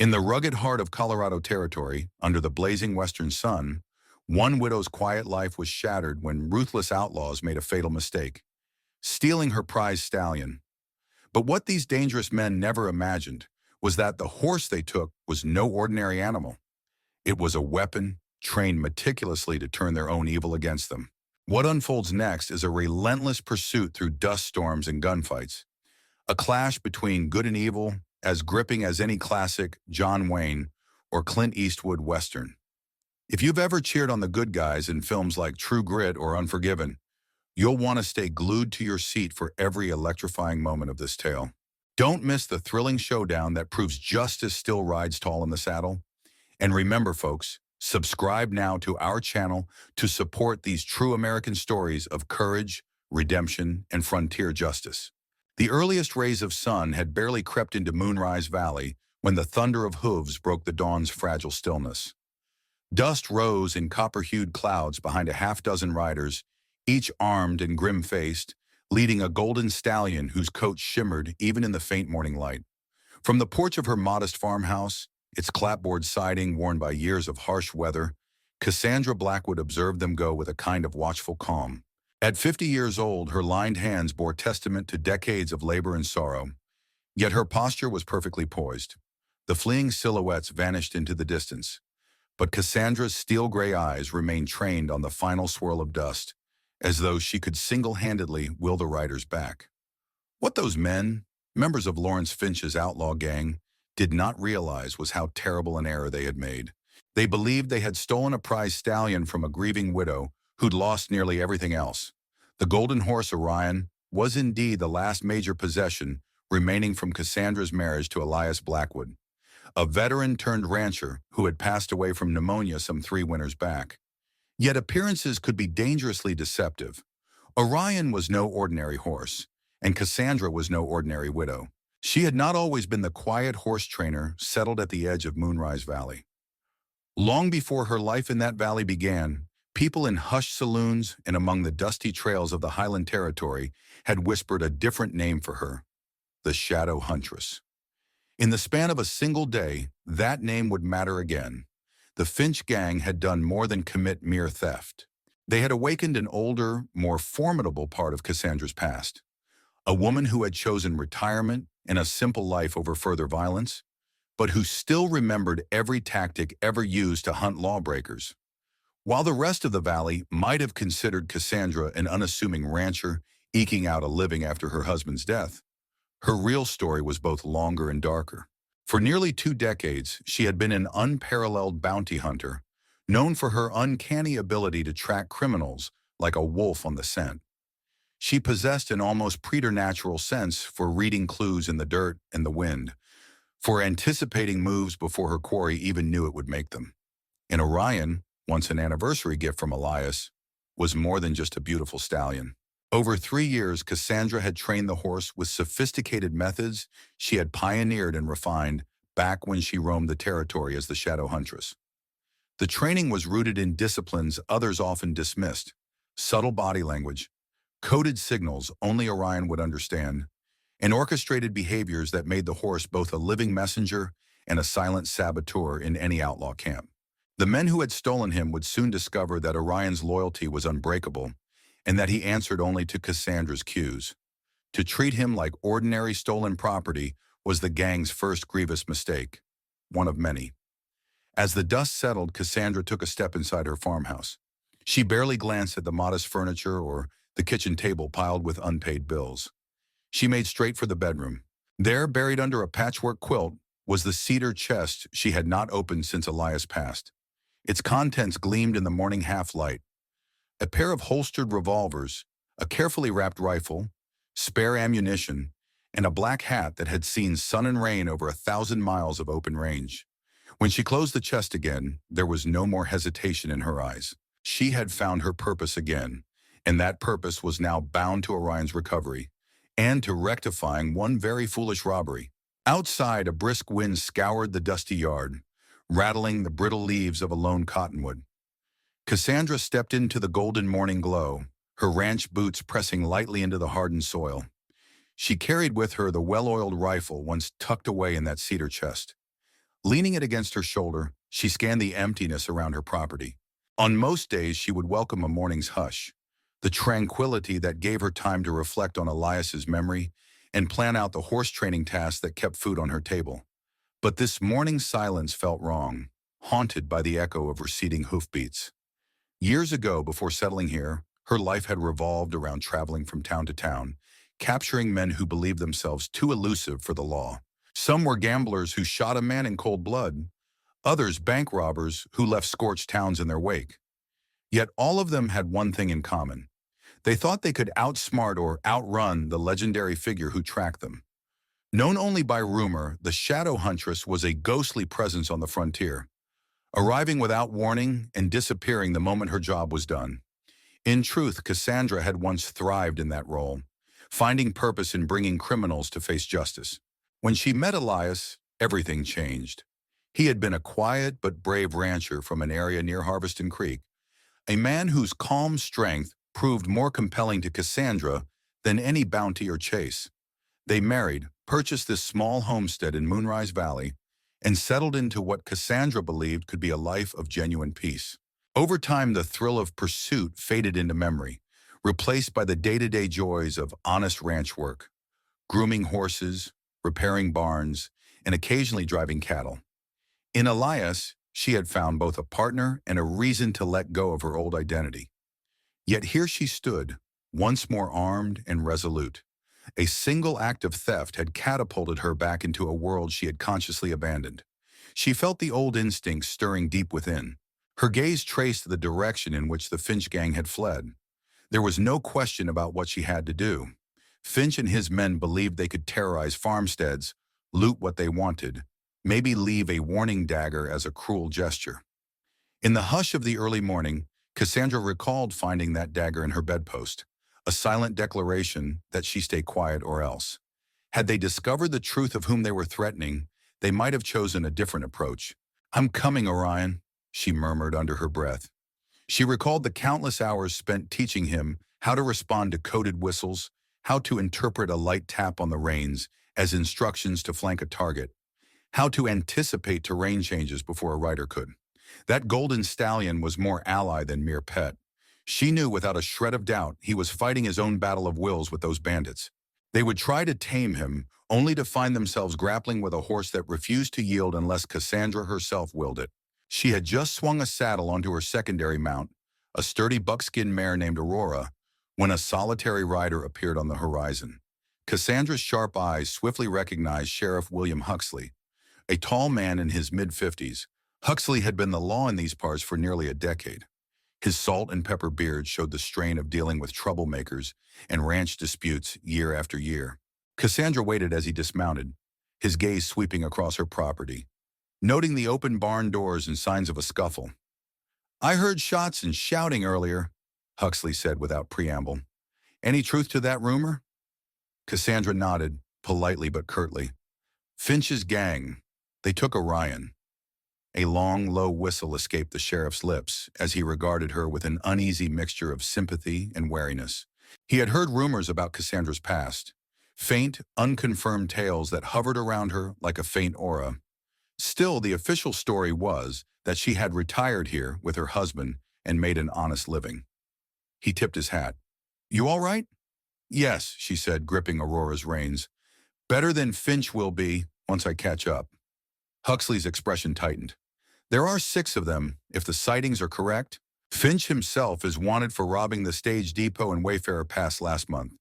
In the rugged heart of Colorado Territory, under the blazing western sun, one widow's quiet life was shattered when ruthless outlaws made a fatal mistake, stealing her prized stallion. But what these dangerous men never imagined was that the horse they took was no ordinary animal. It was a weapon trained meticulously to turn their own evil against them. What unfolds next is a relentless pursuit through dust storms and gunfights, a clash between good and evil, as gripping as any classic John Wayne or Clint Eastwood Western. If you've ever cheered on the good guys in films like True Grit or Unforgiven, you'll want to stay glued to your seat for every electrifying moment of this tale. Don't miss the thrilling showdown that proves justice still rides tall in the saddle. And remember, folks, subscribe now to our channel to support these true American stories of courage, redemption, and frontier justice. The earliest rays of sun had barely crept into Moonrise Valley when the thunder of hooves broke the dawn's fragile stillness. Dust rose in copper-hued clouds behind a half-dozen riders, each armed and grim-faced, leading a golden stallion whose coat shimmered even in the faint morning light. From the porch of her modest farmhouse, its clapboard siding worn by years of harsh weather, Cassandra Blackwood observed them go with a kind of watchful calm. At 50 years old, her lined hands bore testament to decades of labor and sorrow, yet her posture was perfectly poised. The fleeing silhouettes vanished into the distance, but Cassandra's steel-gray eyes remained trained on the final swirl of dust, as though she could single-handedly will the riders back. What those men, members of Lawrence Finch's outlaw gang, did not realize was how terrible an error they had made. They believed they had stolen a prized stallion from a grieving widow who'd lost nearly everything else. The golden horse Orion was indeed the last major possession remaining from Cassandra's marriage to Elias Blackwood, a veteran-turned-rancher who had passed away from pneumonia some 3 winters back. Yet appearances could be dangerously deceptive. Orion was no ordinary horse, and Cassandra was no ordinary widow. She had not always been the quiet horse trainer settled at the edge of Moonrise Valley. Long before her life in that valley began, people in hushed saloons and among the dusty trails of the Highland Territory had whispered a different name for her: the Shadow Huntress. In the span of a single day, that name would matter again. The Finch gang had done more than commit mere theft. They had awakened an older, more formidable part of Cassandra's past. A woman who had chosen retirement and a simple life over further violence, but who still remembered every tactic ever used to hunt lawbreakers. While the rest of the valley might have considered Cassandra an unassuming rancher eking out a living after her husband's death, her real story was both longer and darker. For nearly 2 decades, she had been an unparalleled bounty hunter, known for her uncanny ability to track criminals like a wolf on the scent. She possessed an almost preternatural sense for reading clues in the dirt and the wind, for anticipating moves before her quarry even knew it would make them. And Orion, once an anniversary gift from Elias, was more than just a beautiful stallion. Over 3 years, Cassandra had trained the horse with sophisticated methods she had pioneered and refined back when she roamed the territory as the Shadow Huntress. The training was rooted in disciplines others often dismissed: subtle body language, coded signals only Orion would understand, and orchestrated behaviors that made the horse both a living messenger and a silent saboteur in any outlaw camp. The men who had stolen him would soon discover that Orion's loyalty was unbreakable, and that he answered only to Cassandra's cues. To treat him like ordinary stolen property was the gang's first grievous mistake, one of many. As the dust settled, Cassandra took a step inside her farmhouse. She barely glanced at the modest furniture or the kitchen table piled with unpaid bills. She made straight for the bedroom. There, buried under a patchwork quilt, was the cedar chest she had not opened since Elias passed. Its contents gleamed in the morning half-light: a pair of holstered revolvers, a carefully wrapped rifle, spare ammunition, and a black hat that had seen sun and rain over 1,000 miles of open range. When she closed the chest again, there was no more hesitation in her eyes. She had found her purpose again, and that purpose was now bound to Orion's recovery, and to rectifying one very foolish robbery. Outside, a brisk wind scoured the dusty yard, rattling the brittle leaves of a lone cottonwood. Cassandra stepped into the golden morning glow, her ranch boots pressing lightly into the hardened soil. She carried with her the well-oiled rifle once tucked away in that cedar chest. Leaning it against her shoulder, she scanned the emptiness around her property. On most days, she would welcome a morning's hush, the tranquility that gave her time to reflect on Elias's memory and plan out the horse training tasks that kept food on her table. But this morning's silence felt wrong, haunted by the echo of receding hoofbeats. Years ago, before settling here, her life had revolved around traveling from town to town, capturing men who believed themselves too elusive for the law. Some were gamblers who shot a man in cold blood, others bank robbers who left scorched towns in their wake. Yet all of them had one thing in common. They thought they could outsmart or outrun the legendary figure who tracked them. Known only by rumor, the Shadow Huntress was a ghostly presence on the frontier, arriving without warning and disappearing the moment her job was done. In truth, Cassandra had once thrived in that role, finding purpose in bringing criminals to face justice. When she met Elias, everything changed. He had been a quiet but brave rancher from an area near Harveston Creek, a man whose calm strength proved more compelling to Cassandra than any bounty or chase. They married, purchased this small homestead in Moonrise Valley, and settled into what Cassandra believed could be a life of genuine peace. Over time, the thrill of pursuit faded into memory, replaced by the day-to-day joys of honest ranch work, grooming horses, repairing barns, and occasionally driving cattle. In Elias, she had found both a partner and a reason to let go of her old identity. Yet here she stood, once more armed and resolute. A single act of theft had catapulted her back into a world she had consciously abandoned. She felt the old instincts stirring deep within. Her gaze traced the direction in which the Finch gang had fled. There was no question about what she had to do. Finch and his men believed they could terrorize farmsteads, loot what they wanted, maybe leave a warning dagger as a cruel gesture. In the hush of the early morning, Cassandra recalled finding that dagger in her bedpost, a silent declaration that she stay quiet or else. Had they discovered the truth of whom they were threatening, they might have chosen a different approach. "I'm coming, Orion," she murmured under her breath. She recalled the countless hours spent teaching him how to respond to coded whistles, how to interpret a light tap on the reins as instructions to flank a target, how to anticipate terrain changes before a rider could. That golden stallion was more ally than mere pet. She knew without a shred of doubt he was fighting his own battle of wills with those bandits. They would try to tame him, only to find themselves grappling with a horse that refused to yield unless Cassandra herself willed it. She had just swung a saddle onto her secondary mount, a sturdy buckskin mare named Aurora, when a solitary rider appeared on the horizon. Cassandra's sharp eyes swiftly recognized Sheriff William Huxley, a tall man in his mid-50s. Huxley had been the law in these parts for nearly a decade. His salt and pepper beard showed the strain of dealing with troublemakers and ranch disputes year after year. Cassandra waited as he dismounted, his gaze sweeping across her property, noting the open barn doors and signs of a scuffle. "I heard shots and shouting earlier," Huxley said without preamble. "Any truth to that rumor?" Cassandra nodded, politely but curtly. "Finch's gang. They took Orion." A long, low whistle escaped the sheriff's lips as he regarded her with an uneasy mixture of sympathy and wariness. He had heard rumors about Cassandra's past, faint, unconfirmed tales that hovered around her like a faint aura. Still, the official story was that she had retired here with her husband and made an honest living. He tipped his hat. "You all right?" "Yes," she said, gripping Aurora's reins. "Better than Finch will be once I catch up." Huxley's expression tightened. "There are 6 of them, if the sightings are correct. Finch himself is wanted for robbing the stage depot in Wayfarer Pass last month.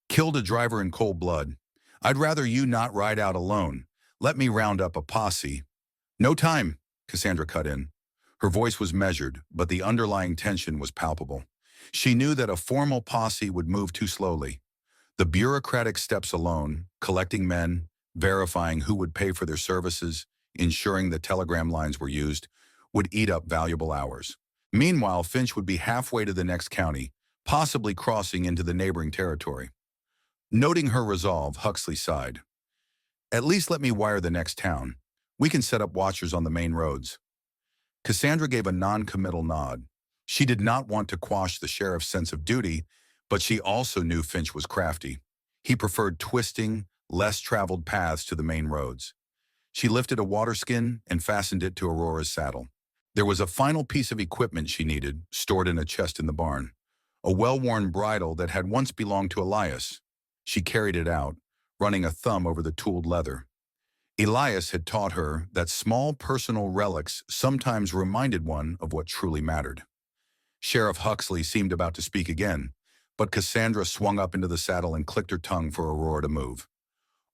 Killed a driver in cold blood. I'd rather you not ride out alone. Let me round up a posse." "No time," Cassandra cut in. Her voice was measured, but the underlying tension was palpable. She knew that a formal posse would move too slowly. The bureaucratic steps alone, collecting men, verifying who would pay for their services, ensuring the telegram lines were used, would eat up valuable hours. Meanwhile, Finch would be halfway to the next county, possibly crossing into the neighboring territory. Noting her resolve, Huxley sighed. "At least let me wire the next town. We can set up watchers on the main roads." Cassandra gave a non-committal nod. She did not want to quash the sheriff's sense of duty, but she also knew Finch was crafty. He preferred twisting, less traveled paths to the main roads. She lifted a water skin and fastened it to Aurora's saddle. There was a final piece of equipment she needed, stored in a chest in the barn. A well-worn bridle that had once belonged to Elias. She carried it out, running a thumb over the tooled leather. Elias had taught her that small personal relics sometimes reminded one of what truly mattered. Sheriff Huxley seemed about to speak again, but Cassandra swung up into the saddle and clicked her tongue for Aurora to move.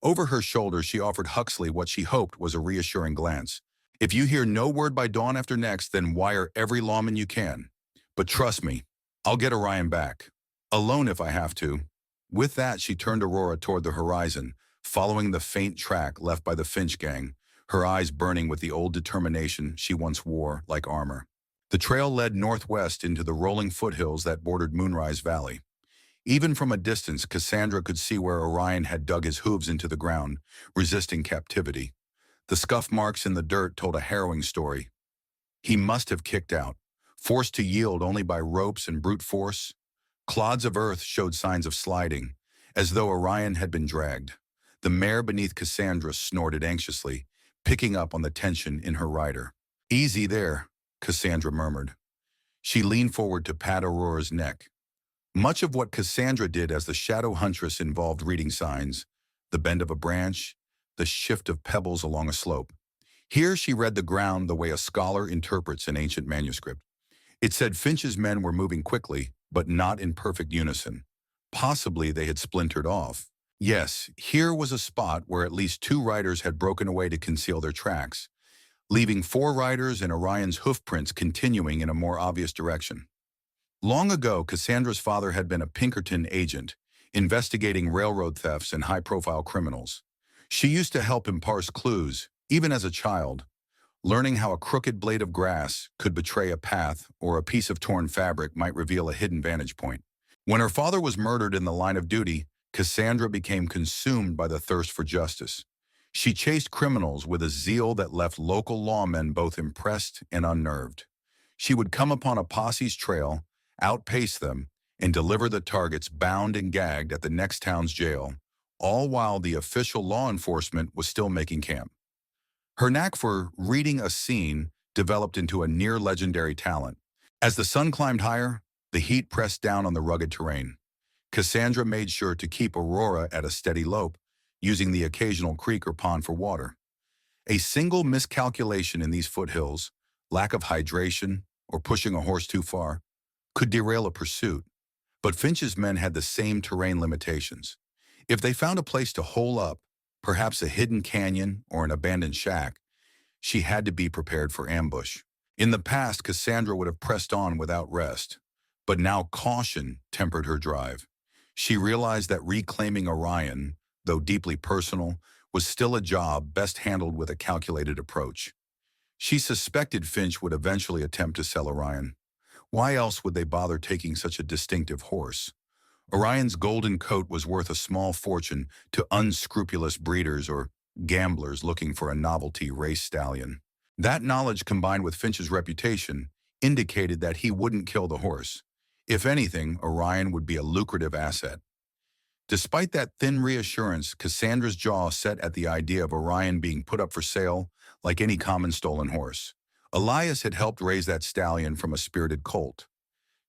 Over her shoulder, she offered Huxley what she hoped was a reassuring glance. If you hear no word by dawn after next, then wire every lawman you can. But trust me, I'll get Orion back. Alone if I have to. With that, she turned Aurora toward the horizon, following the faint track left by the Finch gang, her eyes burning with the old determination she once wore like armor. The trail led northwest into the rolling foothills that bordered Moonrise Valley. Even from a distance, Cassandra could see where Orion had dug his hooves into the ground, resisting captivity. The scuff marks in the dirt told a harrowing story. He must have kicked out, forced to yield only by ropes and brute force. Clods of earth showed signs of sliding, as though Orion had been dragged. The mare beneath Cassandra snorted anxiously, picking up on the tension in her rider. "Easy there," Cassandra murmured. She leaned forward to pat Aurora's neck. Much of what Cassandra did as the shadow huntress involved reading signs, the bend of a branch, the shift of pebbles along a slope. Here she read the ground the way a scholar interprets an ancient manuscript. It said Finch's men were moving quickly, but not in perfect unison. Possibly they had splintered off. Yes, here was a spot where at least 2 riders had broken away to conceal their tracks, leaving 4 riders and Orion's hoofprints continuing in a more obvious direction. Long ago, Cassandra's father had been a Pinkerton agent, investigating railroad thefts and high-profile criminals. She used to help him parse clues, even as a child, learning how a crooked blade of grass could betray a path or a piece of torn fabric might reveal a hidden vantage point. When her father was murdered in the line of duty, Cassandra became consumed by the thirst for justice. She chased criminals with a zeal that left local lawmen both impressed and unnerved. She would come upon a posse's trail, outpace them, and deliver the targets bound and gagged at the next town's jail, all while the official law enforcement was still making camp. Her knack for reading a scene developed into a near-legendary talent. As the sun climbed higher, the heat pressed down on the rugged terrain. Cassandra made sure to keep Aurora at a steady lope, using the occasional creek or pond for water. A single miscalculation in these foothills, lack of hydration, or pushing a horse too far, could derail a pursuit. But Finch's men had the same terrain limitations. If they found a place to hole up, perhaps a hidden canyon or an abandoned shack, she had to be prepared for ambush. In the past, Cassandra would have pressed on without rest, but now caution tempered her drive. She realized that reclaiming Orion, though deeply personal, was still a job best handled with a calculated approach. She suspected Finch would eventually attempt to sell Orion. Why else would they bother taking such a distinctive horse? Orion's golden coat was worth a small fortune to unscrupulous breeders or gamblers looking for a novelty race stallion. That knowledge combined with Finch's reputation indicated that he wouldn't kill the horse. If anything, Orion would be a lucrative asset. Despite that thin reassurance, Cassandra's jaw set at the idea of Orion being put up for sale like any common stolen horse. Elias had helped raise that stallion from a spirited colt.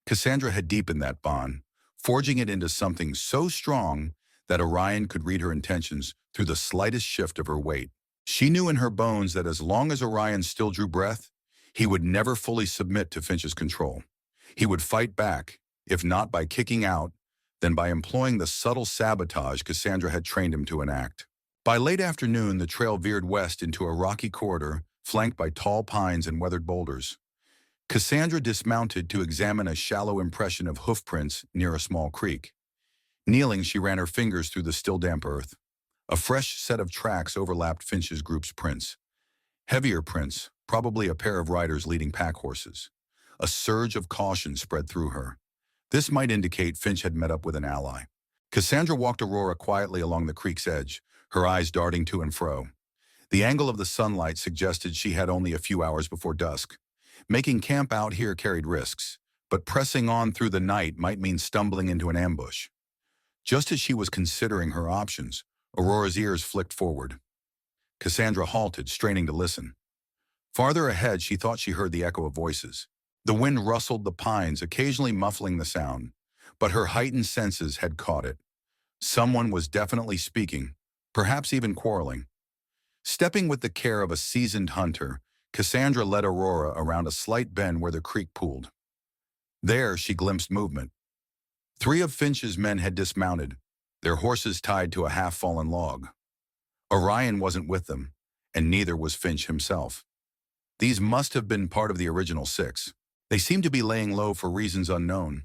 Cassandra had deepened that bond, forging it into something so strong that Orion could read her intentions through the slightest shift of her weight. She knew in her bones that as long as Orion still drew breath, he would never fully submit to Finch's control. He would fight back, if not by kicking out, then by employing the subtle sabotage Cassandra had trained him to enact. By late afternoon, the trail veered west into a rocky corridor flanked by tall pines and weathered boulders. Cassandra dismounted to examine a shallow impression of hoofprints near a small creek. Kneeling, she ran her fingers through the still damp earth. A fresh set of tracks overlapped Finch's group's prints. Heavier prints, probably a pair of riders leading pack horses. A surge of caution spread through her. This might indicate Finch had met up with an ally. Cassandra walked Aurora quietly along the creek's edge, her eyes darting to and fro. The angle of the sunlight suggested she had only a few hours before dusk. Making camp out here carried risks, but pressing on through the night might mean stumbling into an ambush. Just as she was considering her options, Aurora's ears flicked forward. Cassandra halted, straining to listen. Farther ahead, she thought she heard the echo of voices. The wind rustled the pines, occasionally muffling the sound, but her heightened senses had caught it. Someone was definitely speaking, perhaps even quarreling. Stepping with the care of a seasoned hunter, Cassandra led Aurora around a slight bend where the creek pooled. There, she glimpsed movement. 3 of Finch's men had dismounted, their horses tied to a half-fallen log. Orion wasn't with them, and neither was Finch himself. These must have been part of the original 6. They seemed to be laying low for reasons unknown.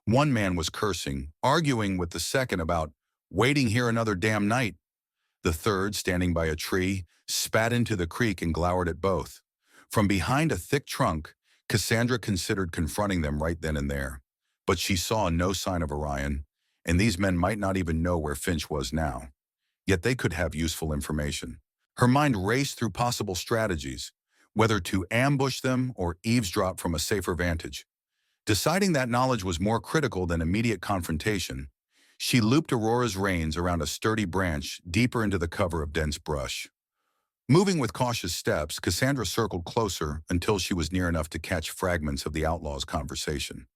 One man was cursing, arguing with the second about waiting here another damn night. The third, standing by a tree, spat into the creek and glowered at both. From behind a thick trunk, Cassandra considered confronting them right then and there. But she saw no sign of Orion, and these men might not even know where Finch was now. Yet they could have useful information. Her mind raced through possible strategies, whether to ambush them or eavesdrop from a safer vantage. Deciding that knowledge was more critical than immediate confrontation, she looped Aurora's reins around a sturdy branch deeper into the cover of dense brush. Moving with cautious steps, Cassandra circled closer until she was near enough to catch fragments of the outlaw's conversation.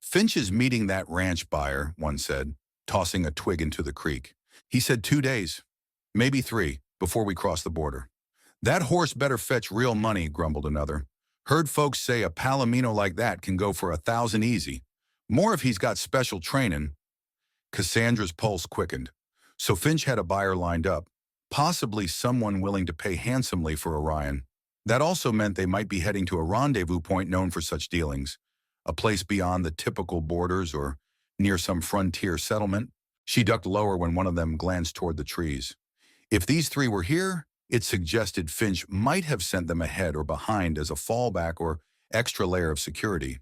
Finch is meeting that ranch buyer," one said, tossing a twig into the creek. "He said 2 days, maybe 3, before we cross the border." "That horse better fetch real money," grumbled another. "Heard folks say a palomino like that can go for 1,000 easy. More if he's got special training." Cassandra's pulse quickened. So Finch had a buyer lined up, possibly someone willing to pay handsomely for Orion. That also meant they might be heading to a rendezvous point known for such dealings, a place beyond the typical borders or near some frontier settlement. She ducked lower when one of them glanced toward the trees. If these 3 were here, it suggested Finch might have sent them ahead or behind as a fallback or extra layer of security.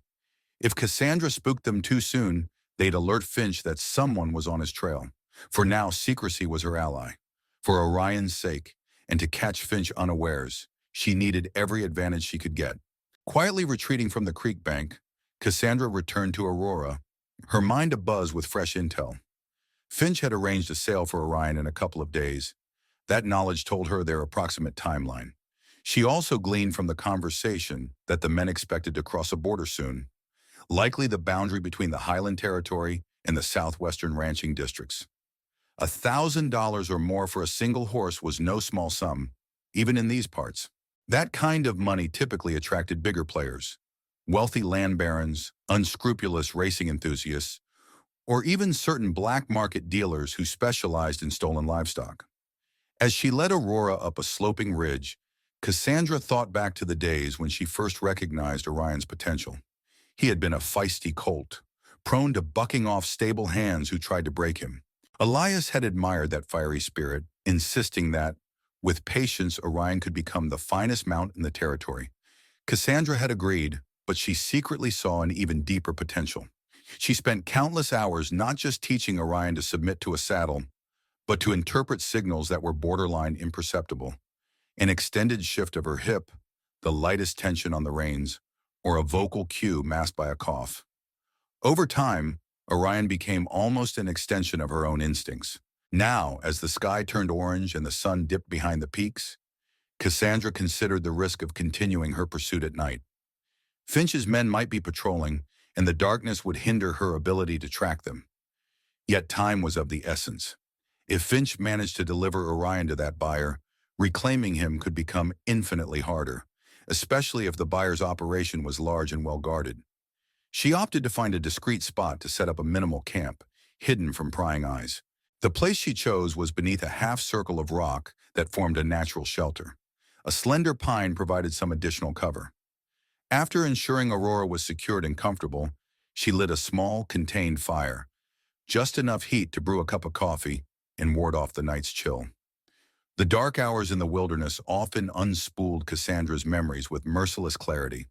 If Cassandra spooked them too soon, they'd alert Finch that someone was on his trail. For now, secrecy was her ally. For Orion's sake, and to catch Finch unawares, she needed every advantage she could get. Quietly retreating from the creek bank, Cassandra returned to Aurora, her mind abuzz with fresh intel. Finch had arranged a sale for Orion in a couple of days. That knowledge told her their approximate timeline. She also gleaned from the conversation that the men expected to cross a border soon, likely the boundary between the Highland Territory and the southwestern ranching districts. $1,000 or more for a single horse was no small sum, even in these parts. That kind of money typically attracted bigger players, wealthy land barons, unscrupulous racing enthusiasts, or even certain black market dealers who specialized in stolen livestock. As she led Aurora up a sloping ridge, Cassandra thought back to the days when she first recognized Orion's potential. He had been a feisty colt, prone to bucking off stable hands who tried to break him. Elias had admired that fiery spirit, insisting that, with patience, Orion could become the finest mount in the territory. Cassandra had agreed, but she secretly saw an even deeper potential. She spent countless hours not just teaching Orion to submit to a saddle, but to interpret signals that were borderline imperceptible. An extended shift of her hip, the lightest tension on the reins, or a vocal cue masked by a cough. Over time, Orion became almost an extension of her own instincts. Now, as the sky turned orange and the sun dipped behind the peaks, Cassandra considered the risk of continuing her pursuit at night. Finch's men might be patrolling, and the darkness would hinder her ability to track them. Yet time was of the essence. If Finch managed to deliver Orion to that buyer, reclaiming him could become infinitely harder, especially if the buyer's operation was large and well guarded. She opted to find a discreet spot to set up a minimal camp, hidden from prying eyes. The place she chose was beneath a half-circle of rock that formed a natural shelter. A slender pine provided some additional cover. After ensuring Aurora was secured and comfortable, she lit a small, contained fire, just enough heat to brew a cup of coffee and ward off the night's chill. The dark hours in the wilderness often unspooled Cassandra's memories with merciless clarity.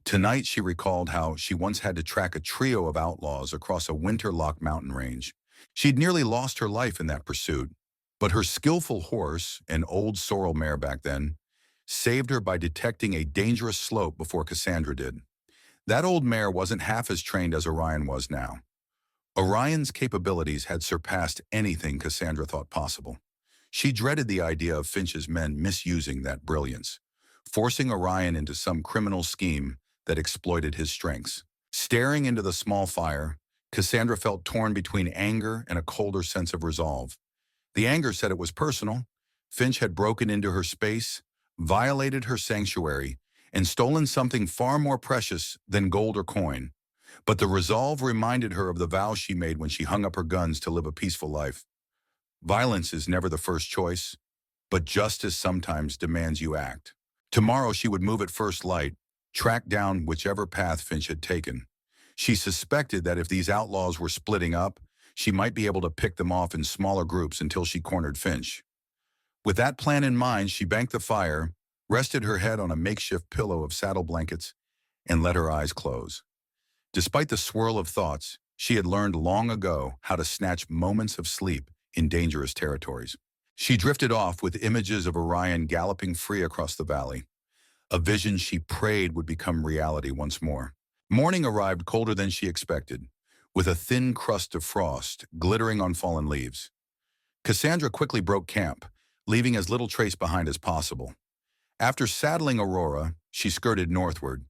Tonight she recalled how she once had to track a trio of outlaws across a winter-locked mountain range. She'd nearly lost her life in that pursuit, but her skillful horse, an old sorrel mare back then, saved her by detecting a dangerous slope before Cassandra did. That old mare wasn't half as trained as Orion was now. Orion's capabilities had surpassed anything Cassandra thought possible. She dreaded the idea of Finch's men misusing that brilliance, forcing Orion into some criminal scheme that exploited his strengths. Staring into the small fire, Cassandra felt torn between anger and a colder sense of resolve. The anger said it was personal. Finch had broken into her space, violated her sanctuary, and stolen something far more precious than gold or coin. But the resolve reminded her of the vow she made when she hung up her guns to live a peaceful life. Violence is never the first choice, but justice sometimes demands you act. Tomorrow she would move at first light, track down whichever path Finch had taken. She suspected that if these outlaws were splitting up, she might be able to pick them off in smaller groups until she cornered Finch. With that plan in mind, she banked the fire, rested her head on a makeshift pillow of saddle blankets, and let her eyes close. Despite the swirl of thoughts, she had learned long ago how to snatch moments of sleep in dangerous territories. She drifted off with images of Orion galloping free across the valley, a vision she prayed would become reality once more. Morning arrived colder than she expected, with a thin crust of frost glittering on fallen leaves. Cassandra quickly broke camp, leaving as little trace behind as possible. After saddling Aurora, she skirted northward,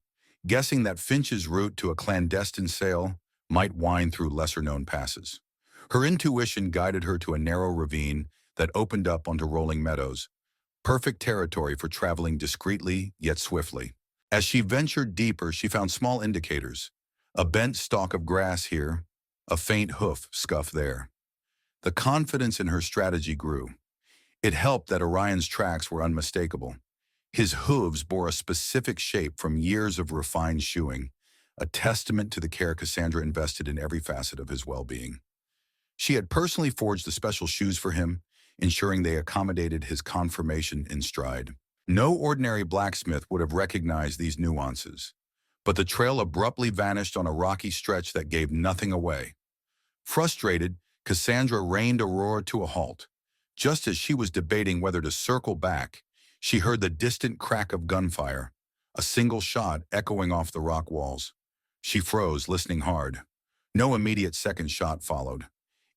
guessing that Finch's route to a clandestine sale might wind through lesser-known passes. Her intuition guided her to a narrow ravine that opened up onto rolling meadows, perfect territory for traveling discreetly yet swiftly. As she ventured deeper, she found small indicators, a bent stalk of grass here, a faint hoof scuff there. The confidence in her strategy grew. It helped that Orion's tracks were unmistakable. His hooves bore a specific shape from years of refined shoeing, a testament to the care Cassandra invested in every facet of his well-being. She had personally forged the special shoes for him, ensuring they accommodated his conformation in stride. No ordinary blacksmith would have recognized these nuances, but the trail abruptly vanished on a rocky stretch that gave nothing away. Frustrated, Cassandra reined Aurora to a halt. Just as she was debating whether to circle back, she heard the distant crack of gunfire, a single shot echoing off the rock walls. She froze, listening hard. No immediate second shot followed.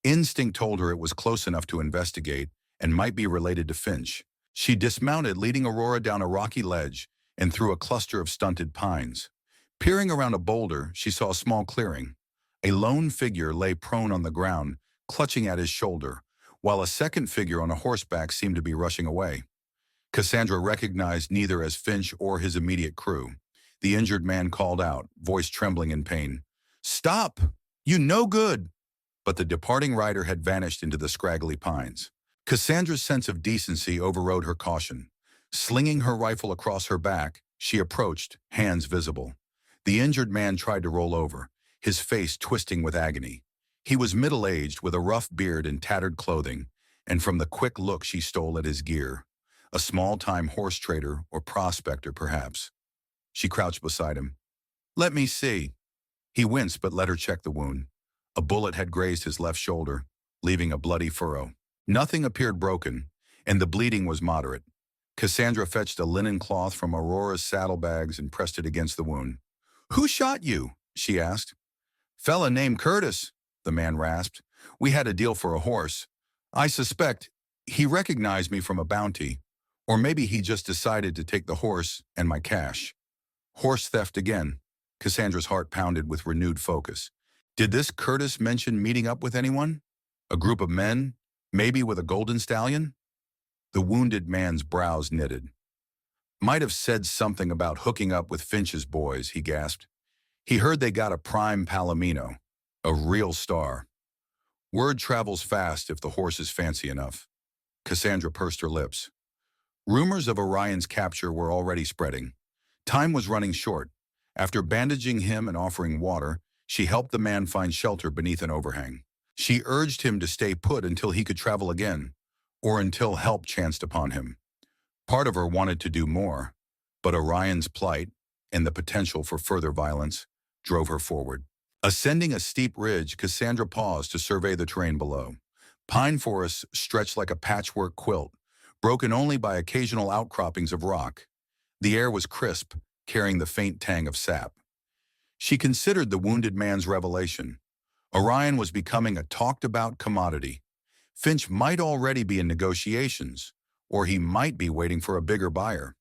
Instinct told her it was close enough to investigate and might be related to Finch. She dismounted, leading Aurora down a rocky ledge and through a cluster of stunted pines. Peering around a boulder, she saw a small clearing. A lone figure lay prone on the ground, clutching at his shoulder, while a second figure on a horseback seemed to be rushing away. Cassandra recognized neither as Finch or his immediate crew. The injured man called out, voice trembling in pain, "Stop! You no good!" But the departing rider had vanished into the scraggly pines. Cassandra's sense of decency overrode her caution. Slinging her rifle across her back, she approached, hands visible. The injured man tried to roll over, his face twisting with agony. He was middle-aged with a rough beard and tattered clothing, and from the quick look she stole at his gear, a small-time horse trader or prospector perhaps. She crouched beside him. "Let me see." He winced but let her check the wound. A bullet had grazed his left shoulder, leaving a bloody furrow. Nothing appeared broken, and the bleeding was moderate. Cassandra fetched a linen cloth from Aurora's saddlebags and pressed it against the wound. "Who shot you?" she asked. "Fella named Curtis," the man rasped. "We had a deal for a horse. I suspect he recognized me from a bounty, or maybe he just decided to take the horse and my cash." Horse theft again. Cassandra's heart pounded with renewed focus. Did this Curtis mention meeting up with anyone? A group of men? Maybe with a golden stallion? The wounded man's brows knitted. "Might have said something about hooking up with Finch's boys," he gasped. "He heard they got a prime palomino, a real star. Word travels fast if the horse is fancy enough." Cassandra pursed her lips. Rumors of Orion's capture were already spreading. Time was running short. After bandaging him and offering water, she helped the man find shelter beneath an overhang. She urged him to stay put until he could travel again, or until help chanced upon him. Part of her wanted to do more, but Orion's plight, and the potential for further violence, drove her forward. Ascending a steep ridge, Cassandra paused to survey the terrain below. Pine forests stretched like a patchwork quilt, broken only by occasional outcroppings of rock. The air was crisp, carrying the faint tang of sap. She considered the wounded man's revelation. Orion was becoming a talked-about commodity. Finch might already be in negotiations, or he might be waiting for a bigger buyer.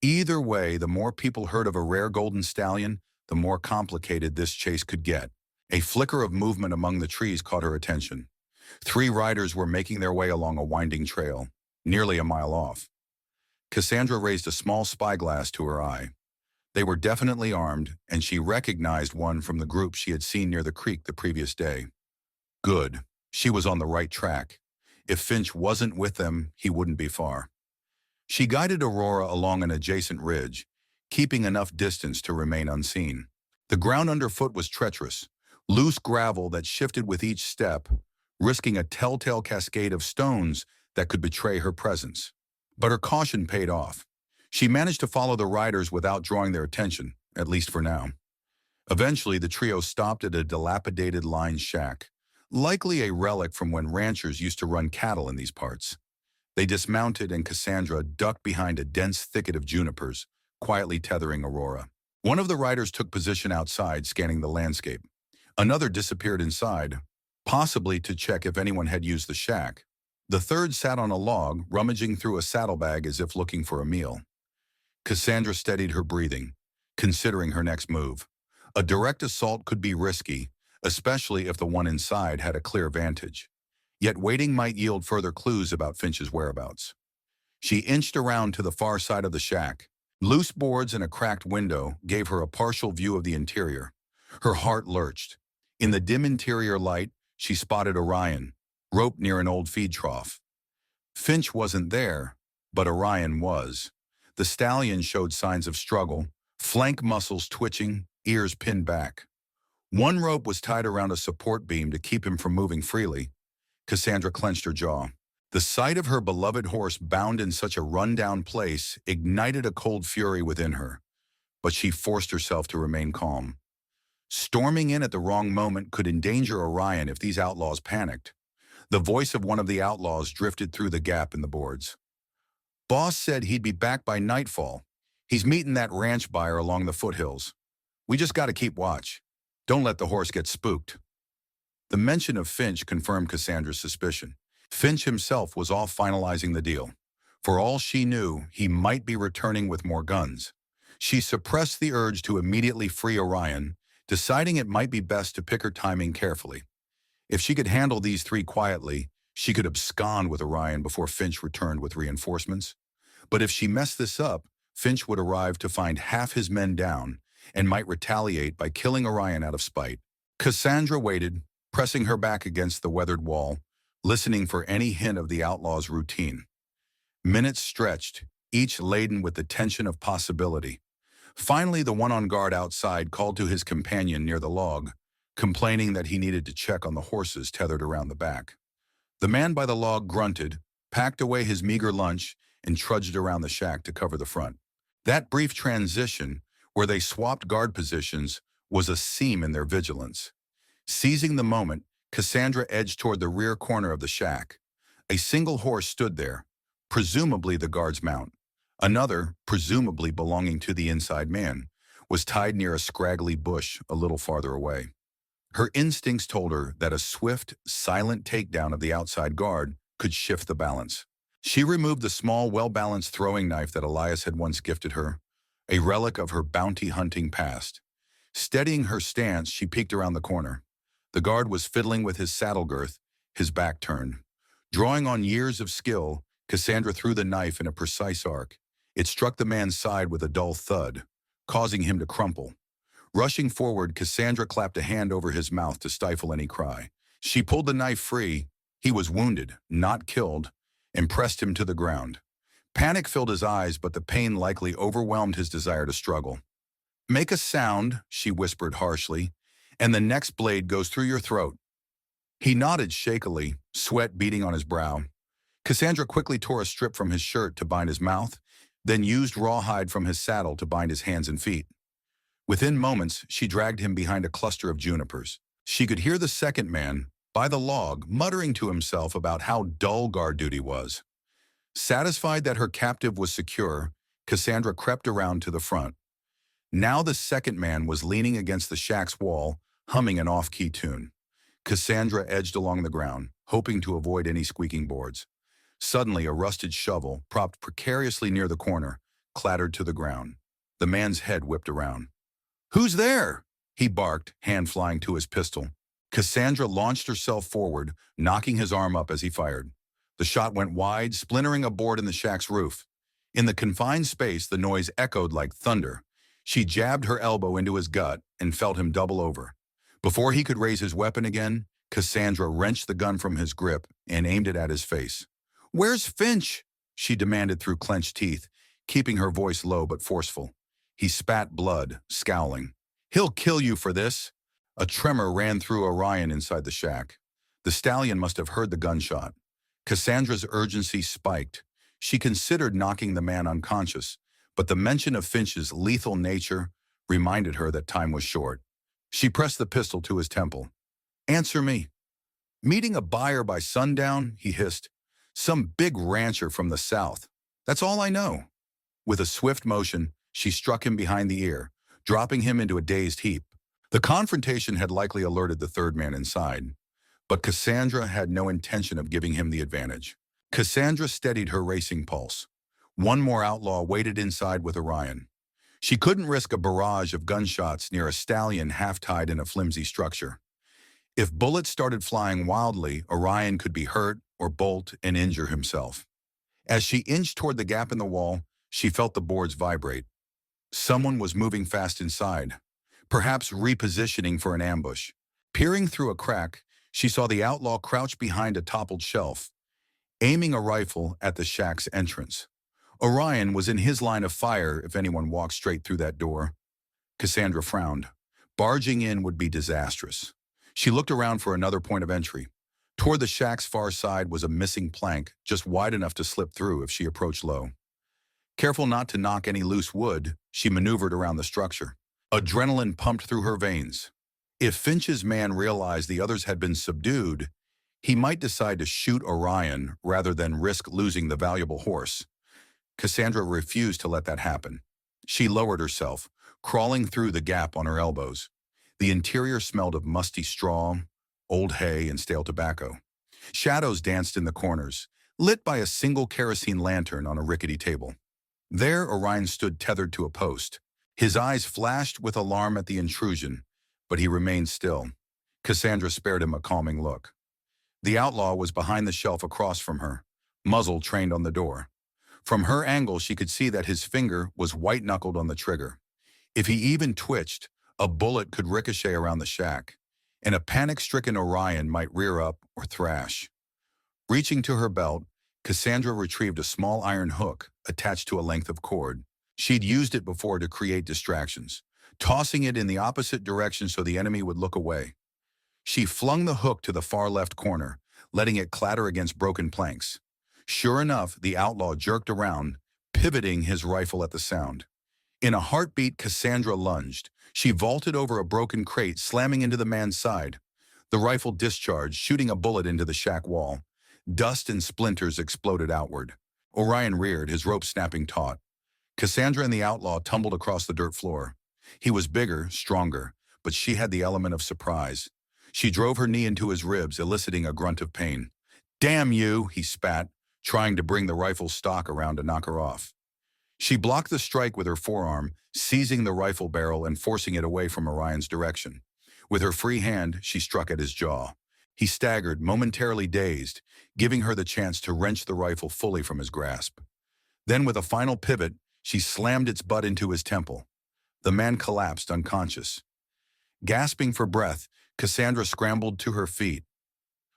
Either way, the more people heard of a rare golden stallion, the more complicated this chase could get. A flicker of movement among the trees caught her attention. Three riders were making their way along a winding trail, nearly a mile off. Cassandra raised a small spyglass to her eye. They were definitely armed, and she recognized one from the group she had seen near the creek the previous day. Good. She was on the right track. If Finch wasn't with them, he wouldn't be far. She guided Aurora along an adjacent ridge, keeping enough distance to remain unseen. The ground underfoot was treacherous, loose gravel that shifted with each step, risking a telltale cascade of stones that could betray her presence. But her caution paid off. She managed to follow the riders without drawing their attention, at least for now. Eventually, the trio stopped at a dilapidated lime shack, likely a relic from when ranchers used to run cattle in these parts. They dismounted and Cassandra ducked behind a dense thicket of junipers, quietly tethering Aurora. One of the riders took position outside, scanning the landscape. Another disappeared inside, possibly to check if anyone had used the shack. The third sat on a log, rummaging through a saddlebag as if looking for a meal. Cassandra steadied her breathing, considering her next move. A direct assault could be risky, especially if the one inside had a clear vantage. Yet waiting might yield further clues about Finch's whereabouts. She inched around to the far side of the shack. Loose boards and a cracked window gave her a partial view of the interior. Her heart lurched. In the dim interior light, she spotted Orion, roped near an old feed trough. Finch wasn't there, but Orion was. The stallion showed signs of struggle, flank muscles twitching, ears pinned back. One rope was tied around a support beam to keep him from moving freely. Cassandra clenched her jaw. The sight of her beloved horse bound in such a run-down place ignited a cold fury within her, but she forced herself to remain calm. Storming in at the wrong moment could endanger Orion if these outlaws panicked. The voice of one of the outlaws drifted through the gap in the boards. Boss said he'd be back by nightfall. He's meeting that ranch buyer along the foothills. We just got to keep watch. Don't let the horse get spooked. The mention of Finch confirmed Cassandra's suspicion. Finch himself was off finalizing the deal. For all she knew, he might be returning with more guns. She suppressed the urge to immediately free Orion, deciding it might be best to pick her timing carefully. If she could handle these three quietly, she could abscond with Orion before Finch returned with reinforcements. But if she messed this up, Finch would arrive to find half his men down and might retaliate by killing Orion out of spite. Cassandra waited, pressing her back against the weathered wall, listening for any hint of the outlaw's routine. Minutes stretched, each laden with the tension of possibility. Finally, the one on guard outside called to his companion near the log, complaining that he needed to check on the horses tethered around the back. The man by the log grunted, packed away his meager lunch, and trudged around the shack to cover the front. That brief transition, where they swapped guard positions, was a seam in their vigilance. Seizing the moment, Cassandra edged toward the rear corner of the shack. A single horse stood there, presumably the guard's mount. Another, presumably belonging to the inside man, was tied near a scraggly bush a little farther away. Her instincts told her that a swift, silent takedown of the outside guard could shift the balance. She removed the small, well-balanced throwing knife that Elias had once gifted her, a relic of her bounty-hunting past. Steadying her stance, she peeked around the corner. The guard was fiddling with his saddle girth, his back turned. Drawing on years of skill, Cassandra threw the knife in a precise arc. It struck the man's side with a dull thud, causing him to crumple. Rushing forward, Cassandra clapped a hand over his mouth to stifle any cry. She pulled the knife free. He was wounded, not killed, and pressed him to the ground. Panic filled his eyes, but the pain likely overwhelmed his desire to struggle. "Make a sound," she whispered harshly, "and the next blade goes through your throat." He nodded shakily, sweat beading on his brow. Cassandra quickly tore a strip from his shirt to bind his mouth, then used rawhide from his saddle to bind his hands and feet. Within moments, she dragged him behind a cluster of junipers. She could hear the second man, by the log, muttering to himself about how dull guard duty was. Satisfied that her captive was secure, Cassandra crept around to the front. Now the second man was leaning against the shack's wall, humming an off-key tune. Cassandra edged along the ground, hoping to avoid any squeaking boards. Suddenly, a rusted shovel, propped precariously near the corner, clattered to the ground. The man's head whipped around. "Who's there?" he barked, hand flying to his pistol. Cassandra launched herself forward, knocking his arm up as he fired. The shot went wide, splintering a board in the shack's roof. In the confined space, the noise echoed like thunder. She jabbed her elbow into his gut and felt him double over. Before he could raise his weapon again, Cassandra wrenched the gun from his grip and aimed it at his face. "Where's Finch?" she demanded through clenched teeth, keeping her voice low but forceful. He spat blood, scowling. "He'll kill you for this." A tremor ran through Orion inside the shack. The stallion must have heard the gunshot. Cassandra's urgency spiked. She considered knocking the man unconscious, but the mention of Finch's lethal nature reminded her that time was short. She pressed the pistol to his temple. "Answer me." "Meeting a buyer by sundown," he hissed. "Some big rancher from the south. That's all I know." With a swift motion, she struck him behind the ear, dropping him into a dazed heap. The confrontation had likely alerted the third man inside, but Cassandra had no intention of giving him the advantage. Cassandra steadied her racing pulse. One more outlaw waited inside with Orion. She couldn't risk a barrage of gunshots near a stallion half-tied in a flimsy structure. If bullets started flying wildly, Orion could be hurt or bolt and injure himself. As she inched toward the gap in the wall, she felt the boards vibrate. Someone was moving fast inside, perhaps repositioning for an ambush. Peering through a crack, she saw the outlaw crouch behind a toppled shelf, aiming a rifle at the shack's entrance. Orion was in his line of fire if anyone walked straight through that door. Cassandra frowned. Barging in would be disastrous. She looked around for another point of entry. Toward the shack's far side was a missing plank, just wide enough to slip through if she approached low. Careful not to knock any loose wood, she maneuvered around the structure. Adrenaline pumped through her veins. If Finch's man realized the others had been subdued, he might decide to shoot Orion rather than risk losing the valuable horse. Cassandra refused to let that happen. She lowered herself, crawling through the gap on her elbows. The interior smelled of musty straw, old hay, and stale tobacco. Shadows danced in the corners, lit by a single kerosene lantern on a rickety table. There, Orion stood tethered to a post. His eyes flashed with alarm at the intrusion, but he remained still. Cassandra spared him a calming look. The outlaw was behind the shelf across from her, muzzle trained on the door. From her angle, she could see that his finger was white-knuckled on the trigger. If he even twitched, a bullet could ricochet around the shack, and a panic-stricken Orion might rear up or thrash. Reaching to her belt, Cassandra retrieved a small iron hook attached to a length of cord. She'd used it before to create distractions, tossing it in the opposite direction so the enemy would look away. She flung the hook to the far left corner, letting it clatter against broken planks. Sure enough, the outlaw jerked around, pivoting his rifle at the sound. In a heartbeat, Cassandra lunged. She vaulted over a broken crate, slamming into the man's side. The rifle discharged, shooting a bullet into the shack wall. Dust and splinters exploded outward. Orion reared, his rope snapping taut. Cassandra and the outlaw tumbled across the dirt floor. He was bigger, stronger, but she had the element of surprise. She drove her knee into his ribs, eliciting a grunt of pain. "Damn you," he spat, trying to bring the rifle stock around to knock her off. She blocked the strike with her forearm, seizing the rifle barrel and forcing it away from Orion's direction. With her free hand, she struck at his jaw. He staggered, momentarily dazed, giving her the chance to wrench the rifle fully from his grasp. Then, with a final pivot, she slammed its butt into his temple. The man collapsed unconscious. Gasping for breath, Cassandra scrambled to her feet.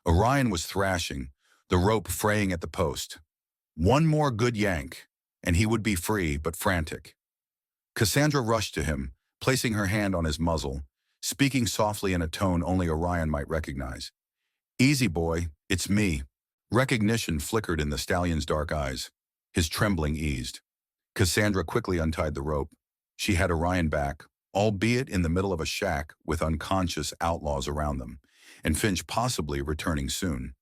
Orion was thrashing, the rope fraying at the post. One more good yank, and he would be free but frantic. Cassandra rushed to him, placing her hand on his muzzle, speaking softly in a tone only Orion might recognize. "Easy, boy, it's me." Recognition flickered in the stallion's dark eyes. His trembling eased. Cassandra quickly untied the rope. She had Orion back, albeit in the middle of a shack with unconscious outlaws around them, and Finch possibly returning soon.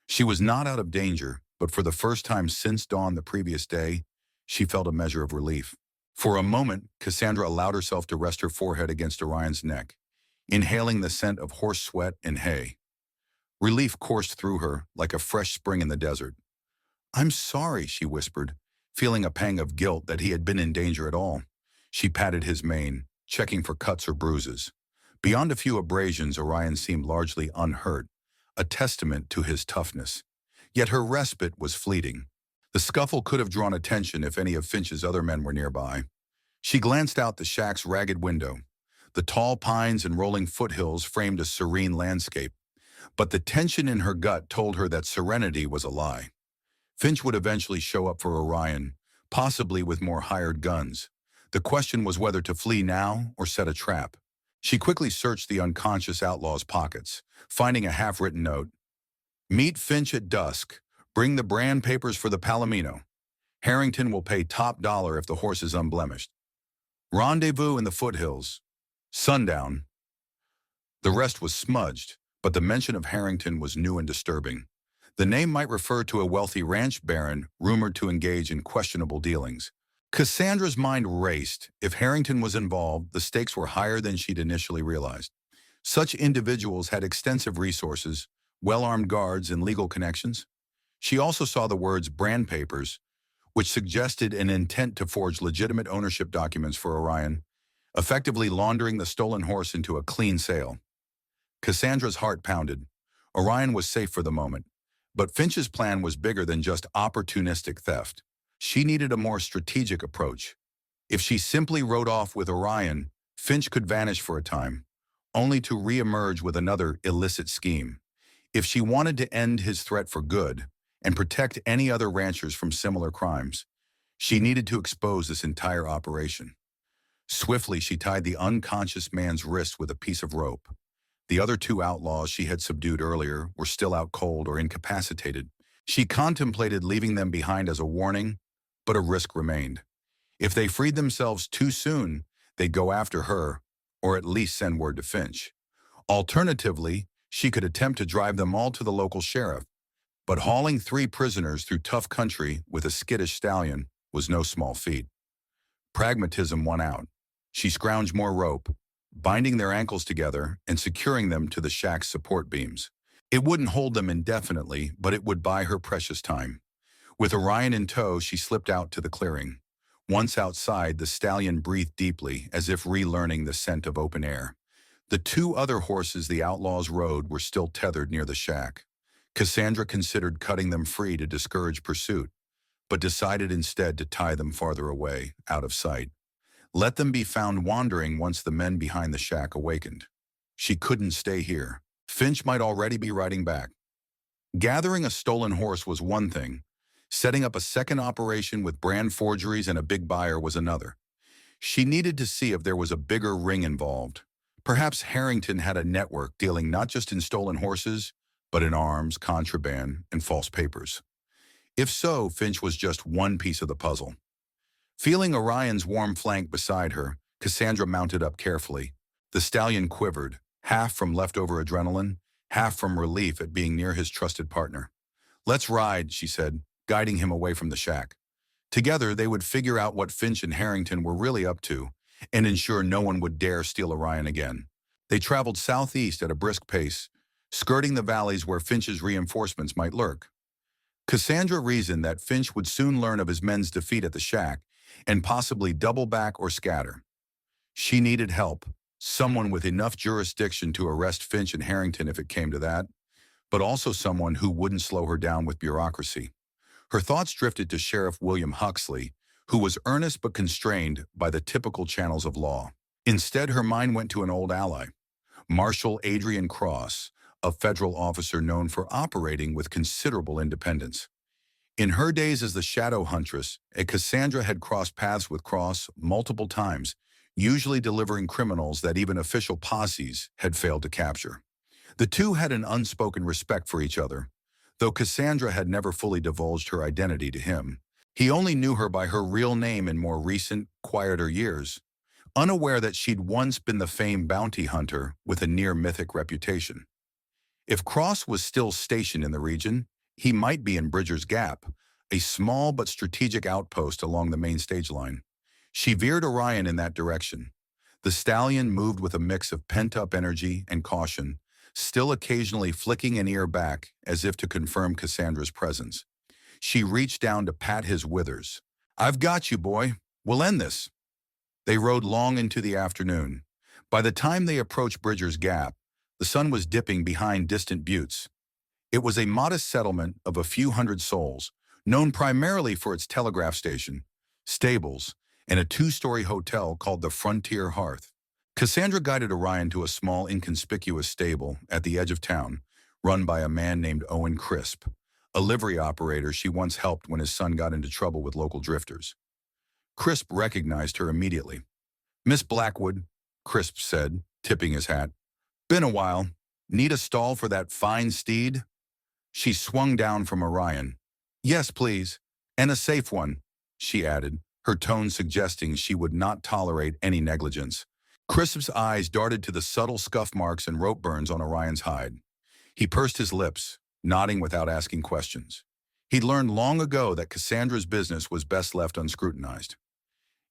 She was not out of danger, but for the first time since dawn the previous day, she felt a measure of relief. For a moment, Cassandra allowed herself to rest her forehead against Orion's neck. inhaling the scent of horse sweat and hay. Relief coursed through her like a fresh spring in the desert. "I'm sorry," she whispered, feeling a pang of guilt that he had been in danger at all. She patted his mane, checking for cuts or bruises. Beyond a few abrasions, Orion seemed largely unhurt, a testament to his toughness. Yet her respite was fleeting. The scuffle could have drawn attention if any of Finch's other men were nearby. She glanced out the shack's ragged window. The tall pines and rolling foothills framed a serene landscape, but the tension in her gut told her that serenity was a lie. Finch would eventually show up for Orion, possibly with more hired guns. The question was whether to flee now or set a trap. She quickly searched the unconscious outlaw's pockets, finding a half-written note. "Meet Finch at dusk. Bring the brand papers for the Palomino. Harrington will pay top dollar if the horse is unblemished. Rendezvous in the foothills. Sundown." The rest was smudged, but the mention of Harrington was new and disturbing. The name might refer to a wealthy ranch baron rumored to engage in questionable dealings. Cassandra's mind raced. If Harrington was involved, the stakes were higher than she'd initially realized. Such individuals had extensive resources, well-armed guards, and legal connections. She also saw the words brand papers, which suggested an intent to forge legitimate ownership documents for Orion, effectively laundering the stolen horse into a clean sale. Cassandra's heart pounded. Orion was safe for the moment, but Finch's plan was bigger than just opportunistic theft. She needed a more strategic approach. If she simply rode off with Orion, Finch could vanish for a time, only to re-emerge with another illicit scheme. If she wanted to end his threat for good and protect any other ranchers from similar crimes, she needed to expose this entire operation. Swiftly, she tied the unconscious man's wrist with a piece of rope. The other two outlaws she had subdued earlier were still out cold or incapacitated. She contemplated leaving them behind as a warning, but a risk remained. If they freed themselves too soon, they'd go after her, or at least send word to Finch. Alternatively, she could attempt to drive them all to the local sheriff, but hauling 3 prisoners through tough country with a skittish stallion was no small feat. Pragmatism won out. She scrounged more rope, binding their ankles together and securing them to the shack's support beams. It wouldn't hold them indefinitely, but it would buy her precious time. With Orion in tow, she slipped out to the clearing. Once outside, the stallion breathed deeply, as if relearning the scent of open air. The 2 other horses the outlaws rode were still tethered near the shack. Cassandra considered cutting them free to discourage pursuit, but decided instead to tie them farther away, out of sight. Let them be found wandering once the men behind the shack awakened. She couldn't stay here. Finch might already be riding back. Gathering a stolen horse was one thing. Setting up a second operation with brand forgeries and a big buyer was another. She needed to see if there was a bigger ring involved. Perhaps Harrington had a network dealing not just in stolen horses, but in arms, contraband, and false papers. If so, Finch was just one piece of the puzzle. Feeling Orion's warm flank beside her, Cassandra mounted up carefully. The stallion quivered, half from leftover adrenaline, half from relief at being near his trusted partner. "Let's ride," she said, guiding him away from the shack. Together, they would figure out what Finch and Harrington were really up to and ensure no one would dare steal Orion again. They traveled southeast at a brisk pace, skirting the valleys where Finch's reinforcements might lurk. Cassandra reasoned that Finch would soon learn of his men's defeat at the shack and possibly double back or scatter. She needed help, someone with enough jurisdiction to arrest Finch and Harrington if it came to that, but also someone who wouldn't slow her down with bureaucracy. Her thoughts drifted to Sheriff William Huxley, who was earnest but constrained by the typical channels of law. Instead, her mind went to an old ally, Marshal Adrian Cross, a federal officer known for operating with considerable independence. In her days as the Shadow Huntress, Cassandra had crossed paths with Cross multiple times, usually delivering criminals that even official posses had failed to capture. The two had an unspoken respect for each other, though Cassandra had never fully divulged her identity to him. He only knew her by her real name in more recent, quieter years, unaware that she'd once been the famed bounty hunter with a near-mythic reputation. If Cross was still stationed in the region, he might be in Bridger's Gap, a small but strategic outpost along the main stage line. She veered Orion in that direction. The stallion moved with a mix of pent-up energy and caution, still occasionally flicking an ear back as if to confirm Cassandra's presence. She reached down to pat his withers. "I've got you, boy. We'll end this." They rode long into the afternoon. By the time they approached Bridger's Gap, the sun was dipping behind distant buttes. It was a modest settlement of a few hundred souls, known primarily for its telegraph station, stables, and a two-story hotel called the Frontier Hearth. Cassandra guided Orion to a small, inconspicuous stable at the edge of town, run by a man named Owen Crisp, a livery operator she once helped when his son got into trouble with local drifters. Crisp recognized her immediately. "Miss Blackwood," Crisp said, tipping his hat. "Been a while. Need a stall for that fine steed?" She swung down from Orion. "Yes, please. And a safe one," she added, her tone suggesting she would not tolerate any negligence. Crisp's eyes darted to the subtle scuff marks and rope burns on Orion's hide. He pursed his lips, nodding without asking questions. He'd learned long ago that Cassandra's business was best left unscrutinized.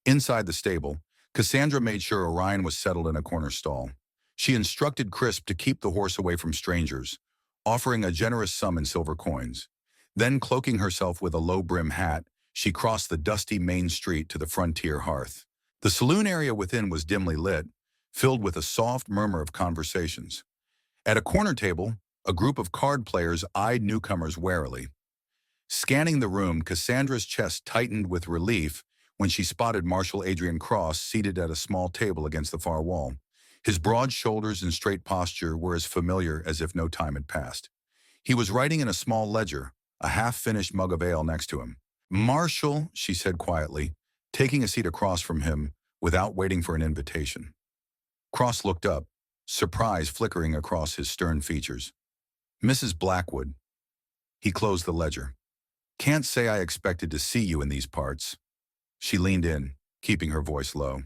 Inside the stable, Cassandra made sure Orion was settled in a corner stall. She instructed Crisp to keep the horse away from strangers, offering a generous sum in silver coins. Then, cloaking herself with a low-brim hat, she crossed the dusty main street to the Frontier Hearth. The saloon area within was dimly lit, filled with a soft murmur of conversations. At a corner table, a group of card players eyed newcomers warily. Scanning the room, Cassandra's chest tightened with relief when she spotted Marshal Adrian Cross seated at a small table against the far wall. His broad shoulders and straight posture were as familiar as if no time had passed. He was writing in a small ledger, a half-finished mug of ale next to him. "Marshal," she said quietly, taking a seat across from him without waiting for an invitation. Cross looked up, surprise flickering across his stern features. "Mrs. Blackwood." He closed the ledger. "Can't say I expected to see you in these parts." She leaned in, keeping her voice low.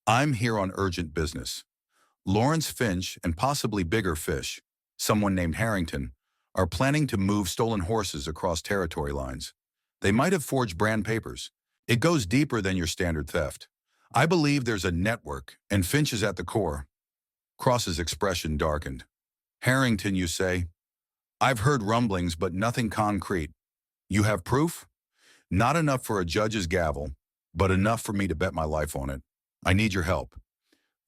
"I'm here on urgent business. Lawrence Finch and possibly bigger fish, someone named Harrington, are planning to move stolen horses across territory lines. They might have forged brand papers. It goes deeper than your standard theft. I believe there's a network, and Finch is at the core." Cross's expression darkened. "Harrington, you say? I've heard rumblings, but nothing concrete. You have proof?" "Not enough for a judge's gavel, but enough for me to bet my life on it. I need your help.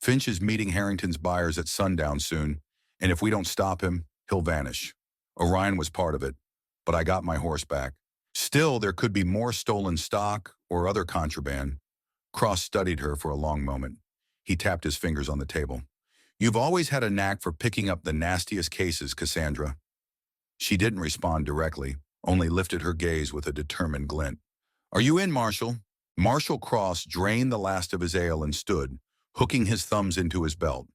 Finch is meeting Harrington's buyers at sundown soon, and if we don't stop him, he'll vanish. Orion was part of it, but I got my horse back. Still, there could be more stolen stock or other contraband." Cross studied her for a long moment. He tapped his fingers on the table. "You've always had a knack for picking up the nastiest cases, Cassandra." She didn't respond directly, only lifted her gaze with a determined glint. "Are you in, Marshal?" Marshal Cross drained the last of his ale and stood, hooking his thumbs into his belt.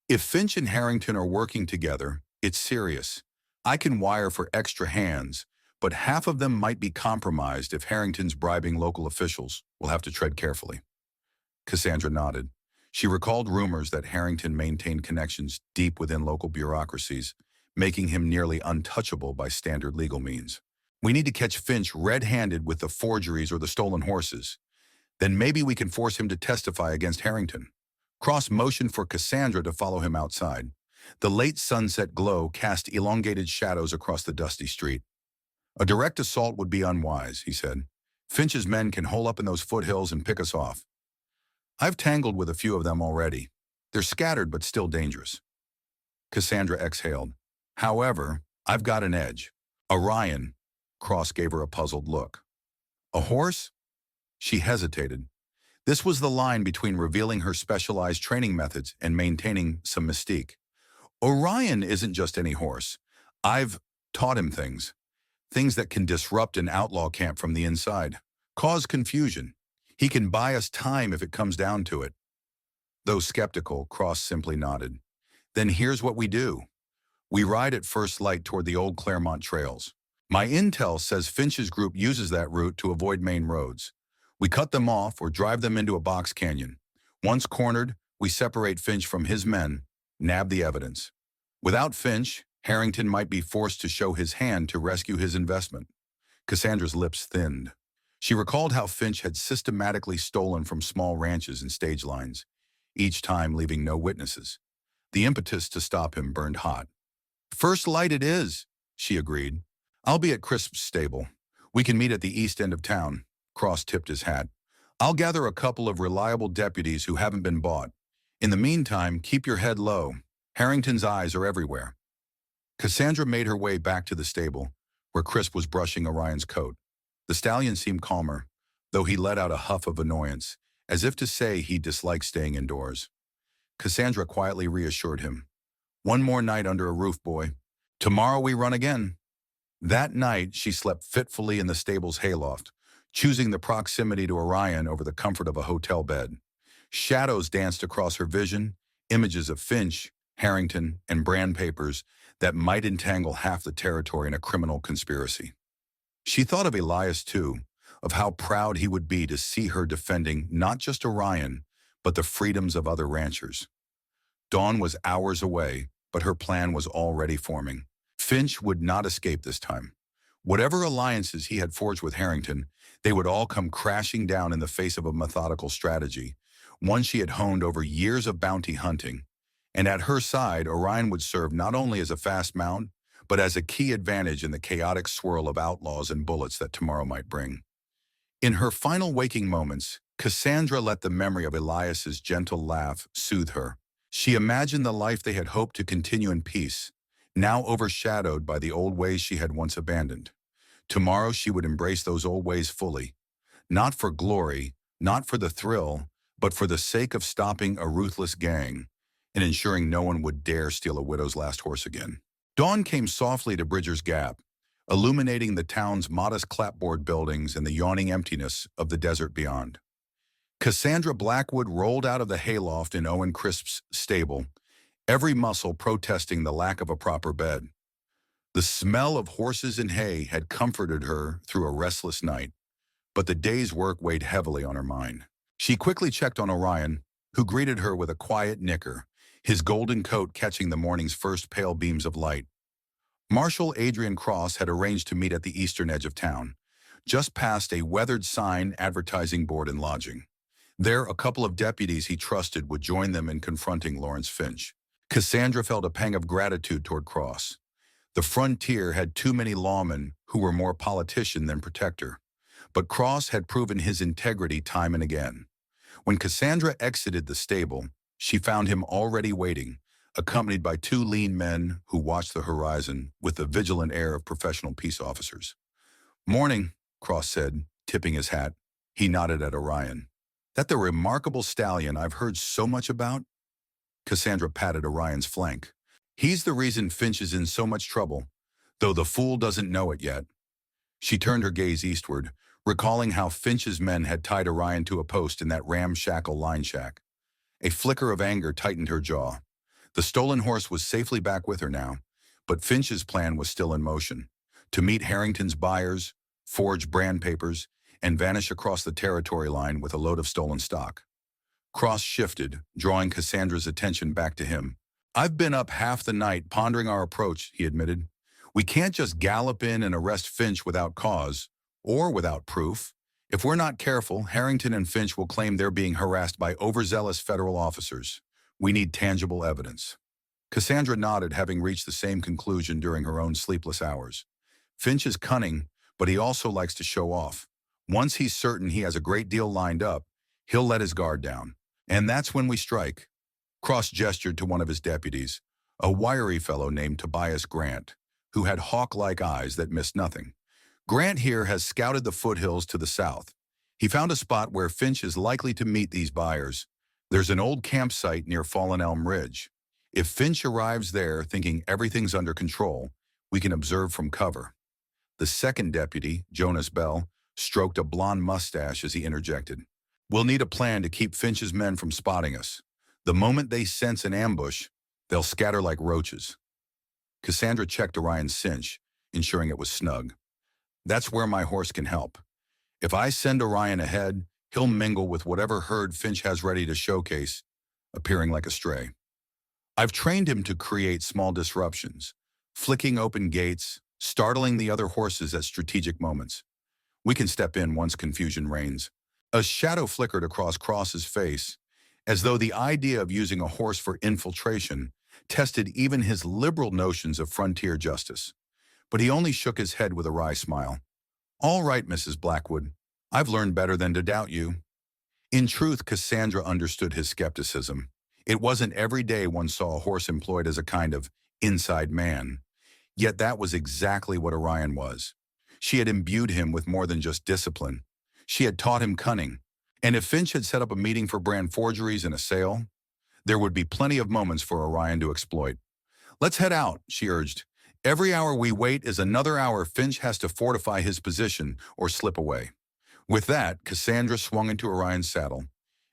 "If Finch and Harrington are working together, it's serious. I can wire for extra hands, but half of them might be compromised if Harrington's bribing local officials. We'll have to tread carefully." Cassandra nodded. She recalled rumors that Harrington maintained connections deep within local bureaucracies, making him nearly untouchable by standard legal means. "We need to catch Finch red-handed with the forgeries or the stolen horses. Then maybe we can force him to testify against Harrington." Cross motioned for Cassandra to follow him outside. The late sunset glow cast elongated shadows across the dusty street. "A direct assault would be unwise," he said. "Finch's men can hole up in those foothills and pick us off. I've tangled with a few of them already. They're scattered but still dangerous." Cassandra exhaled. "However, I've got an edge." "Orion." Cross gave her a puzzled look. "A horse?" She hesitated. This was the line between revealing her specialized training methods and maintaining some mystique. "Orion isn't just any horse. I've taught him things. Things that can disrupt an outlaw camp from the inside. Cause confusion. He can buy us time if it comes down to it." Though skeptical, Cross simply nodded. "Then here's what we do. We ride at first light toward the old Claremont trails. My intel says Finch's group uses that route to avoid main roads. We cut them off or drive them into a box canyon. Once cornered, we separate Finch from his men, nab the evidence. Without Finch, Harrington might be forced to show his hand to rescue his investment." Cassandra's lips thinned. She recalled how Finch had systematically stolen from small ranches and stage lines. each time leaving no witnesses. The impetus to stop him burned hot. "First light it is," she agreed. "I'll be at Crisp's stable. We can meet at the east end of town." Cross tipped his hat. "I'll gather a couple of reliable deputies who haven't been bought. In the meantime, keep your head low. Harrington's eyes are everywhere." Cassandra made her way back to the stable, where Crisp was brushing Orion's coat. The stallion seemed calmer, though he let out a huff of annoyance, as if to say he disliked staying indoors. Cassandra quietly reassured him. "One more night under a roof, boy. Tomorrow we run again." That night, she slept fitfully in the stable's hayloft, choosing the proximity to Orion over the comfort of a hotel bed. Shadows danced across her vision, images of Finch, Harrington, and brand papers that might entangle half the territory in a criminal conspiracy. She thought of Elias, too, of how proud he would be to see her defending not just Orion, but the freedoms of other ranchers. Dawn was hours away, but her plan was already forming. Finch would not escape this time. Whatever alliances he had forged with Harrington, they would all come crashing down in the face of a methodical strategy, one she had honed over years of bounty hunting. And at her side, Orion would serve not only as a fast mount, but as a key advantage in the chaotic swirl of outlaws and bullets that tomorrow might bring. In her final waking moments, Cassandra let the memory of Elias's gentle laugh soothe her. She imagined the life they had hoped to continue in peace, now overshadowed by the old ways she had once abandoned. Tomorrow she would embrace those old ways fully, not for glory, not for the thrill, but for the sake of stopping a ruthless gang and ensuring no one would dare steal a widow's last horse again. Dawn came softly to Bridger's Gap, illuminating the town's modest clapboard buildings and the yawning emptiness of the desert beyond. Cassandra Blackwood rolled out of the hayloft in Owen Crisp's stable, every muscle protesting the lack of a proper bed. The smell of horses and hay had comforted her through a restless night, but the day's work weighed heavily on her mind. She quickly checked on Orion, who greeted her with a quiet nicker, his golden coat catching the morning's first pale beams of light. Marshal Adrian Cross had arranged to meet at the eastern edge of town, just past a weathered sign advertising board and lodging. There, a couple of deputies he trusted would join them in confronting Lawrence Finch. Cassandra felt a pang of gratitude toward Cross. The frontier had too many lawmen who were more politician than protector, but Cross had proven his integrity time and again. When Cassandra exited the stable, she found him already waiting, accompanied by two lean men who watched the horizon with the vigilant air of professional peace officers. "Morning," Cross said, tipping his hat. He nodded at Orion. "That the remarkable stallion I've heard so much about?" Cassandra patted Orion's flank. "He's the reason Finch is in so much trouble, though the fool doesn't know it yet." She turned her gaze eastward, recalling how Finch's men had tied Orion to a post in that ramshackle line shack. A flicker of anger tightened her jaw. The stolen horse was safely back with her now, but Finch's plan was still in motion: to meet Harrington's buyers, forge brand papers, and vanish across the territory line with a load of stolen stock. Cross shifted, drawing Cassandra's attention back to him. "I've been up half the night pondering our approach," he admitted. "We can't just gallop in and arrest Finch without cause, or without proof. If we're not careful, Harrington and Finch will claim they're being harassed by overzealous federal officers. We need tangible evidence." Cassandra nodded, having reached the same conclusion during her own sleepless hours. Finch is cunning, but he also likes to show off. Once he's certain he has a great deal lined up, he'll let his guard down. And that's when we strike. Cross gestured to one of his deputies, a wiry fellow named Tobias Grant, who had hawk-like eyes that missed nothing. "Grant here has scouted the foothills to the south. He found a spot where Finch is likely to meet these buyers. There's an old campsite near Fallen Elm Ridge. If Finch arrives there thinking everything's under control, we can observe from cover." The second deputy, Jonas Bell, stroked a blonde mustache as he interjected. "We'll need a plan to keep Finch's men from spotting us. The moment they sense an ambush, they'll scatter like roaches." Cassandra checked Orion's cinch, ensuring it was snug. "That's where my horse can help. If I send Orion ahead, he'll mingle with whatever herd Finch has ready to showcase, appearing like a stray. I've trained him to create small disruptions, flicking open gates, startling the other horses at strategic moments. We can step in once confusion reigns." A shadow flickered across Cross's face, as though the idea of using a horse for infiltration tested even his liberal notions of frontier justice. But he only shook his head with a wry smile. "All right, Mrs. Blackwood. I've learned better than to doubt you." In truth, Cassandra understood his skepticism. It wasn't every day one saw a horse employed as a kind of inside man. Yet that was exactly what Orion was. She had imbued him with more than just discipline. She had taught him cunning. And if Finch had set up a meeting for brand forgeries and a sale, there would be plenty of moments for Orion to exploit. "Let's head out," she urged. "Every hour we wait is another hour Finch has to fortify his position or slip away." With that, Cassandra swung into Orion's saddle,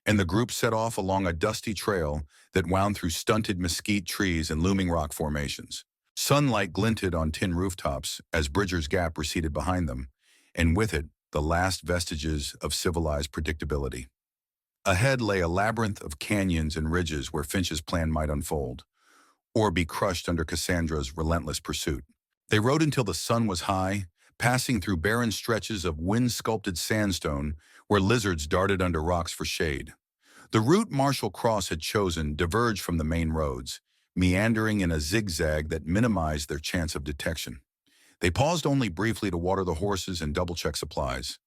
and the group set off along a dusty trail that wound through stunted mesquite trees and looming rock formations. Sunlight glinted on tin rooftops as Bridger's Gap receded behind them, and with it, the last vestiges of civilized predictability. Ahead lay a labyrinth of canyons and ridges where Finch's plan might unfold, or be crushed under Cassandra's relentless pursuit. They rode until the sun was high, passing through barren stretches of wind-sculpted sandstone where lizards darted under rocks for shade. The route Marshall Cross had chosen diverged from the main roads, meandering in a zigzag that minimized their chance of detection. They paused only briefly to water the horses and double-check supplies.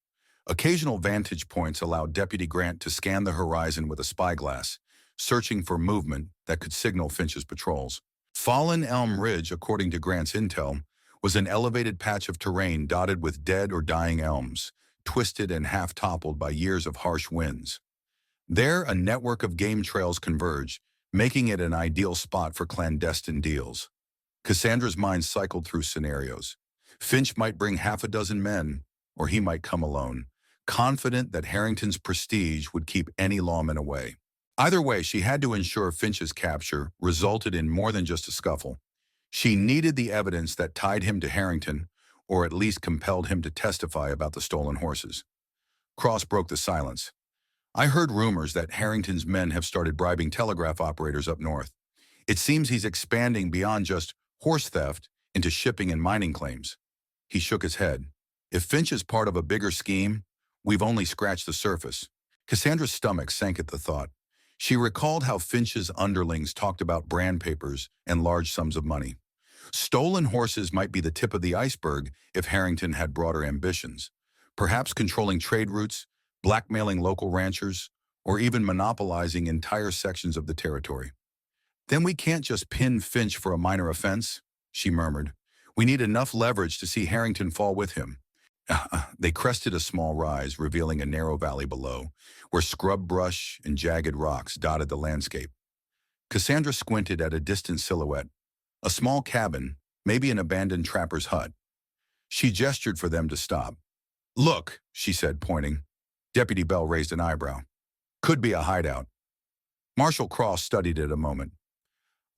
Occasional vantage points allowed Deputy Grant to scan the horizon with a spyglass, searching for movement that could signal Finch's patrols. Fallen Elm Ridge, according to Grant's intel, was an elevated patch of terrain dotted with dead or dying elms, twisted and half-toppled by years of harsh winds. There, a network of game trails converged, making it an ideal spot for clandestine deals. Cassandra's mind cycled through scenarios. Finch might bring half a dozen men, or he might come alone, confident that Harrington's prestige would keep any lawman away. Either way, she had to ensure Finch's capture resulted in more than just a scuffle. She needed the evidence that tied him to Harrington, or at least compelled him to testify about the stolen horses. Cross broke the silence. "I heard rumors that Harrington's men have started bribing telegraph operators up north. It seems he's expanding beyond just horse theft into shipping and mining claims." He shook his head. "If Finch is part of a bigger scheme, we've only scratched the surface." Cassandra's stomach sank at the thought. She recalled how Finch's underlings talked about brand papers and large sums of money. Stolen horses might be the tip of the iceberg if Harrington had broader ambitions, perhaps controlling trade routes, blackmailing local ranchers, or even monopolizing entire sections of the territory. "Then we can't just pin Finch for a minor offense," she murmured. "We need enough leverage to see Harrington fall with him." They crested a small rise, revealing a narrow valley below, where scrub brush and jagged rocks dotted the landscape. Cassandra squinted at a distant silhouette, a small cabin, maybe an abandoned trapper's hut. She gestured for them to stop. "Look," she said, pointing. Deputy Bell raised an eyebrow. "Could be a hideout." Marshal Cross studied it a moment.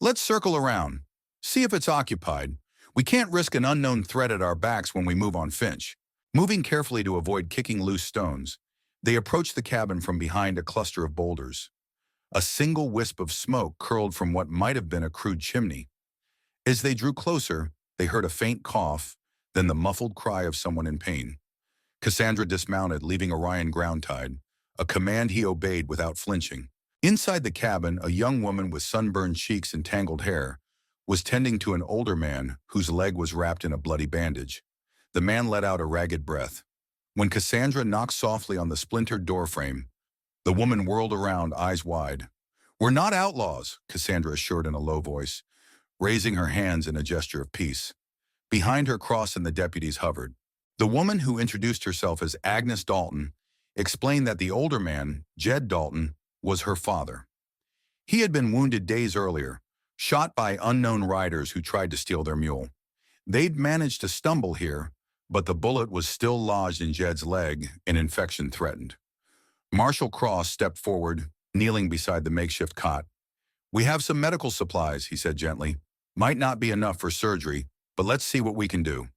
"Let's circle around. See if it's occupied. We can't risk an unknown threat at our backs when we move on Finch." Moving carefully to avoid kicking loose stones, they approached the cabin from behind a cluster of boulders. A single wisp of smoke curled from what might have been a crude chimney. As they drew closer, they heard a faint cough, then the muffled cry of someone in pain. Cassandra dismounted, leaving Orion ground-tied, a command he obeyed without flinching. Inside the cabin, a young woman with sunburned cheeks and tangled hair was tending to an older man whose leg was wrapped in a bloody bandage. The man let out a ragged breath. When Cassandra knocked softly on the splintered doorframe, the woman whirled around, eyes wide. "We're not outlaws," Cassandra assured in a low voice, raising her hands in a gesture of peace. Behind her, Cross and the deputies hovered. The woman, who introduced herself as Agnes Dalton, explained that the older man, Jed Dalton, was her father. He had been wounded days earlier, shot by unknown riders who tried to steal their mule. They'd managed to stumble here, but the bullet was still lodged in Jed's leg and infection threatened. Marshal Cross stepped forward, kneeling beside the makeshift cot. "We have some medical supplies," he said gently. "Might not be enough for surgery, but let's see what we can do."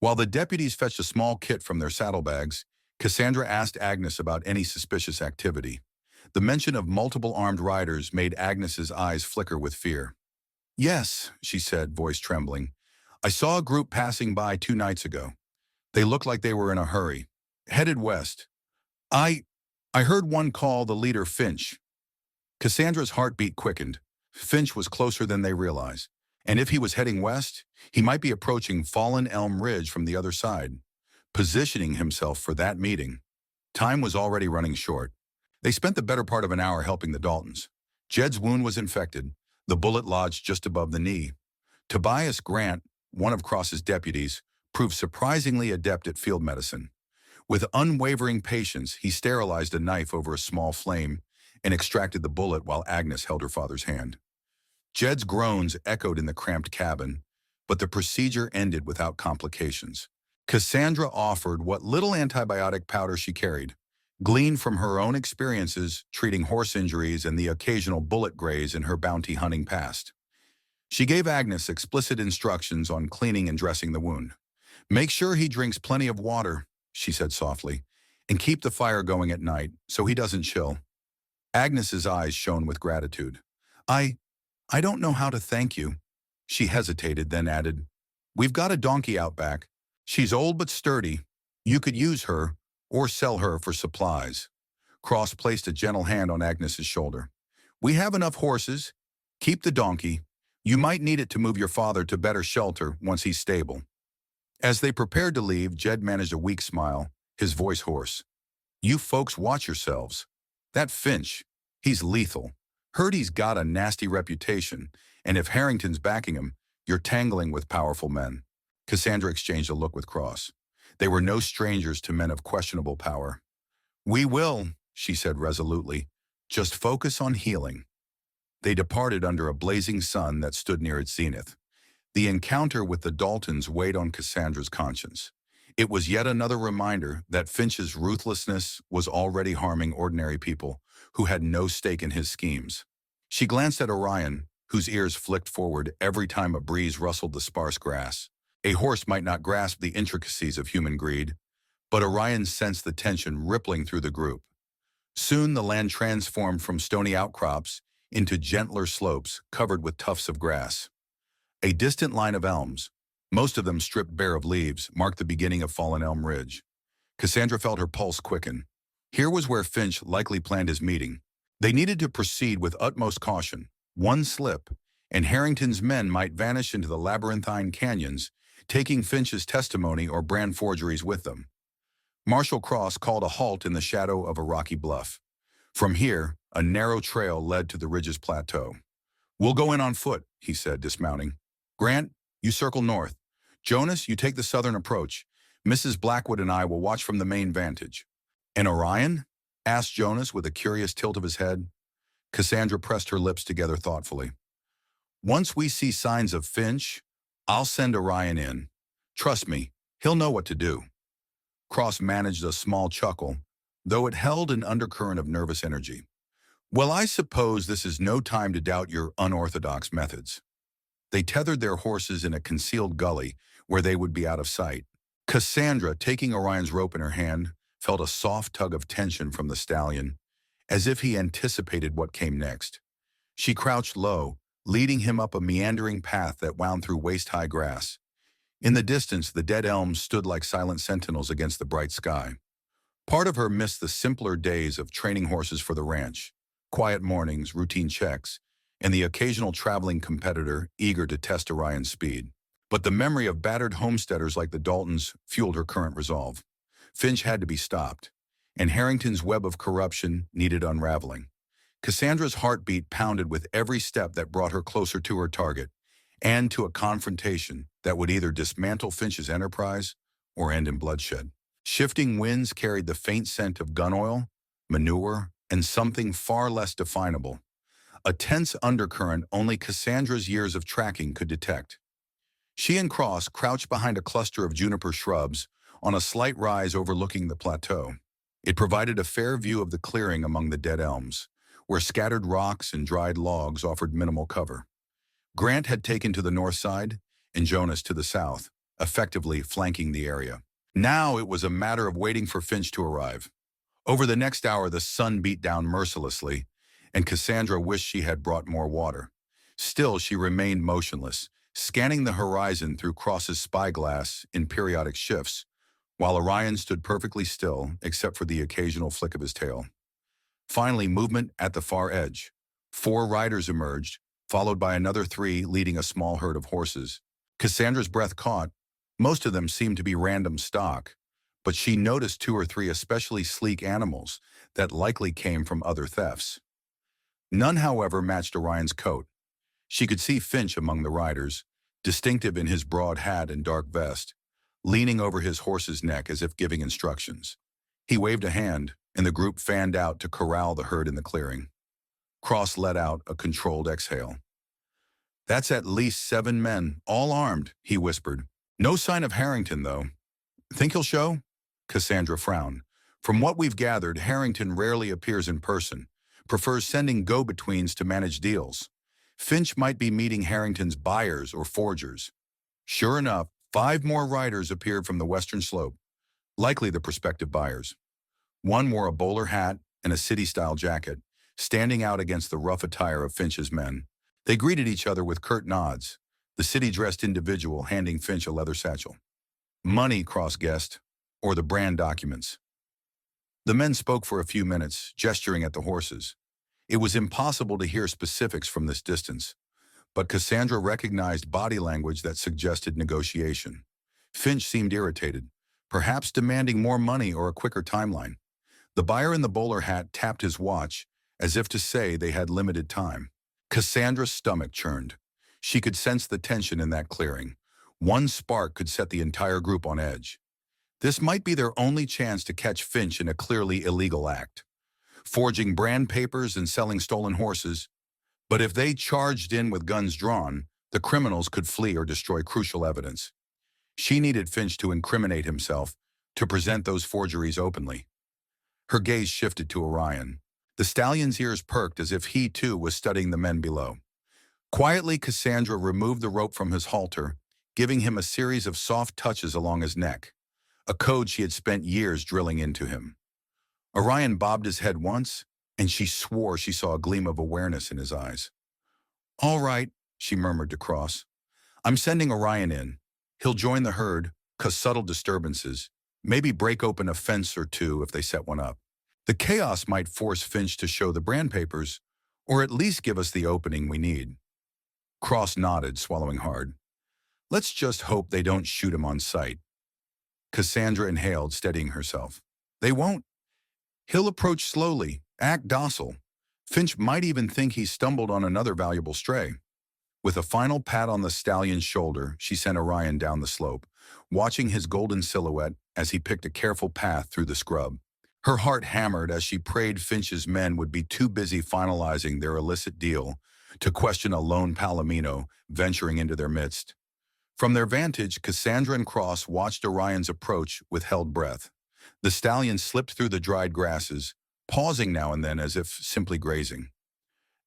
While the deputies fetched a small kit from their saddlebags, Cassandra asked Agnes about any suspicious activity. The mention of multiple armed riders made Agnes's eyes flicker with fear. "Yes," she said, voice trembling. "I saw a group passing by 2 nights ago. They looked like they were in a hurry, headed west. I heard one call the leader Finch. Cassandra's heartbeat quickened. Finch was closer than they realized, and if he was heading west, he might be approaching Fallen Elm Ridge from the other side, positioning himself for that meeting. Time was already running short. They spent the better part of an hour helping the Daltons. Jed's wound was infected, the bullet lodged just above the knee. Tobias Grant, one of Cross's deputies, proved surprisingly adept at field medicine. With unwavering patience, he sterilized a knife over a small flame and extracted the bullet while Agnes held her father's hand. Jed's groans echoed in the cramped cabin, but the procedure ended without complications. Cassandra offered what little antibiotic powder she carried, gleaned from her own experiences treating horse injuries and the occasional bullet graze in her bounty hunting past. She gave Agnes explicit instructions on cleaning and dressing the wound. "Make sure he drinks plenty of water," she said softly, "and keep the fire going at night so he doesn't chill." Agnes's eyes shone with gratitude. I don't know how to thank you." She hesitated, then added, "We've got a donkey out back. She's old but sturdy. You could use her or sell her for supplies." Cross placed a gentle hand on Agnes's shoulder. "We have enough horses. Keep the donkey. You might need it to move your father to better shelter once he's stable." As they prepared to leave, Jed managed a weak smile, his voice hoarse. "You folks watch yourselves. That Finch, he's lethal. Heard he's got a nasty reputation, and if Harrington's backing him, you're tangling with powerful men." Cassandra exchanged a look with Cross. They were no strangers to men of questionable power. "We will," she said resolutely. "Just focus on healing." They departed under a blazing sun that stood near its zenith. The encounter with the Daltons weighed on Cassandra's conscience. It was yet another reminder that Finch's ruthlessness was already harming ordinary people who had no stake in his schemes. She glanced at Orion, whose ears flicked forward every time a breeze rustled the sparse grass. A horse might not grasp the intricacies of human greed, but Orion sensed the tension rippling through the group. Soon the land transformed from stony outcrops into gentler slopes covered with tufts of grass. A distant line of elms, most of them stripped bare of leaves, marked the beginning of Fallen Elm Ridge. Cassandra felt her pulse quicken. Here was where Finch likely planned his meeting. They needed to proceed with utmost caution. One slip, and Harrington's men might vanish into the labyrinthine canyons, taking Finch's testimony or brand forgeries with them. Marshal Cross called a halt in the shadow of a rocky bluff. From here, a narrow trail led to the ridge's plateau. "We'll go in on foot," he said, dismounting. "Grant, you circle north. Jonas, you take the southern approach. Mrs. Blackwood and I will watch from the main vantage." "And Orion?" asked Jonas with a curious tilt of his head. Cassandra pressed her lips together thoughtfully. "Once we see signs of Finch, I'll send Orion in. Trust me, he'll know what to do." Cross managed a small chuckle, though it held an undercurrent of nervous energy. "Well, I suppose this is no time to doubt your unorthodox methods." They tethered their horses in a concealed gully where they would be out of sight. Cassandra, taking Orion's rope in her hand, felt a soft tug of tension from the stallion, as if he anticipated what came next. She crouched low, leading him up a meandering path that wound through waist-high grass. In the distance, the dead elms stood like silent sentinels against the bright sky. Part of her missed the simpler days of training horses for the ranch, quiet mornings, routine checks, and the occasional traveling competitor eager to test Orion's speed. But the memory of battered homesteaders like the Daltons fueled her current resolve. Finch had to be stopped, and Harrington's web of corruption needed unraveling. Cassandra's heartbeat pounded with every step that brought her closer to her target, and to a confrontation that would either dismantle Finch's enterprise or end in bloodshed. Shifting winds carried the faint scent of gun oil, manure, and something far less definable, a tense undercurrent only Cassandra's years of tracking could detect. She and Cross crouched behind a cluster of juniper shrubs on a slight rise overlooking the plateau. It provided a fair view of the clearing among the dead elms, where scattered rocks and dried logs offered minimal cover. Grant had taken to the north side, and Jonas to the south, effectively flanking the area. Now it was a matter of waiting for Finch to arrive. Over the next hour, the sun beat down mercilessly, and Cassandra wished she had brought more water. Still, she remained motionless, scanning the horizon through Cross's spyglass in periodic shifts, while Orion stood perfectly still, except for the occasional flick of his tail. Finally, movement at the far edge. 4 riders emerged, followed by another 3 leading a small herd of horses. Cassandra's breath caught. Most of them seemed to be random stock, but she noticed 2 or 3 especially sleek animals that likely came from other thefts. None, however, matched Orion's coat. She could see Finch among the riders, distinctive in his broad hat and dark vest, leaning over his horse's neck as if giving instructions. He waved a hand, and the group fanned out to corral the herd in the clearing. Cross let out a controlled exhale. "That's at least 7 men, all armed," he whispered. "No sign of Harrington, though. Think he'll show?" Cassandra frowned. "From what we've gathered, Harrington rarely appears in person, prefers sending go-betweens to manage deals. Finch might be meeting Harrington's buyers or forgers." Sure enough, 5 more riders appeared from the western slope, likely the prospective buyers. One wore a bowler hat and a city-style jacket, standing out against the rough attire of Finch's men. They greeted each other with curt nods, the city-dressed individual handing Finch a leather satchel. "Money," Cross guessed, "or the brand documents." The men spoke for a few minutes, gesturing at the horses. It was impossible to hear specifics from this distance, but Cassandra recognized body language that suggested negotiation. Finch seemed irritated, perhaps demanding more money or a quicker timeline. The buyer in the bowler hat tapped his watch, as if to say they had limited time. Cassandra's stomach churned. She could sense the tension in that clearing. One spark could set the entire group on edge. This might be their only chance to catch Finch in a clearly illegal act, forging brand papers and selling stolen horses. But if they charged in with guns drawn, the criminals could flee or destroy crucial evidence. She needed Finch to incriminate himself, to present those forgeries openly. Her gaze shifted to Orion. The stallion's ears perked as if he too was studying the men below. Quietly, Cassandra removed the rope from his halter, giving him a series of soft touches along his neck, a code she had spent years drilling into him. Orion bobbed his head once, and she swore she saw a gleam of awareness in his eyes. "All right," she murmured to Cross. "I'm sending Orion in. He'll join the herd, cause subtle disturbances, maybe break open a fence or two if they set one up. The chaos might force Finch to show the brand papers, or at least give us the opening we need." Cross nodded, swallowing hard. "Let's just hope they don't shoot him on sight." Cassandra inhaled, steadying herself. "They won't. He'll approach slowly, act docile. Finch might even think he stumbled on another valuable stray." With a final pat on the stallion's shoulder, she sent Orion down the slope, watching his golden silhouette as he picked a careful path through the scrub. Her heart hammered as she prayed Finch's men would be too busy finalizing their illicit deal to question a lone Palomino venturing into their midst. From their vantage, Cassandra and Cross watched Orion's approach with held breath. The stallion slipped through the dried grasses, pausing now and then as if simply grazing.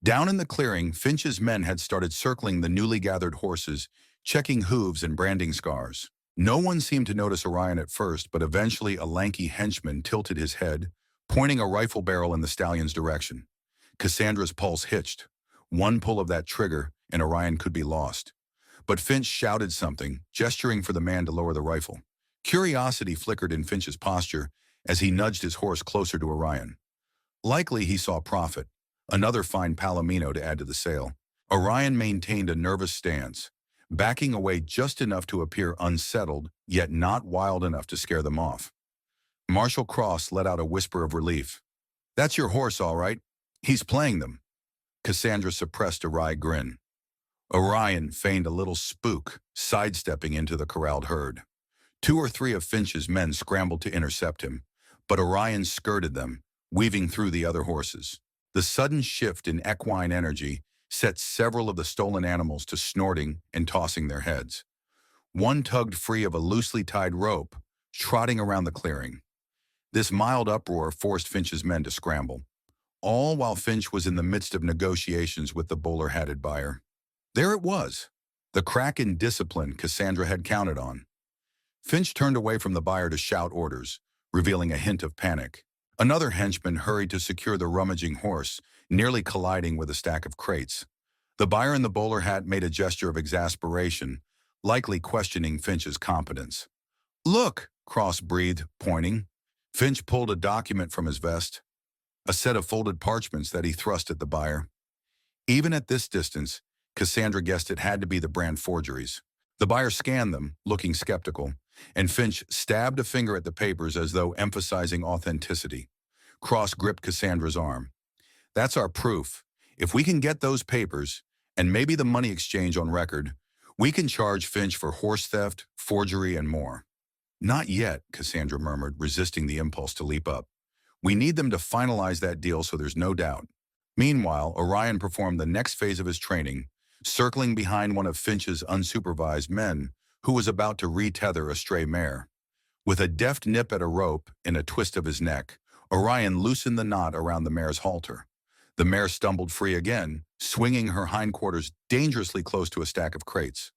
Down in the clearing, Finch's men had started circling the newly gathered horses, checking hooves and branding scars. No one seemed to notice Orion at first, but eventually a lanky henchman tilted his head, pointing a rifle barrel in the stallion's direction. Cassandra's pulse hitched. One pull of that trigger, and Orion could be lost. But Finch shouted something, gesturing for the man to lower the rifle. Curiosity flickered in Finch's posture as he nudged his horse closer to Orion. Likely he saw profit, another fine Palomino to add to the sale. Orion maintained a nervous stance, backing away just enough to appear unsettled, yet not wild enough to scare them off. Marshal Cross let out a whisper of relief. "That's your horse, all right. He's playing them." Cassandra suppressed a wry grin. Orion feigned a little spook, sidestepping into the corralled herd. 2 or 3 of Finch's men scrambled to intercept him, but Orion skirted them, weaving through the other horses. The sudden shift in equine energy set several of the stolen animals to snorting and tossing their heads. One tugged free of a loosely tied rope, trotting around the clearing. This mild uproar forced Finch's men to scramble, all while Finch was in the midst of negotiations with the bowler-hatted buyer. There it was, the crack in discipline Cassandra had counted on. Finch turned away from the buyer to shout orders, revealing a hint of panic. Another henchman hurried to secure the rummaging horse, nearly colliding with a stack of crates. The buyer in the bowler hat made a gesture of exasperation, likely questioning Finch's competence. "Look," Cross breathed, pointing. Finch pulled a document from his vest, a set of folded parchments that he thrust at the buyer. Even at this distance, Cassandra guessed it had to be the brand forgeries. The buyer scanned them, looking skeptical, and Finch stabbed a finger at the papers as though emphasizing authenticity. Cross gripped Cassandra's arm. That's our proof. If we can get those papers, and maybe the money exchange on record, we can charge Finch for horse theft, forgery, and more. Not yet, Cassandra murmured, resisting the impulse to leap up. We need them to finalize that deal so there's no doubt. Meanwhile, Orion performed the next phase of his training, circling behind one of Finch's unsupervised men, who was about to retether a stray mare. With a deft nip at a rope and a twist of his neck, Orion loosened the knot around the mare's halter. The mare stumbled free again, swinging her hindquarters dangerously close to a stack of crates.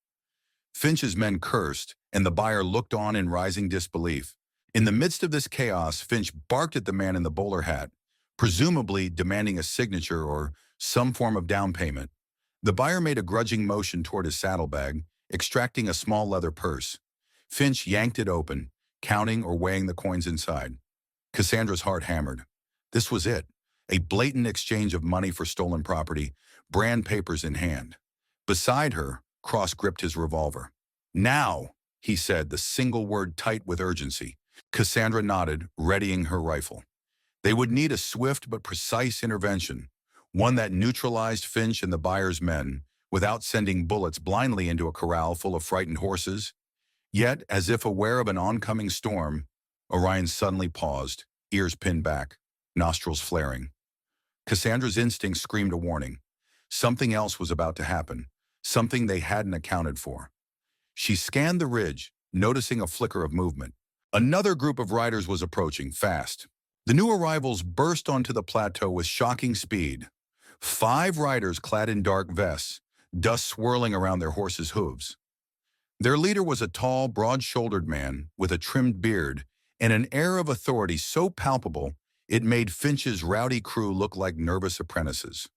Finch's men cursed, and the buyer looked on in rising disbelief. In the midst of this chaos, Finch barked at the man in the bowler hat, presumably demanding a signature or some form of down payment. The buyer made a grudging motion toward his saddlebag, extracting a small leather purse. Finch yanked it open, counting or weighing the coins inside. Cassandra's heart hammered. This was it, a blatant exchange of money for stolen property, brand papers in hand. Beside her, Cross gripped his revolver. Now, he said, the single word tight with urgency. Cassandra nodded, readying her rifle. They would need a swift but precise intervention, one that neutralized Finch and the buyer's men without sending bullets blindly into a corral full of frightened horses. Yet, as if aware of an oncoming storm, Orion suddenly paused, ears pinned back, nostrils flaring. Cassandra's instinct screamed a warning. Something else was about to happen, something they hadn't accounted for. She scanned the ridge, noticing a flicker of movement. Another group of riders was approaching, fast. The new arrivals burst onto the plateau with shocking speed. 5 riders clad in dark vests, dust swirling around their horses' hooves. Their leader was a tall, broad-shouldered man with a trimmed beard and an air of authority so palpable it made Finch's rowdy crew look like nervous apprentices.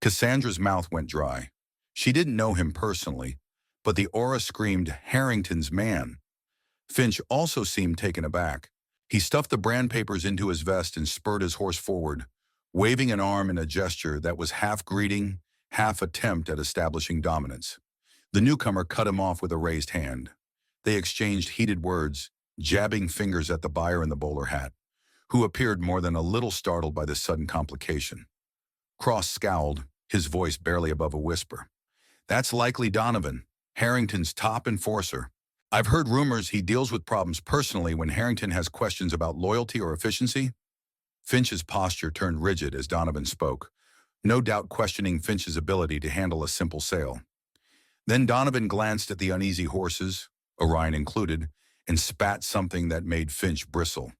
Cassandra's mouth went dry. She didn't know him personally, but the aura screamed Harrington's man. Finch also seemed taken aback. He stuffed the brand papers into his vest and spurred his horse forward, waving an arm in a gesture that was half greeting, half attempt at establishing dominance. The newcomer cut him off with a raised hand. They exchanged heated words, jabbing fingers at the buyer in the bowler hat, who appeared more than a little startled by this sudden complication. Cross scowled, his voice barely above a whisper. That's likely Donovan, Harrington's top enforcer. I've heard rumors he deals with problems personally when Harrington has questions about loyalty or efficiency. Finch's posture turned rigid as Donovan spoke, no doubt questioning Finch's ability to handle a simple sale. Then Donovan glanced at the uneasy horses, Orion included, and spat something that made Finch bristle.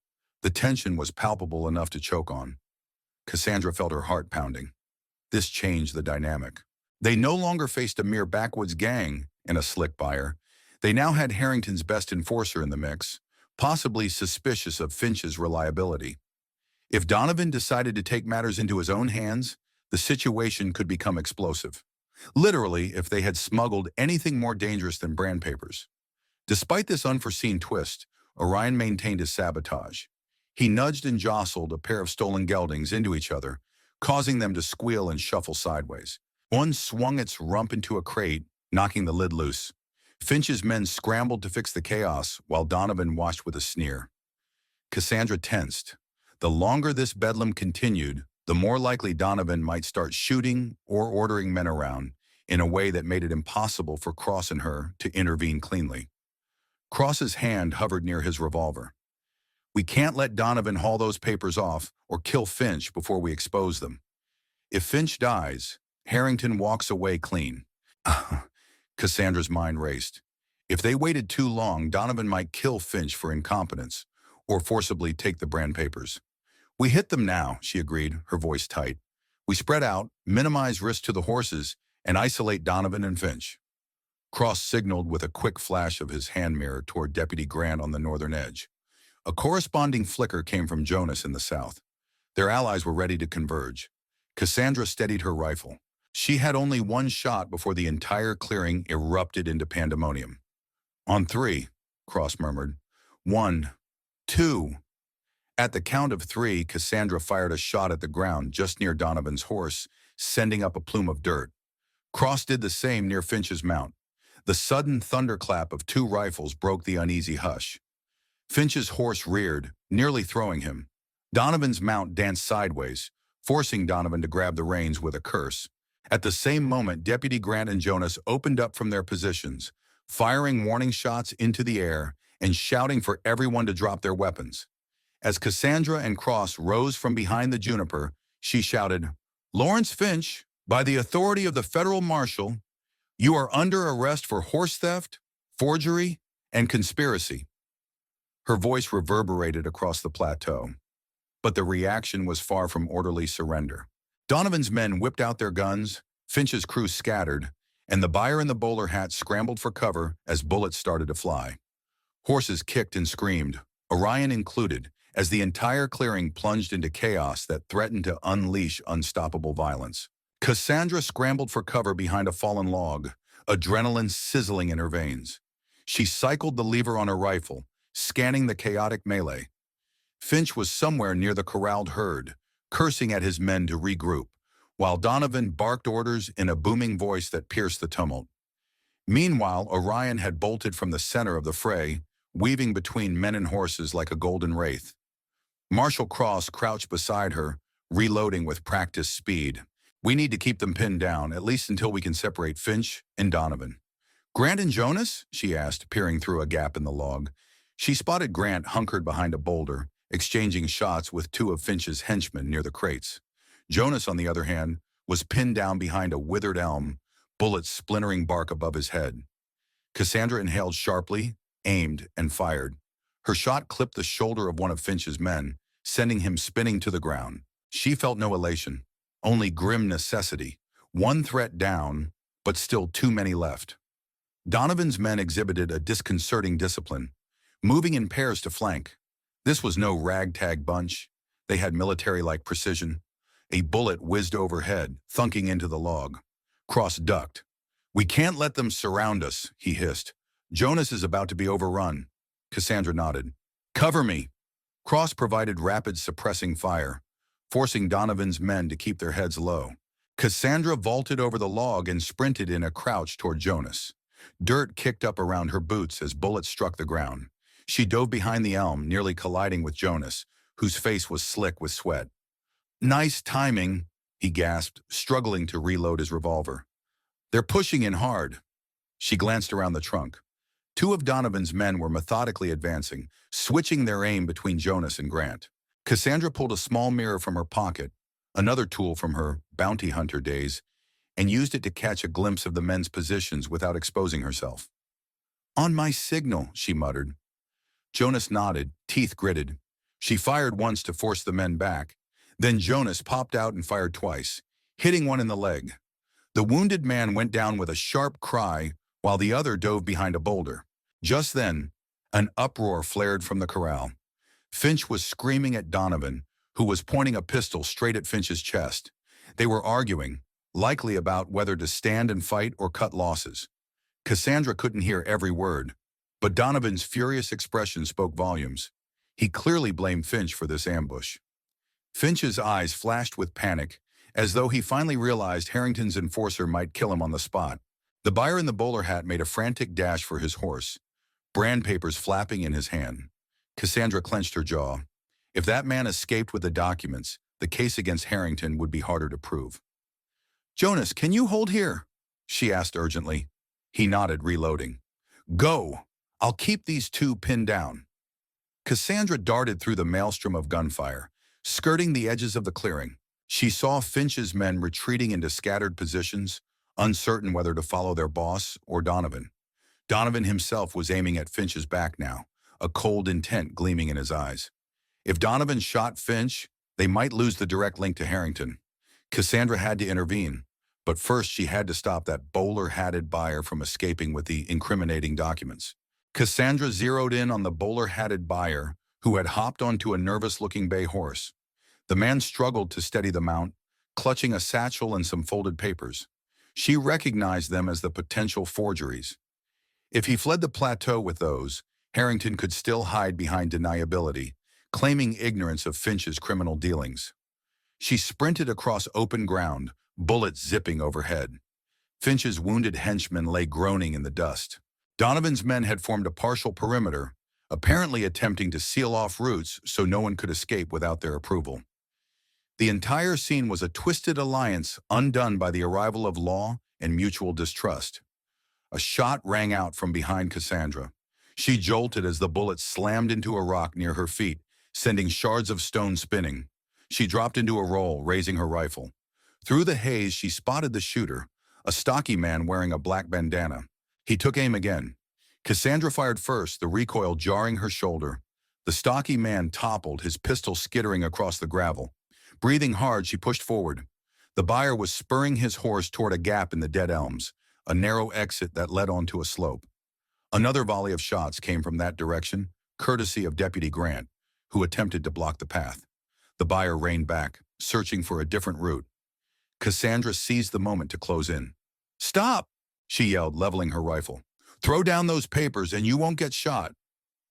The tension was palpable enough to choke on. Cassandra felt her heart pounding. This changed the dynamic. They no longer faced a mere backwoods gang and a slick buyer. They now had Harrington's best enforcer in the mix, possibly suspicious of Finch's reliability. If Donovan decided to take matters into his own hands, the situation could become explosive. Literally, if they had smuggled anything more dangerous than brand papers. Despite this unforeseen twist, Orion maintained his sabotage. He nudged and jostled a pair of stolen geldings into each other, causing them to squeal and shuffle sideways. One swung its rump into a crate, knocking the lid loose. Finch's men scrambled to fix the chaos, while Donovan watched with a sneer. Cassandra tensed. The longer this bedlam continued, the more likely Donovan might start shooting or ordering men around in a way that made it impossible for Cross and her to intervene cleanly. Cross's hand hovered near his revolver. We can't let Donovan haul those papers off or kill Finch before we expose them. If Finch dies, Harrington walks away clean. Cassandra's mind raced. If they waited too long, Donovan might kill Finch for incompetence or forcibly take the brand papers. We hit them now, she agreed, her voice tight. We spread out, minimize risk to the horses, and isolate Donovan and Finch. Cross signaled with a quick flash of his hand mirror toward Deputy Grant on the northern edge. A corresponding flicker came from Jonas in the south. Their allies were ready to converge. Cassandra steadied her rifle. She had only one shot before the entire clearing erupted into pandemonium. On 3, Cross murmured. 1, 2. At the count of three, Cassandra fired a shot at the ground just near Donovan's horse, sending up a plume of dirt. Cross did the same near Finch's mount. The sudden thunderclap of two rifles broke the uneasy hush. Finch's horse reared, nearly throwing him. Donovan's mount danced sideways, forcing Donovan to grab the reins with a curse. At the same moment, Deputy Grant and Jonas opened up from their positions, firing warning shots into the air and shouting for everyone to drop their weapons. As Cassandra and Cross rose from behind the juniper, she shouted, "Lawrence Finch, by the authority of the federal marshal, you are under arrest for horse theft, forgery, and conspiracy." Her voice reverberated across the plateau, but the reaction was far from orderly surrender. Donovan's men whipped out their guns, Finch's crew scattered, and the buyer in the bowler hat scrambled for cover as bullets started to fly. Horses kicked and screamed, Orion included, as the entire clearing plunged into chaos that threatened to unleash unstoppable violence. Cassandra scrambled for cover behind a fallen log, adrenaline sizzling in her veins. She cycled the lever on her rifle, scanning the chaotic melee. Finch was somewhere near the corralled herd, cursing at his men to regroup, while Donovan barked orders in a booming voice that pierced the tumult. Meanwhile, Orion had bolted from the center of the fray, weaving between men and horses like a golden wraith. Marshal Cross crouched beside her, reloading with practiced speed. "We need to keep them pinned down, at least until we can separate Finch and Donovan." "Grant and Jonas?" she asked, peering through a gap in the log. She spotted Grant hunkered behind a boulder, exchanging shots with two of Finch's henchmen near the crates. Jonas, on the other hand, was pinned down behind a withered elm, bullets splintering bark above his head. Cassandra inhaled sharply, aimed, and fired. Her shot clipped the shoulder of one of Finch's men, sending him spinning to the ground. She felt no elation, only grim necessity. One threat down, but still too many left. Donovan's men exhibited a disconcerting discipline, moving in pairs to flank. This was no ragtag bunch. They had military-like precision. A bullet whizzed overhead, thunking into the log. Cross ducked. "We can't let them surround us," he hissed. "Jonas is about to be overrun." Cassandra nodded. "Cover me." Cross provided rapid suppressing fire, forcing Donovan's men to keep their heads low. Cassandra vaulted over the log and sprinted in a crouch toward Jonas. Dirt kicked up around her boots as bullets struck the ground. She dove behind the elm, nearly colliding with Jonas, whose face was slick with sweat. "Nice timing," he gasped, struggling to reload his revolver. "They're pushing in hard." She glanced around the trunk. Two of Donovan's men were methodically advancing, switching their aim between Jonas and Grant. Cassandra pulled a small mirror from her pocket, another tool from her bounty hunter days, and used it to catch a glimpse of the men's positions without exposing herself. "On my signal," she muttered. Jonas nodded, teeth gritted. She fired once to force the men back. Then Jonas popped out and fired twice, hitting one in the leg. The wounded man went down with a sharp cry, while the other dove behind a boulder. Just then, an uproar flared from the corral. Finch was screaming at Donovan, who was pointing a pistol straight at Finch's chest. They were arguing, likely about whether to stand and fight or cut losses. Cassandra couldn't hear every word, but Donovan's furious expression spoke volumes. He clearly blamed Finch for this ambush. Finch's eyes flashed with panic, as though he finally realized Harrington's enforcer might kill him on the spot. The buyer in the bowler hat made a frantic dash for his horse, brand papers flapping in his hand. Cassandra clenched her jaw. If that man escaped with the documents, the case against Harrington would be harder to prove. "Jonas, can you hold here?" she asked urgently. He nodded, reloading. "Go! I'll keep these two pinned down." Cassandra darted through the maelstrom of gunfire, skirting the edges of the clearing. She saw Finch's men retreating into scattered positions, uncertain whether to follow their boss or Donovan. Donovan himself was aiming at Finch's back now, a cold intent gleaming in his eyes. If Donovan shot Finch, they might lose the direct link to Harrington. Cassandra had to intervene, but first she had to stop that bowler-hatted buyer from escaping with the incriminating documents. Cassandra zeroed in on the bowler-hatted buyer, who had hopped onto a nervous-looking bay horse. The man struggled to steady the mount, clutching a satchel and some folded papers. She recognized them as the potential forgeries. If he fled the plateau with those, Harrington could still hide behind deniability, claiming ignorance of Finch's criminal dealings. She sprinted across open ground, bullets zipping overhead. Finch's wounded henchmen lay groaning in the dust. Donovan's men had formed a partial perimeter, apparently attempting to seal off routes so no one could escape without their approval. The entire scene was a twisted alliance undone by the arrival of law and mutual distrust. A shot rang out from behind Cassandra. She jolted as the bullet slammed into a rock near her feet, sending shards of stone spinning. She dropped into a roll, raising her rifle. Through the haze, she spotted the shooter, a stocky man wearing a black bandana. He took aim again. Cassandra fired first, the recoil jarring her shoulder. The stocky man toppled, his pistol skittering across the gravel. Breathing hard, she pushed forward. The buyer was spurring his horse toward a gap in the dead elms, a narrow exit that led onto a slope. Another volley of shots came from that direction, courtesy of Deputy Grant, who attempted to block the path. The buyer reined back, searching for a different route. Cassandra seized the moment to close in. "Stop!" she yelled, leveling her rifle. "Throw down those papers and you won't get shot."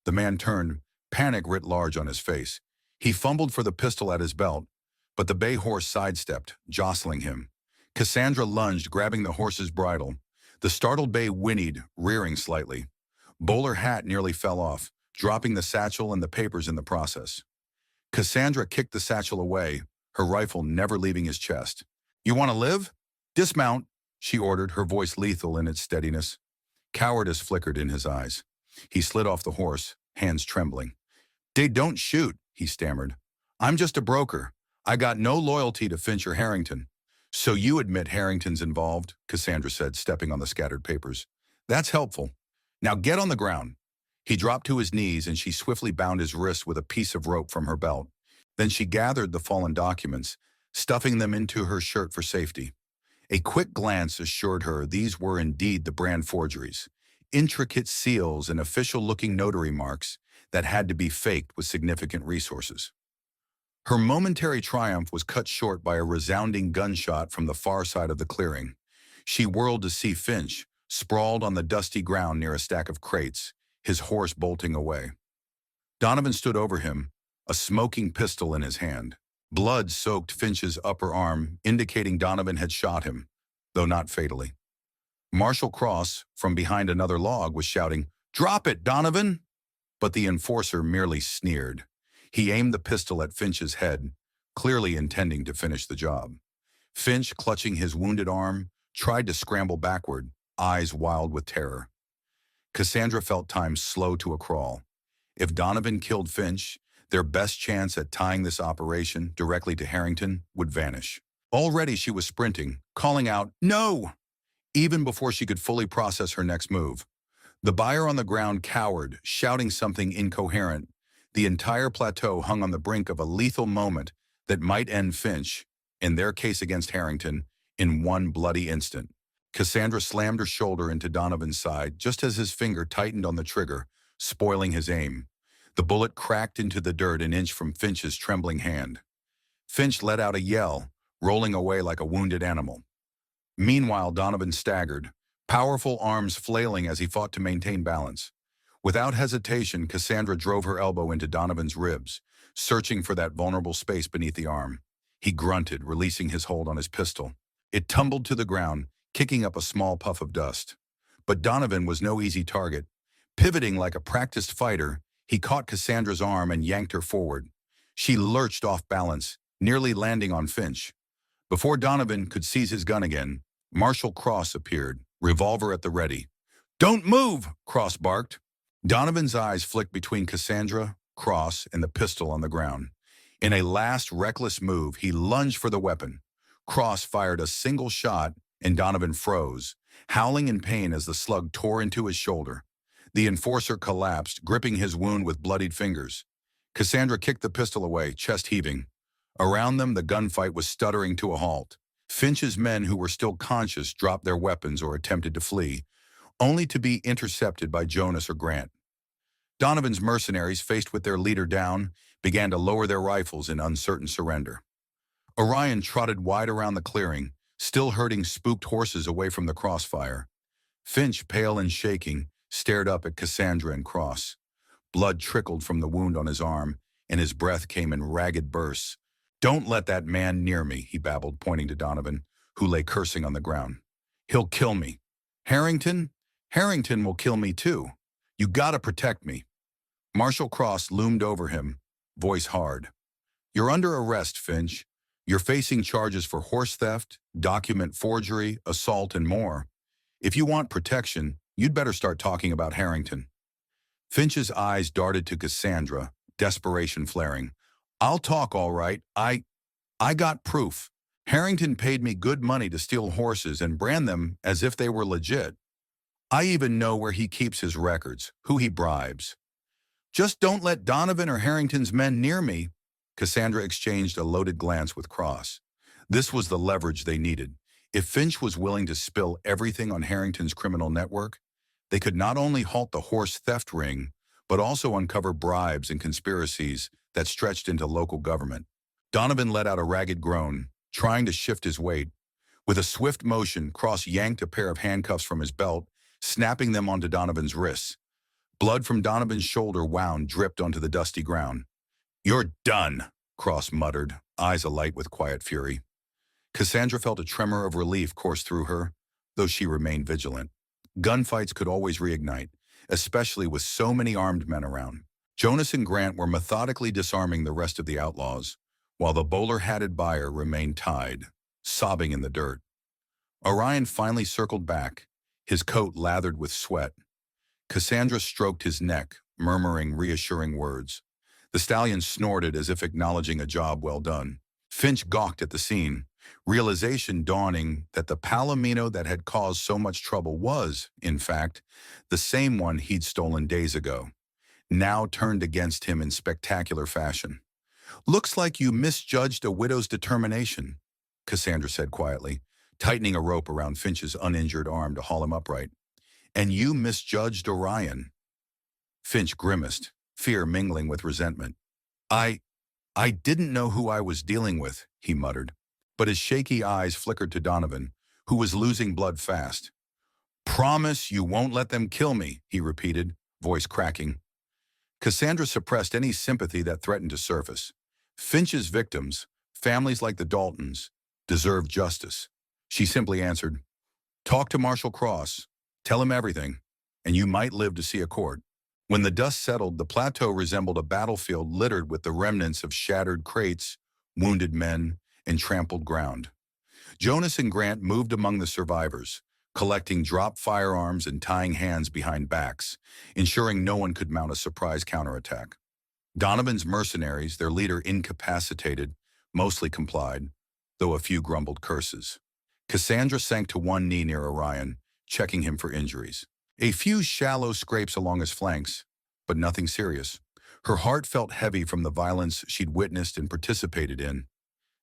The man turned, panic writ large on his face. He fumbled for the pistol at his belt, but the bay horse sidestepped, jostling him. Cassandra lunged, grabbing the horse's bridle. The startled bay whinnied, rearing slightly. Bowler hat nearly fell off, dropping the satchel and the papers in the process. Cassandra kicked the satchel away, her rifle never leaving his chest. "You want to live? Dismount," she ordered, her voice lethal in its steadiness. Cowardice flickered in his eyes. He slid off the horse, hands trembling. "They don't shoot," he stammered. "I'm just a broker. I got no loyalty to Finch or Harrington." "So you admit Harrington's involved," Cassandra said, stepping on the scattered papers. "That's helpful. Now get on the ground." He dropped to his knees and she swiftly bound his wrists with a piece of rope from her belt. Then she gathered the fallen documents, stuffing them into her shirt for safety. A quick glance assured her these were indeed the brand forgeries, intricate seals and official-looking notary marks that had to be faked with significant resources. Her momentary triumph was cut short by a resounding gunshot from the far side of the clearing. She whirled to see Finch, sprawled on the dusty ground near a stack of crates, his horse bolting away. Donovan stood over him, a smoking pistol in his hand. Blood soaked Finch's upper arm, indicating Donovan had shot him, though not fatally. Marshal Cross, from behind another log, was shouting, "Drop it, Donovan!" But the enforcer merely sneered. He aimed the pistol at Finch's head, clearly intending to finish the job. Finch, clutching his wounded arm, tried to scramble backward, eyes wild with terror. Cassandra felt time slow to a crawl. If Donovan killed Finch, their best chance at tying this operation directly to Harrington would vanish. Already she was sprinting, calling out, "No!" even before she could fully process her next move. The buyer on the ground cowered, shouting something incoherent. The entire plateau hung on the brink of a lethal moment that might end Finch, in their case against Harrington, in one bloody instant. Cassandra slammed her shoulder into Donovan's side just as his finger tightened on the trigger, spoiling his aim. The bullet cracked into the dirt an inch from Finch's trembling hand. Finch let out a yell, rolling away like a wounded animal. Meanwhile, Donovan staggered, powerful arms flailing as he fought to maintain balance. Without hesitation, Cassandra drove her elbow into Donovan's ribs, searching for that vulnerable space beneath the arm. He grunted, releasing his hold on his pistol. It tumbled to the ground, kicking up a small puff of dust. But Donovan was no easy target. Pivoting like a practiced fighter, he caught Cassandra's arm and yanked her forward. She lurched off balance, nearly landing on Finch. Before Donovan could seize his gun again, Marshal Cross appeared, revolver at the ready. "Don't move!" Cross barked. Donovan's eyes flicked between Cassandra, Cross, and the pistol on the ground. In a last reckless move, he lunged for the weapon. Cross fired a single shot, and Donovan froze, howling in pain as the slug tore into his shoulder. The enforcer collapsed, gripping his wound with bloodied fingers. Cassandra kicked the pistol away, chest heaving. Around them, the gunfight was stuttering to a halt. Finch's men, who were still conscious, dropped their weapons or attempted to flee, only to be intercepted by Jonas or Grant. Donovan's mercenaries, faced with their leader down, began to lower their rifles in uncertain surrender. Orion trotted wide around the clearing, still herding spooked horses away from the crossfire. Finch, pale and shaking, stared up at Cassandra and Cross. Blood trickled from the wound on his arm, and his breath came in ragged bursts. "Don't let that man near me," he babbled, pointing to Donovan, who lay cursing on the ground. "He'll kill me. Harrington? Harrington will kill me too. You gotta protect me." Marshall Cross loomed over him, voice hard. "You're under arrest, Finch. You're facing charges for horse theft, document forgery, assault, and more. If you want protection, you'd better start talking about Harrington." Finch's eyes darted to Cassandra, desperation flaring. "I'll talk, all right. I got proof. Harrington paid me good money to steal horses and brand them as if they were legit. I even know where he keeps his records, who he bribes. Just don't let Donovan or Harrington's men near me." Cassandra exchanged a loaded glance with Cross. This was the leverage they needed. If Finch was willing to spill everything on Harrington's criminal network, they could not only halt the horse theft ring, but also uncover bribes and conspiracies that stretched into local government. Donovan let out a ragged groan, trying to shift his weight. With a swift motion, Cross yanked a pair of handcuffs from his belt, snapping them onto Donovan's wrists. Blood from Donovan's shoulder wound dripped onto the dusty ground. "You're done," Cross muttered, eyes alight with quiet fury. Cassandra felt a tremor of relief course through her, though she remained vigilant. Gunfights could always reignite, especially with so many armed men around. Jonas and Grant were methodically disarming the rest of the outlaws, while the bowler-hatted buyer remained tied, sobbing in the dirt. Orion finally circled back, his coat lathered with sweat. Cassandra stroked his neck, murmuring reassuring words. The stallion snorted as if acknowledging a job well done. Finch gawked at the scene, realization dawning that the palomino that had caused so much trouble was, in fact, the same one he'd stolen days ago, now turned against him in spectacular fashion. "Looks like you misjudged a widow's determination," Cassandra said quietly, tightening a rope around Finch's uninjured arm to haul him upright. "And you misjudged Orion." Finch grimaced, fear mingling with resentment. I didn't know who I was dealing with," he muttered, but his shaky eyes flickered to Donovan, who was losing blood fast. "Promise you won't let them kill me," he repeated, voice cracking. Cassandra suppressed any sympathy that threatened to surface. Finch's victims, families like the Daltons, deserved justice. She simply answered, "Talk to Marshall Cross, tell him everything, and you might live to see a court." When the dust settled, the plateau resembled a battlefield littered with the remnants of shattered crates, wounded men, and trampled ground. Jonas and Grant moved among the survivors, collecting dropped firearms and tying hands behind backs, ensuring no one could mount a surprise counterattack. Donovan's mercenaries, their leader incapacitated, mostly complied, though a few grumbled curses. Cassandra sank to one knee near Orion, checking him for injuries. A few shallow scrapes along his flanks, but nothing serious. Her heart felt heavy from the violence she'd witnessed and participated in.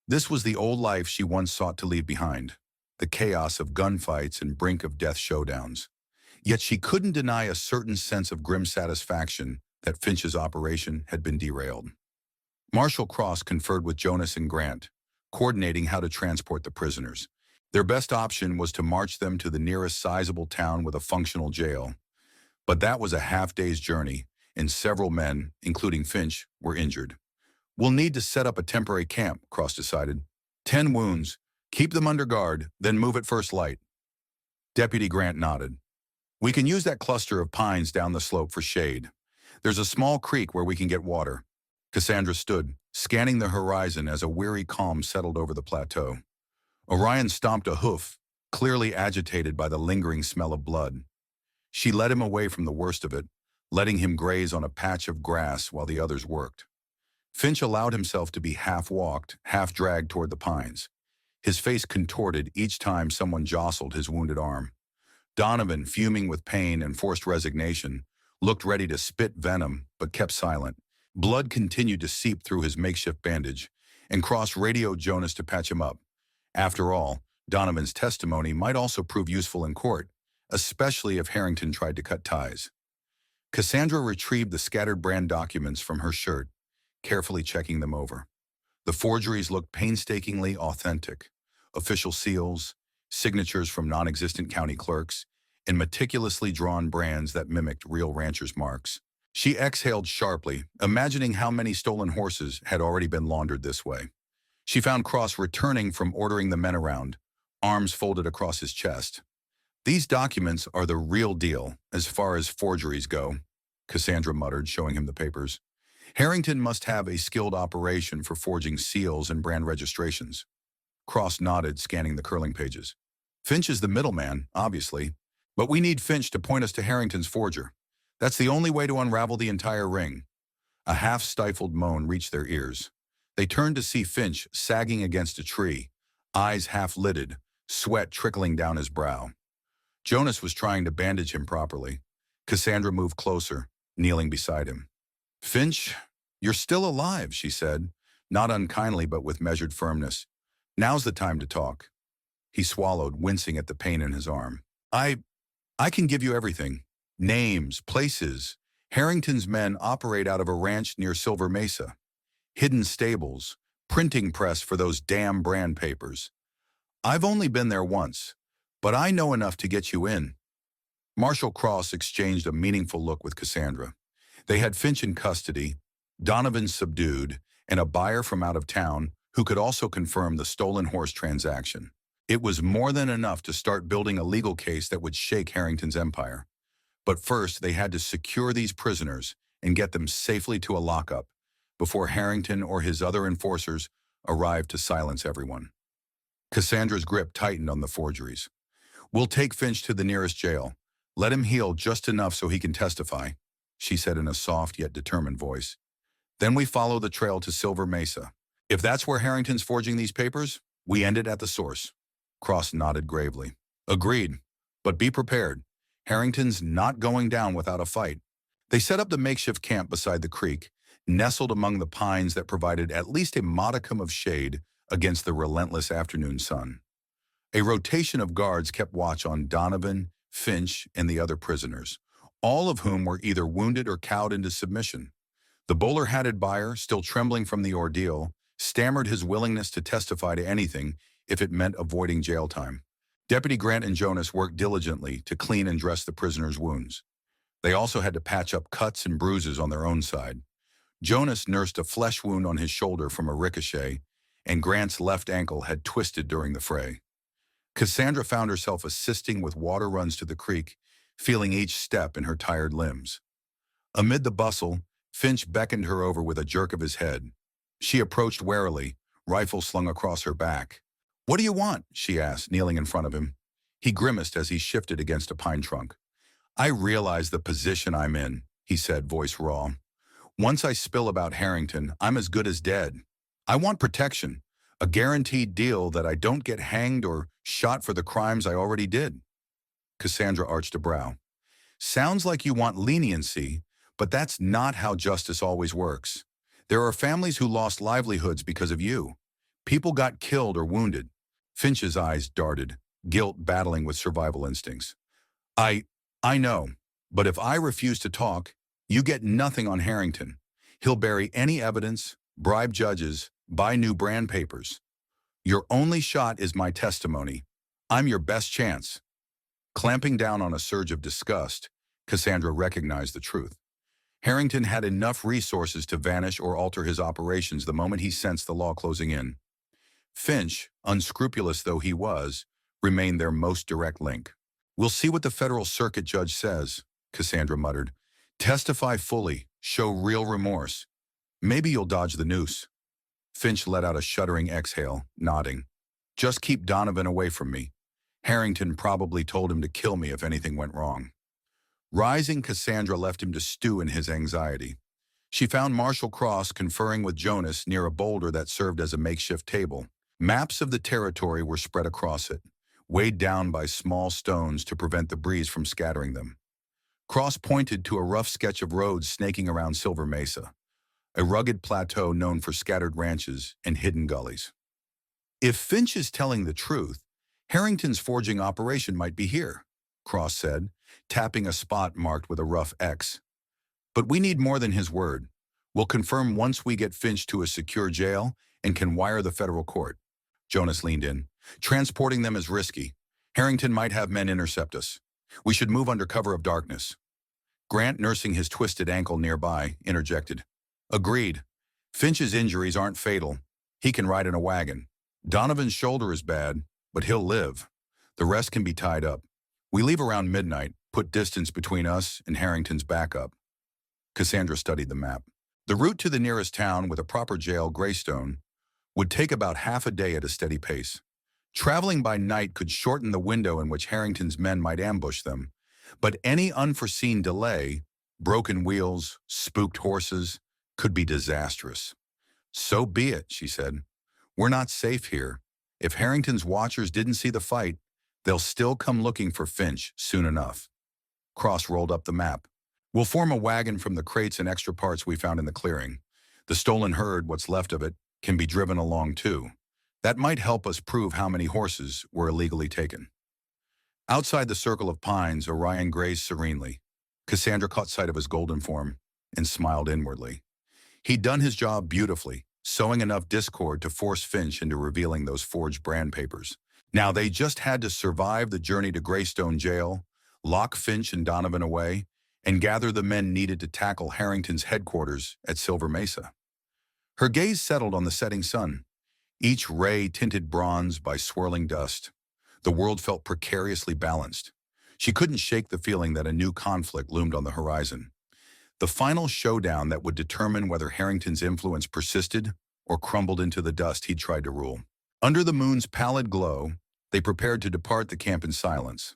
This was the old life she once sought to leave behind, the chaos of gunfights and brink-of-death showdowns. Yet she couldn't deny a certain sense of grim satisfaction that Finch's operation had been derailed. Marshall Cross conferred with Jonas and Grant, coordinating how to transport the prisoners. Their best option was to march them to the nearest sizable town with a functional jail. But that was a half-day's journey, and several men, including Finch, were injured. "We'll need to set up a temporary camp," Cross decided. 10 wounds. Keep them under guard, then move at first light." Deputy Grant nodded. "We can use that cluster of pines down the slope for shade. There's a small creek where we can get water." Cassandra stood, scanning the horizon as a weary calm settled over the plateau. Orion stomped a hoof, clearly agitated by the lingering smell of blood. She led him away from the worst of it, letting him graze on a patch of grass while the others worked. Finch allowed himself to be half-walked, half-dragged toward the pines. His face contorted each time someone jostled his wounded arm. Donovan, fuming with pain and forced resignation, looked ready to spit venom, but kept silent. Blood continued to seep through his makeshift bandage, and Cross radioed Jonas to patch him up. After all, Donovan's testimony might also prove useful in court, especially if Harrington tried to cut ties. Cassandra retrieved the scattered brand documents from her shirt, carefully checking them over. The forgeries looked painstakingly authentic. Official seals, signatures from non-existent county clerks, and meticulously drawn brands that mimicked real ranchers' marks. She exhaled sharply, imagining how many stolen horses had already been laundered this way. She found Cross returning from ordering the men around, arms folded across his chest. "These documents are the real deal as far as forgeries go," Cassandra muttered, showing him the papers. "Harrington must have a skilled operation for forging seals and brand registrations." Cross nodded, scanning the curling pages. "Finch is the middleman, obviously, but we need Finch to point us to Harrington's forger. That's the only way to unravel the entire ring." A half-stifled moan reached their ears. They turned to see Finch sagging against a tree, eyes half-lidded, sweat trickling down his brow. Jonas was trying to bandage him properly. Cassandra moved closer, kneeling beside him. "Finch, you're still alive," she said, not unkindly but with measured firmness. "Now's the time to talk." He swallowed, wincing at the pain in his arm. I can give you everything. Names, places. Harrington's men operate out of a ranch near Silver Mesa. Hidden stables, printing press for those damn brand papers. I've only been there once, but I know enough to get you in." Marshal Cross exchanged a meaningful look with Cassandra. They had Finch in custody, Donovan subdued, and a buyer from out of town who could also confirm the stolen horse transaction. It was more than enough to start building a legal case that would shake Harrington's empire. But first, they had to secure these prisoners and get them safely to a lockup before Harrington or his other enforcers arrived to silence everyone. Cassandra's grip tightened on the forgeries. "We'll take Finch to the nearest jail. Let him heal just enough so he can testify," she said in a soft yet determined voice. "Then we follow the trail to Silver Mesa. If that's where Harrington's forging these papers, we end it at the source." Cross nodded gravely. "Agreed, but be prepared. Harrington's not going down without a fight." They set up the makeshift camp beside the creek, nestled among the pines that provided at least a modicum of shade against the relentless afternoon sun. A rotation of guards kept watch on Donovan, Finch, and the other prisoners, all of whom were either wounded or cowed into submission. The bowler-hatted buyer, still trembling from the ordeal, stammered his willingness to testify to anything if it meant avoiding jail time. Deputy Grant and Jonas worked diligently to clean and dress the prisoners' wounds. They also had to patch up cuts and bruises on their own side. Jonas nursed a flesh wound on his shoulder from a ricochet, and Grant's left ankle had twisted during the fray. Cassandra found herself assisting with water runs to the creek, feeling each step in her tired limbs. Amid the bustle, Finch beckoned her over with a jerk of his head. She approached warily, rifle slung across her back. "What do you want?" she asked, kneeling in front of him. He grimaced as he shifted against a pine trunk. "I realize the position I'm in," he said, voice raw. "Once I spill about Harrington, I'm as good as dead. I want protection, a guaranteed deal that I don't get hanged or shot for the crimes I already did." Cassandra arched a brow. "Sounds like you want leniency, but that's not how justice always works. There are families who lost livelihoods because of you. People got killed or wounded." Finch's eyes darted, guilt battling with survival instincts. I know, but if I refuse to talk, you get nothing on Harrington. He'll bury any evidence, bribe judges, buy new brand papers. Your only shot is my testimony. I'm your best chance." Clamping down on a surge of disgust, Cassandra recognized the truth. Harrington had enough resources to vanish or alter his operations the moment he sensed the law closing in. Finch, unscrupulous though he was, remained their most direct link. "We'll see what the federal circuit judge says," Cassandra muttered. "Testify fully, show real remorse. Maybe you'll dodge the noose." Finch let out a shuddering exhale, nodding. "Just keep Donovan away from me. Harrington probably told him to kill me if anything went wrong." Rising, Cassandra left him to stew in his anxiety. She found Marshal Cross conferring with Jonas near a boulder that served as a makeshift table. Maps of the territory were spread across it, weighed down by small stones to prevent the breeze from scattering them. Cross pointed to a rough sketch of roads snaking around Silver Mesa, a rugged plateau known for scattered ranches and hidden gullies. "If Finch is telling the truth, Harrington's forging operation might be here," Cross said, tapping a spot marked with a rough X. "But we need more than his word. We'll confirm once we get Finch to a secure jail and can wire the federal court." Jonas leaned in. "Transporting them is risky. Harrington might have men intercept us. We should move under cover of darkness." Grant, nursing his twisted ankle nearby, interjected. Agreed. Finch's injuries aren't fatal. He can ride in a wagon. Donovan's shoulder is bad, but he'll live. The rest can be tied up. We leave around midnight, put distance between us and Harrington's backup. Cassandra studied the map. The route to the nearest town with a proper jail, Greystone, would take about half a day at a steady pace. Traveling by night could shorten the window in which Harrington's men might ambush them, but any unforeseen delay, broken wheels, spooked horses, could be disastrous. So be it, she said. We're not safe here. If Harrington's watchers didn't see the fight, they'll still come looking for Finch soon enough. Cross rolled up the map. We'll form a wagon from the crates and extra parts we found in the clearing. The stolen herd, what's left of it, can be driven along too. That might help us prove how many horses were illegally taken. Outside the circle of pines, Orion grazed serenely. Cassandra caught sight of his golden form and smiled inwardly. He'd done his job beautifully, sowing enough discord to force Finch into revealing those forged brand papers. Now they just had to survive the journey to Greystone Jail, lock Finch and Donovan away, and gather the men needed to tackle Harrington's headquarters at Silver Mesa. Her gaze settled on the setting sun, each ray tinted bronze by swirling dust. The world felt precariously balanced. She couldn't shake the feeling that a new conflict loomed on the horizon. The final showdown that would determine whether Harrington's influence persisted or crumbled into the dust he'd tried to rule. Under the moon's pallid glow, they prepared to depart the camp in silence.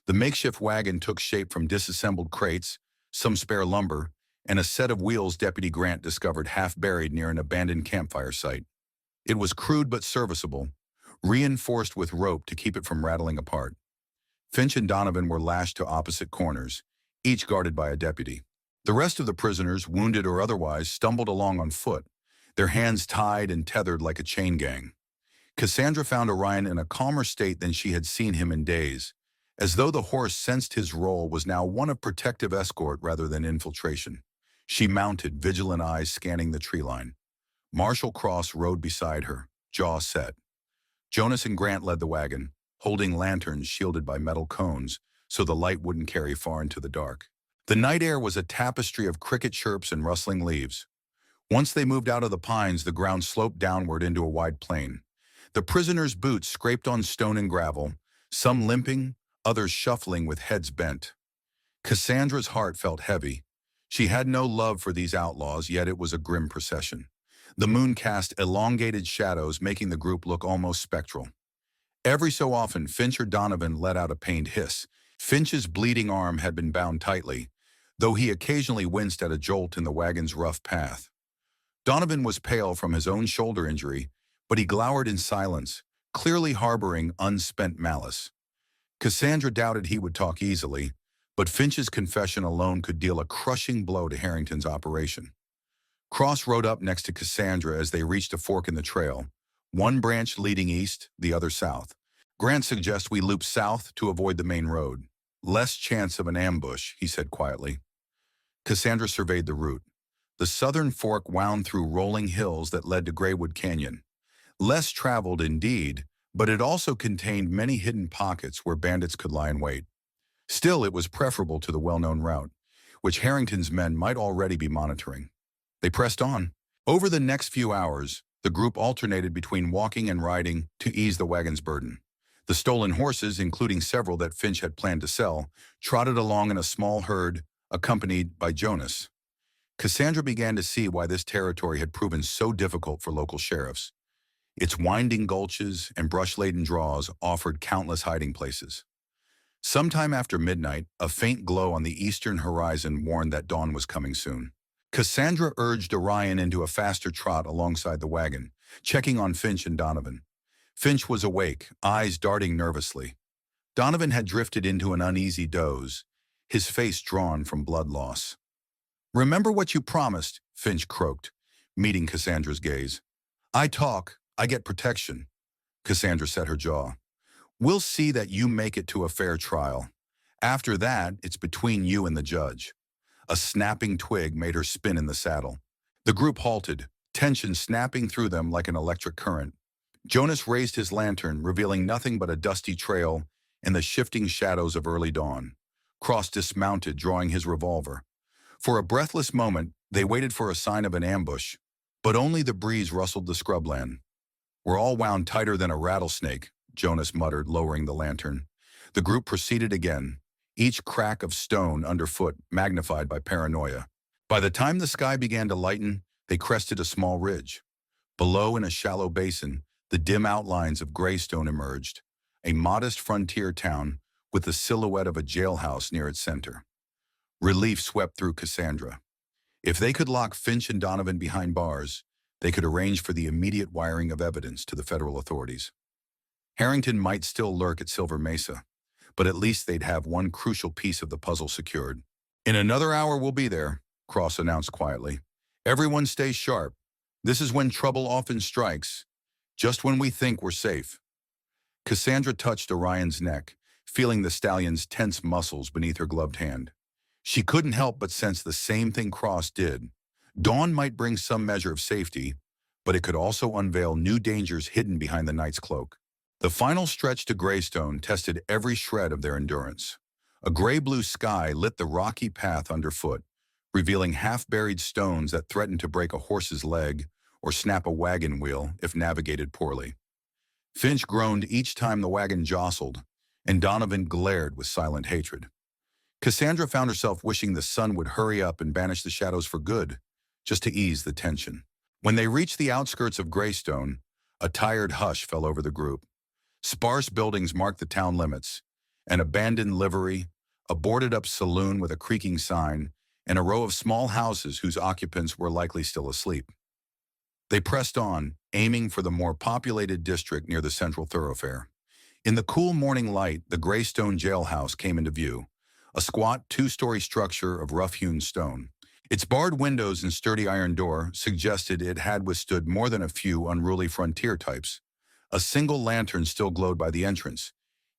The makeshift wagon took shape from disassembled crates, some spare lumber, and a set of wheels Deputy Grant discovered half buried near an abandoned campfire site. It was crude but serviceable, reinforced with rope to keep it from rattling apart. Finch and Donovan were lashed to opposite corners, each guarded by a deputy. The rest of the prisoners, wounded or otherwise, stumbled along on foot, their hands tied and tethered like a chain gang. Cassandra found Orion in a calmer state than she had seen him in days, as though the horse sensed his role was now one of protective escort rather than infiltration. She mounted, vigilant eyes scanning the tree line. Marshal Cross rode beside her, jaw set. Jonas and Grant led the wagon, holding lanterns shielded by metal cones so the light wouldn't carry far into the dark. The night air was a tapestry of cricket chirps and rustling leaves. Once they moved out of the pines, the ground sloped downward into a wide plain. The prisoners' boots scraped on stone and gravel, some limping, others shuffling with heads bent. Cassandra's heart felt heavy. She had no love for these outlaws, yet it was a grim procession. The moon cast elongated shadows, making the group look almost spectral. Every so often, Finch or Donovan let out a pained hiss. Finch's bleeding arm had been bound tightly, though he occasionally winced at a jolt in the wagon's rough path. Donovan was pale from his own shoulder injury, but he glowered in silence, clearly harboring unspent malice. Cassandra doubted he would talk easily, but Finch's confession alone could deal a crushing blow to Harrington's operation. Cross rode up next to Cassandra as they reached a fork in the trail, one branch leading east, the other south. Grant suggests we loop south to avoid the main road. Less chance of an ambush, he said quietly. Cassandra surveyed the route. The southern fork wound through rolling hills that led to Graywood Canyon. Less traveled indeed, but it also contained many hidden pockets where bandits could lie in wait. Still, it was preferable to the well-known route, which Harrington's men might already be monitoring. They pressed on. Over the next few hours, the group alternated between walking and riding to ease the wagon's burden. The stolen horses, including several that Finch had planned to sell, trotted along in a small herd, accompanied by Jonas. Cassandra began to see why this territory had proven so difficult for local sheriffs. Its winding gulches and brush-laden draws offered countless hiding places. Sometime after midnight, a faint glow on the eastern horizon warned that dawn was coming soon. Cassandra urged Orion into a faster trot alongside the wagon, checking on Finch and Donovan. Finch was awake, eyes darting nervously. Donovan had drifted into an uneasy doze, his face drawn from blood loss. "Remember what you promised," Finch croaked, meeting Cassandra's gaze. "I talk, I get protection." Cassandra set her jaw. "We'll see that you make it to a fair trial. After that, it's between you and the judge." A snapping twig made her spin in the saddle. The group halted, tension snapping through them like an electric current. Jonas raised his lantern, revealing nothing but a dusty trail and the shifting shadows of early dawn. Cross dismounted, drawing his revolver. For a breathless moment, they waited for a sign of an ambush, but only the breeze rustled the scrubland. "We're all wound tighter than a rattlesnake," Jonas muttered, lowering the lantern. The group proceeded again, each crack of stone underfoot magnified by paranoia. By the time the sky began to lighten, they crested a small ridge. Below, in a shallow basin, the dim outlines of Greystone emerged, a modest frontier town with the silhouette of a jailhouse near its center. Relief swept through Cassandra. If they could lock Finch and Donovan behind bars, they could arrange for the immediate wiring of evidence to the federal authorities. Harrington might still lurk at Silver Mesa, but at least they'd have one crucial piece of the puzzle secured. "In another hour we'll be there," Cross announced quietly. "Everyone stay sharp. This is when trouble often strikes, just when we think we're safe." Cassandra touched Orion's neck, feeling the stallion's tense muscles beneath her gloved hand. She couldn't help but sense the same thing Cross did. Dawn might bring some measure of safety, but it could also unveil new dangers hidden behind the night's cloak. The final stretch to Greystone tested every shred of their endurance. A gray-blue sky lit the rocky path underfoot, revealing half-buried stones that threatened to break a horse's leg or snap a wagon wheel if navigated poorly. Finch groaned each time the wagon jostled, and Donovan glared with silent hatred. Cassandra found herself wishing the sun would hurry up and banish the shadows for good, just to ease the tension. When they reached the outskirts of Greystone, a tired hush fell over the group. Sparse buildings marked the town limits: an abandoned livery, a boarded-up saloon with a creaking sign, and a row of small houses whose occupants were likely still asleep. They pressed on, aiming for the more populated district near the central thoroughfare. In the cool morning light, the Greystone jailhouse came into view, a squat two-story structure of rough-hewn stone. Its barred windows and sturdy iron door suggested it had withstood more than a few unruly frontier types. A single lantern still glowed by the entrance,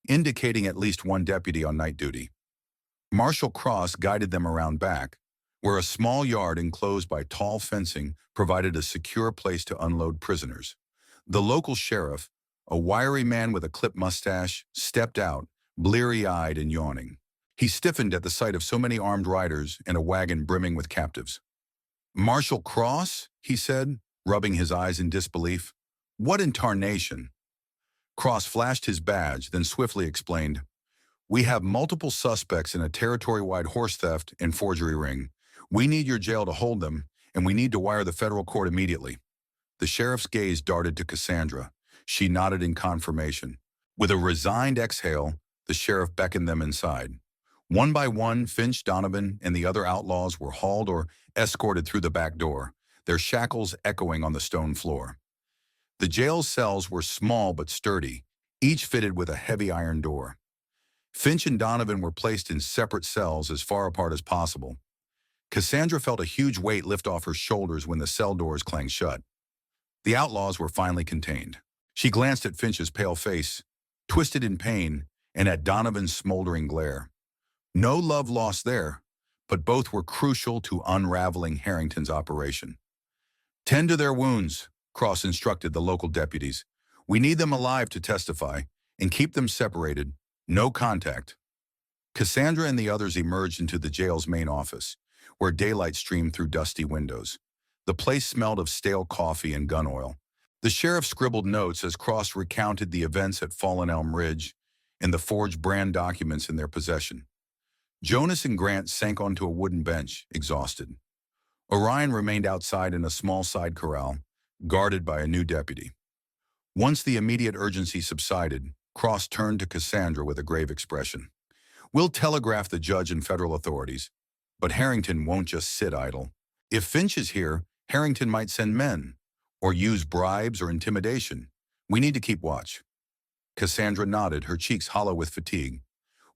indicating at least one deputy on night duty. Marshal Cross guided them around back, where a small yard enclosed by tall fencing provided a secure place to unload prisoners. The local sheriff, a wiry man with a clipped mustache, stepped out, bleary-eyed and yawning. He stiffened at the sight of so many armed riders and a wagon brimming with captives. "Marshal Cross?" he said, rubbing his eyes in disbelief. "What in tarnation?" Cross flashed his badge, then swiftly explained, "We have multiple suspects in a territory-wide horse theft and forgery ring. We need your jail to hold them, and we need to wire the federal court immediately." The sheriff's gaze darted to Cassandra. She nodded in confirmation. With a resigned exhale, the sheriff beckoned them inside. One by one, Finch, Donovan, and the other outlaws were hauled or escorted through the back door, their shackles echoing on the stone floor. The jail's cells were small but sturdy, each fitted with a heavy iron door. Finch and Donovan were placed in separate cells as far apart as possible. Cassandra felt a huge weight lift off her shoulders when the cell doors clanged shut. The outlaws were finally contained. She glanced at Finch's pale face, twisted in pain, and at Donovan's smoldering glare. No love lost there, but both were crucial to unraveling Harrington's operation. "Tend to their wounds," Cross instructed the local deputies. "We need them alive to testify, and keep them separated. No contact." Cassandra and the others emerged into the jail's main office, where daylight streamed through dusty windows. The place smelled of stale coffee and gun oil. The sheriff scribbled notes as Cross recounted the events at Fallen Elm Ridge and the forged brand documents in their possession. Jonas and Grant sank onto a wooden bench, exhausted. Orion remained outside in a small side corral, guarded by a new deputy. Once the immediate urgency subsided, Cross turned to Cassandra with a grave expression. "We'll telegraph the judge and federal authorities, but Harrington won't just sit idle. If Finch is here, Harrington might send men, or use bribes or intimidation. We need to keep watch." Cassandra nodded, her cheeks hollow with fatigue.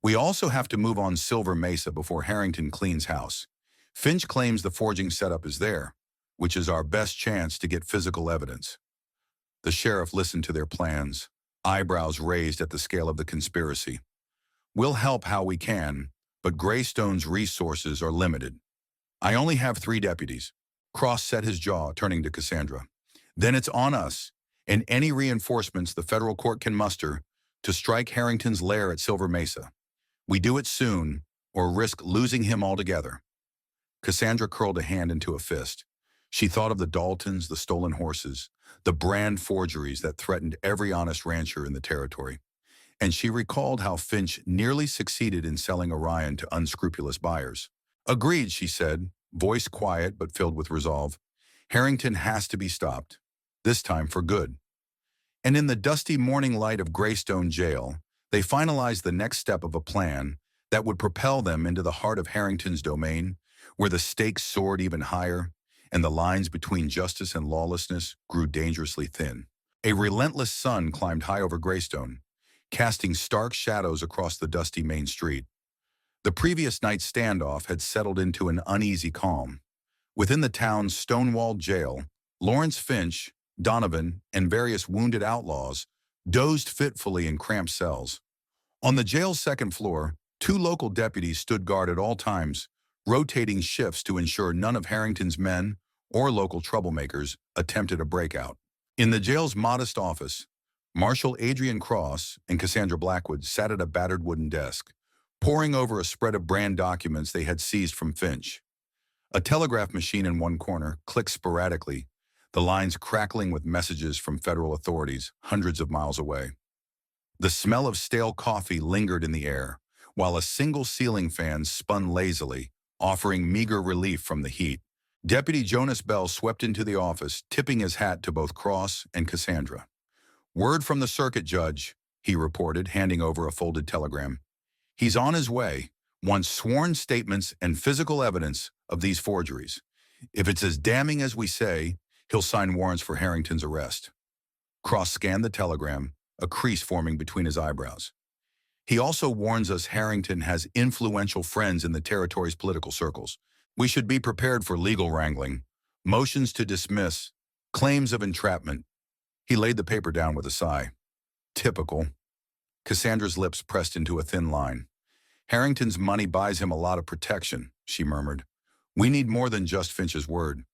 "We also have to move on Silver Mesa before Harrington cleans house. Finch claims the forging setup is there, which is our best chance to get physical evidence." The sheriff listened to their plans, eyebrows raised at the scale of the conspiracy. "We'll help how we can, but Greystone's resources are limited. I only have 3 deputies." Cross set his jaw, turning to Cassandra. "Then it's on us, and any reinforcements the federal court can muster, to strike Harrington's lair at Silver Mesa. We do it soon, or risk losing him altogether? Cassandra curled a hand into a fist. She thought of the Daltons, the stolen horses, the brand forgeries that threatened every honest rancher in the territory. And she recalled how Finch nearly succeeded in selling Orion to unscrupulous buyers. Agreed, she said, voice quiet but filled with resolve. Harrington has to be stopped, this time for good. And in the dusty morning light of Greystone Jail, they finalized the next step of a plan that would propel them into the heart of Harrington's domain, where the stakes soared even higher and the lines between justice and lawlessness grew dangerously thin. A relentless sun climbed high over Greystone, casting stark shadows across the dusty main street. The previous night's standoff had settled into an uneasy calm. Within the town's stone-walled jail, Lawrence Finch, Donovan, and various wounded outlaws dozed fitfully in cramped cells. On the jail's second floor, two local deputies stood guard at all times, rotating shifts to ensure none of Harrington's men or local troublemakers attempted a breakout. In the jail's modest office, Marshal Adrian Cross and Cassandra Blackwood sat at a battered wooden desk, poring over a spread of brand documents they had seized from Finch. A telegraph machine in one corner clicked sporadically, the lines crackling with messages from federal authorities hundreds of miles away. The smell of stale coffee lingered in the air, while a single ceiling fan spun lazily, offering meager relief from the heat. Deputy Jonas Bell swept into the office, tipping his hat to both Cross and Cassandra. "Word from the circuit judge," he reported, handing over a folded telegram. "He's on his way, wants sworn statements and physical evidence of these forgeries. If it's as damning as we say, he'll sign warrants for Harrington's arrest." Cross scanned the telegram, a crease forming between his eyebrows. "He also warns us Harrington has influential friends in the territory's political circles. We should be prepared for legal wrangling, motions to dismiss, claims of entrapment." He laid the paper down with a sigh. "Typical." Cassandra's lips pressed into a thin line. "Harrington's money buys him a lot of protection," she murmured. "We need more than just Finch's word.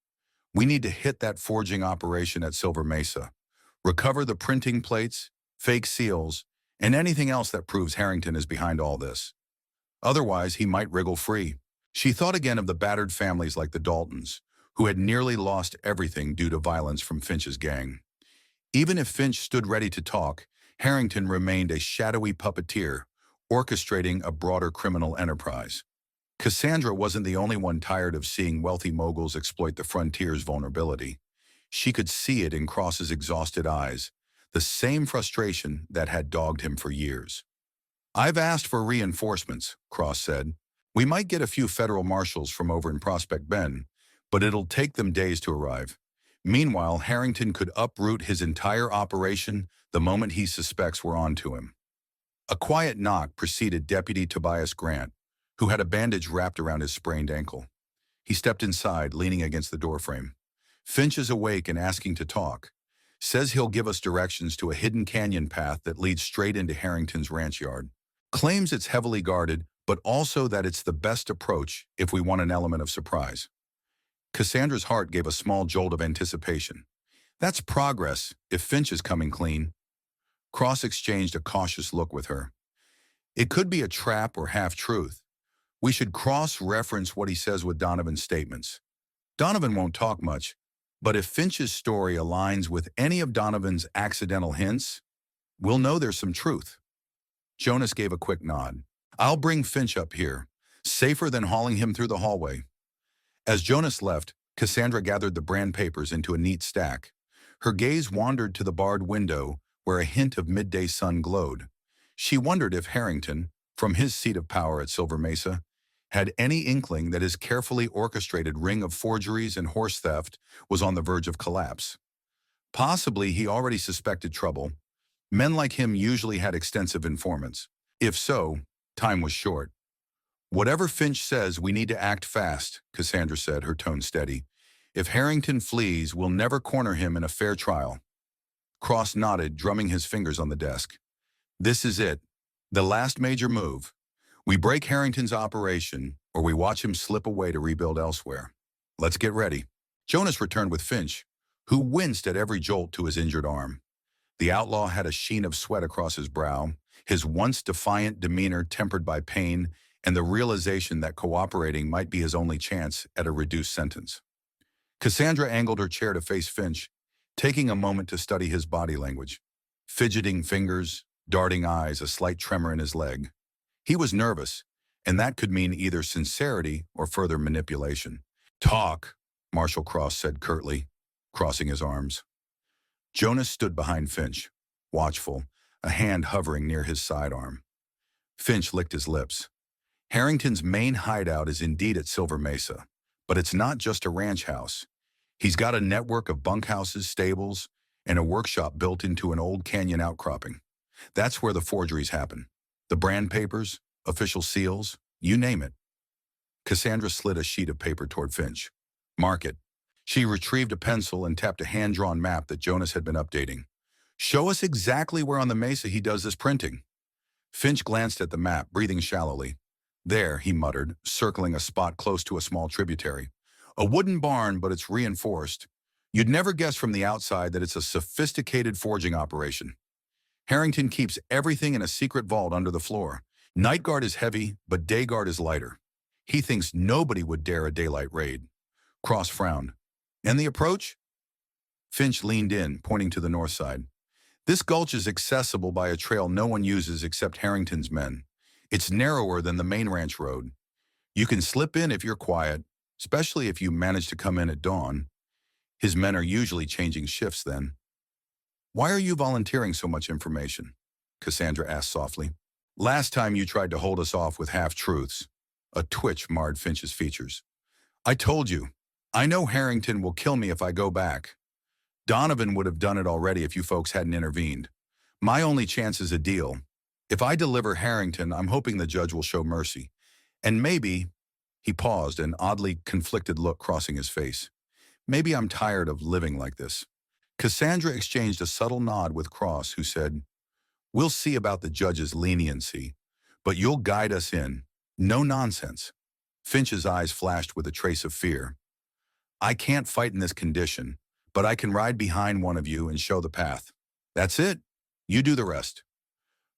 We need to hit that forging operation at Silver Mesa, recover the printing plates, fake seals, and anything else that proves Harrington is behind all this. Otherwise, he might wriggle free." She thought again of the battered families like the Daltons, who had nearly lost everything due to violence from Finch's gang. Even if Finch stood ready to talk, Harrington remained a shadowy puppeteer, orchestrating a broader criminal enterprise. Cassandra wasn't the only one tired of seeing wealthy moguls exploit the frontier's vulnerability. She could see it in Cross's exhausted eyes, the same frustration that had dogged him for years. "I've asked for reinforcements," Cross said. "We might get a few federal marshals from over in Prospect Bend, but it'll take them days to arrive. Meanwhile, Harrington could uproot his entire operation the moment he suspects we're on to him." A quiet knock preceded Deputy Tobias Grant, who had a bandage wrapped around his sprained ankle. He stepped inside, leaning against the doorframe. "Finch is awake and asking to talk. Says he'll give us directions to a hidden canyon path that leads straight into Harrington's ranch yard. Claims it's heavily guarded, but also that it's the best approach if we want an element of surprise." Cassandra's heart gave a small jolt of anticipation. That's progress, if Finch is coming clean. Cross exchanged a cautious look with her. "It could be a trap or half-truth. We should cross-reference what he says with Donovan's statements. Donovan won't talk much, but if Finch's story aligns with any of Donovan's accidental hints, we'll know there's some truth." Jonas gave a quick nod. "I'll bring Finch up here. Safer than hauling him through the hallway." As Jonas left, Cassandra gathered the brand papers into a neat stack. Her gaze wandered to the barred window where a hint of midday sun glowed. She wondered if Harrington, from his seat of power at Silver Mesa, had any inkling that his carefully orchestrated ring of forgeries and horse theft was on the verge of collapse. Possibly he already suspected trouble. Men like him usually had extensive informants. If so, time was short. "Whatever Finch says, we need to act fast," Cassandra said, her tone steady. "If Harrington flees, we'll never corner him in a fair trial." Cross nodded, drumming his fingers on the desk. "This is it. The last major move. We break Harrington's operation, or we watch him slip away to rebuild elsewhere. Let's get ready." Jonas returned with Finch, who winced at every jolt to his injured arm. The outlaw had a sheen of sweat across his brow, his once defiant demeanor tempered by pain and the realization that cooperating might be his only chance at a reduced sentence. Cassandra angled her chair to face Finch, taking a moment to study his body language. Fidgeting fingers, darting eyes, a slight tremor in his leg. He was nervous, and that could mean either sincerity or further manipulation. "Talk," Marshal Cross said curtly, crossing his arms. Jonas stood behind Finch, watchful, a hand hovering near his sidearm. Finch licked his lips. Harrington's main hideout is indeed at Silver Mesa, but it's not just a ranch house. He's got a network of bunkhouses, stables, and a workshop built into an old canyon outcropping. That's where the forgeries happen. The brand papers, official seals, you name it. Cassandra slid a sheet of paper toward Finch. "Mark it." She retrieved a pencil and tapped a hand-drawn map that Jonas had been updating. "Show us exactly where on the mesa he does this printing." Finch glanced at the map, breathing shallowly. "There," he muttered, circling a spot close to a small tributary. "A wooden barn, but it's reinforced. You'd never guess from the outside that it's a sophisticated forging operation. Harrington keeps everything in a secret vault under the floor. Night guard is heavy, but day guard is lighter. He thinks nobody would dare a daylight raid." Cross frowned. "And the approach?" Finch leaned in, pointing to the north side. "This gulch is accessible by a trail no one uses except Harrington's men. It's narrower than the main ranch road. You can slip in if you're quiet, especially if you manage to come in at dawn. His men are usually changing shifts then." "Why are you volunteering so much information?" Cassandra asked softly. "Last time you tried to hold us off with half-truths." A twitch marred Finch's features. "I told you, I know Harrington will kill me if I go back. Donovan would have done it already if you folks hadn't intervened. My only chance is a deal. If I deliver Harrington, I'm hoping the judge will show mercy. And maybe," he paused, an oddly conflicted look crossing his face, "maybe I'm tired of living like this." Cassandra exchanged a subtle nod with Cross, who said, "We'll see about the judge's leniency, but you'll guide us in. No nonsense." Finch's eyes flashed with a trace of fear. "I can't fight in this condition, but I can ride behind one of you and show the path. That's it. You do the rest."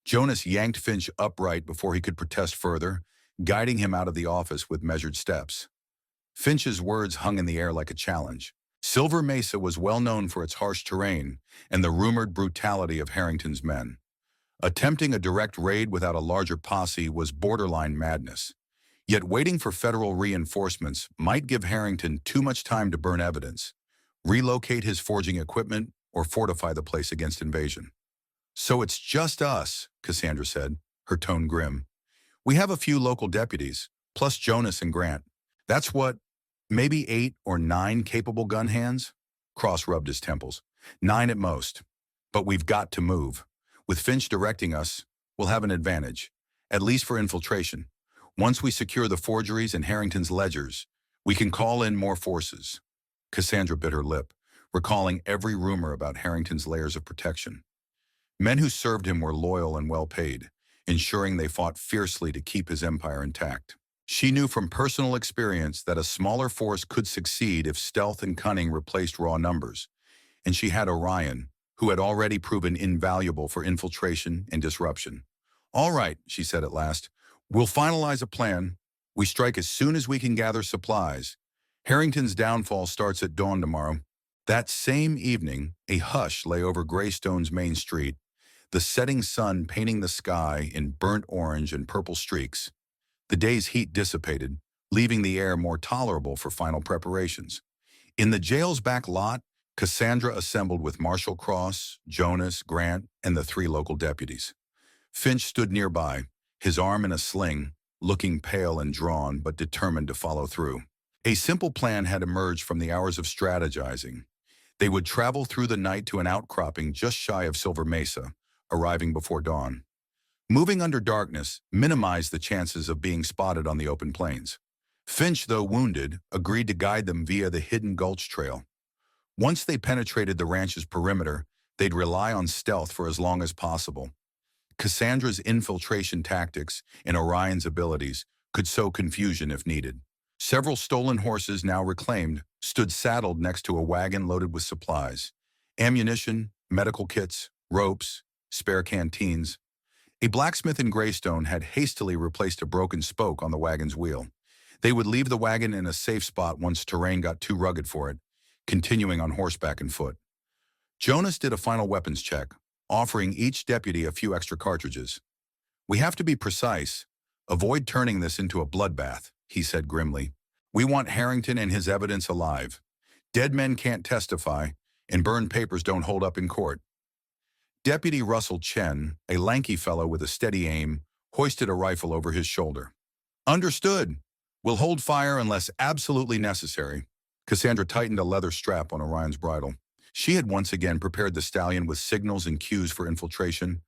Jonas yanked Finch upright before he could protest further, guiding him out of the office with measured steps. Finch's words hung in the air like a challenge. Silver Mesa was well known for its harsh terrain and the rumored brutality of Harrington's men. Attempting a direct raid without a larger posse was borderline madness. Yet waiting for federal reinforcements might give Harrington too much time to burn evidence, relocate his forging equipment, or fortify the place against invasion. "So it's just us," Cassandra said, her tone grim. "We have a few local deputies, plus Jonas and Grant. That's what, maybe 8 or 9 capable gun hands?" Cross rubbed his temples. "9 at most. But we've got to move. With Finch directing us, we'll have an advantage, at least for infiltration. Once we secure the forgeries and Harrington's ledgers, we can call in more forces." Cassandra bit her lip, recalling every rumor about Harrington's layers of protection. Men who served him were loyal and well-paid, ensuring they fought fiercely to keep his empire intact. She knew from personal experience that a smaller force could succeed if stealth and cunning replaced raw numbers, and she had Orion, who had already proven invaluable for infiltration and disruption. "All right," she said at last. "We'll finalize a plan. We strike as soon as we can gather supplies. Harrington's downfall starts at dawn tomorrow." That same evening, a hush lay over Greystone's main street, the setting sun painting the sky in burnt orange and purple streaks. The day's heat dissipated, leaving the air more tolerable for final preparations. In the jail's back lot, Cassandra assembled with Marshal Cross, Jonas, Grant, and the 3 local deputies. Finch stood nearby, his arm in a sling, looking pale and drawn but determined to follow through. A simple plan had emerged from the hours of strategizing. They would travel through the night to an outcropping just shy of Silver Mesa, arriving before dawn. Moving under darkness minimized the chances of being spotted on the open plains. Finch, though wounded, agreed to guide them via the hidden gulch trail. Once they penetrated the ranch's perimeter, they'd rely on stealth for as long as possible. Cassandra's infiltration tactics and Orion's abilities could sow confusion if needed. Several stolen horses, now reclaimed, stood saddled next to a wagon loaded with supplies: ammunition, medical kits, ropes, spare canteens. A blacksmith in Greystone had hastily replaced a broken spoke on the wagon's wheel. They would leave the wagon in a safe spot once terrain got too rugged for it, continuing on horseback and foot. Jonas did a final weapons check, offering each deputy a few extra cartridges. "We have to be precise. Avoid turning this into a bloodbath," he said grimly. "We want Harrington and his evidence alive. Dead men can't testify, and burned papers don't hold up in court." Deputy Russell Chen, a lanky fellow with a steady aim, hoisted a rifle over his shoulder. "Understood. We'll hold fire unless absolutely necessary." Cassandra tightened a leather strap on Orion's bridle. She had once again prepared the stallion with signals and cues for infiltration,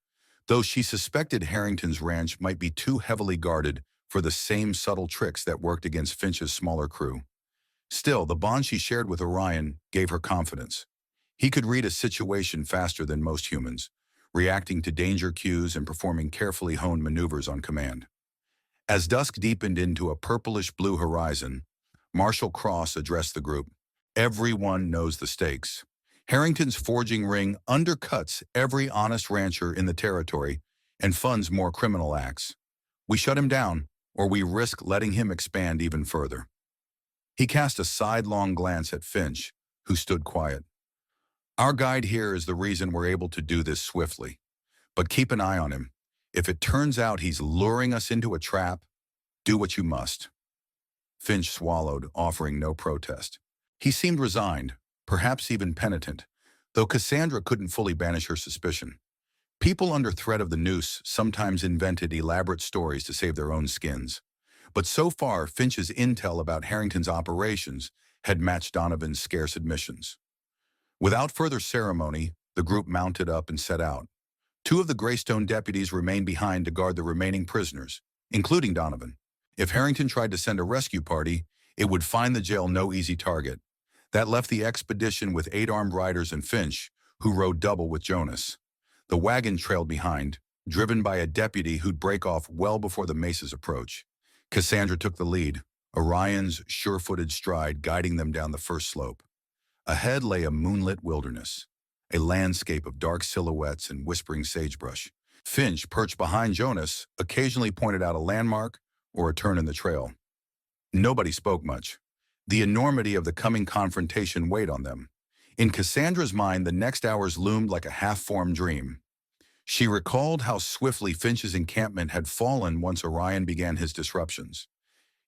though she suspected Harrington's ranch might be too heavily guarded for the same subtle tricks that worked against Finch's smaller crew. Still, the bond she shared with Orion gave her confidence. He could read a situation faster than most humans, reacting to danger cues and performing carefully honed maneuvers on command. As dusk deepened into a purplish-blue horizon, Marshal Cross addressed the group. "Everyone knows the stakes. Harrington's forging ring undercuts every honest rancher in the territory and funds more criminal acts. We shut him down, or we risk letting him expand even further." He cast a sidelong glance at Finch, who stood quiet. "Our guide here is the reason we're able to do this swiftly. But keep an eye on him. If it turns out he's luring us into a trap, do what you must." Finch swallowed, offering no protest. He seemed resigned, perhaps even penitent, though Cassandra couldn't fully banish her suspicion. People under threat of the noose sometimes invented elaborate stories to save their own skins. But so far, Finch's intel about Harrington's operations had matched Donovan's scarce admissions. Without further ceremony, the group mounted up and set out. Two of the Greystone deputies remained behind to guard the remaining prisoners, including Donovan. If Harrington tried to send a rescue party, it would find the jail no easy target. That left the expedition with 8 armed riders and Finch, who rode double with Jonas. The wagon trailed behind, driven by a deputy who'd break off well before the Mesa's approach. Cassandra took the lead, Orion's sure-footed stride guiding them down the first slope. Ahead lay a moonlit wilderness, a landscape of dark silhouettes and whispering sagebrush. Finch, perched behind Jonas, occasionally pointed out a landmark or a turn in the trail. Nobody spoke much. The enormity of the coming confrontation weighed on them. In Cassandra's mind, the next hours loomed like a half-formed dream. She recalled how swiftly Finch's encampment had fallen once Orion began his disruptions.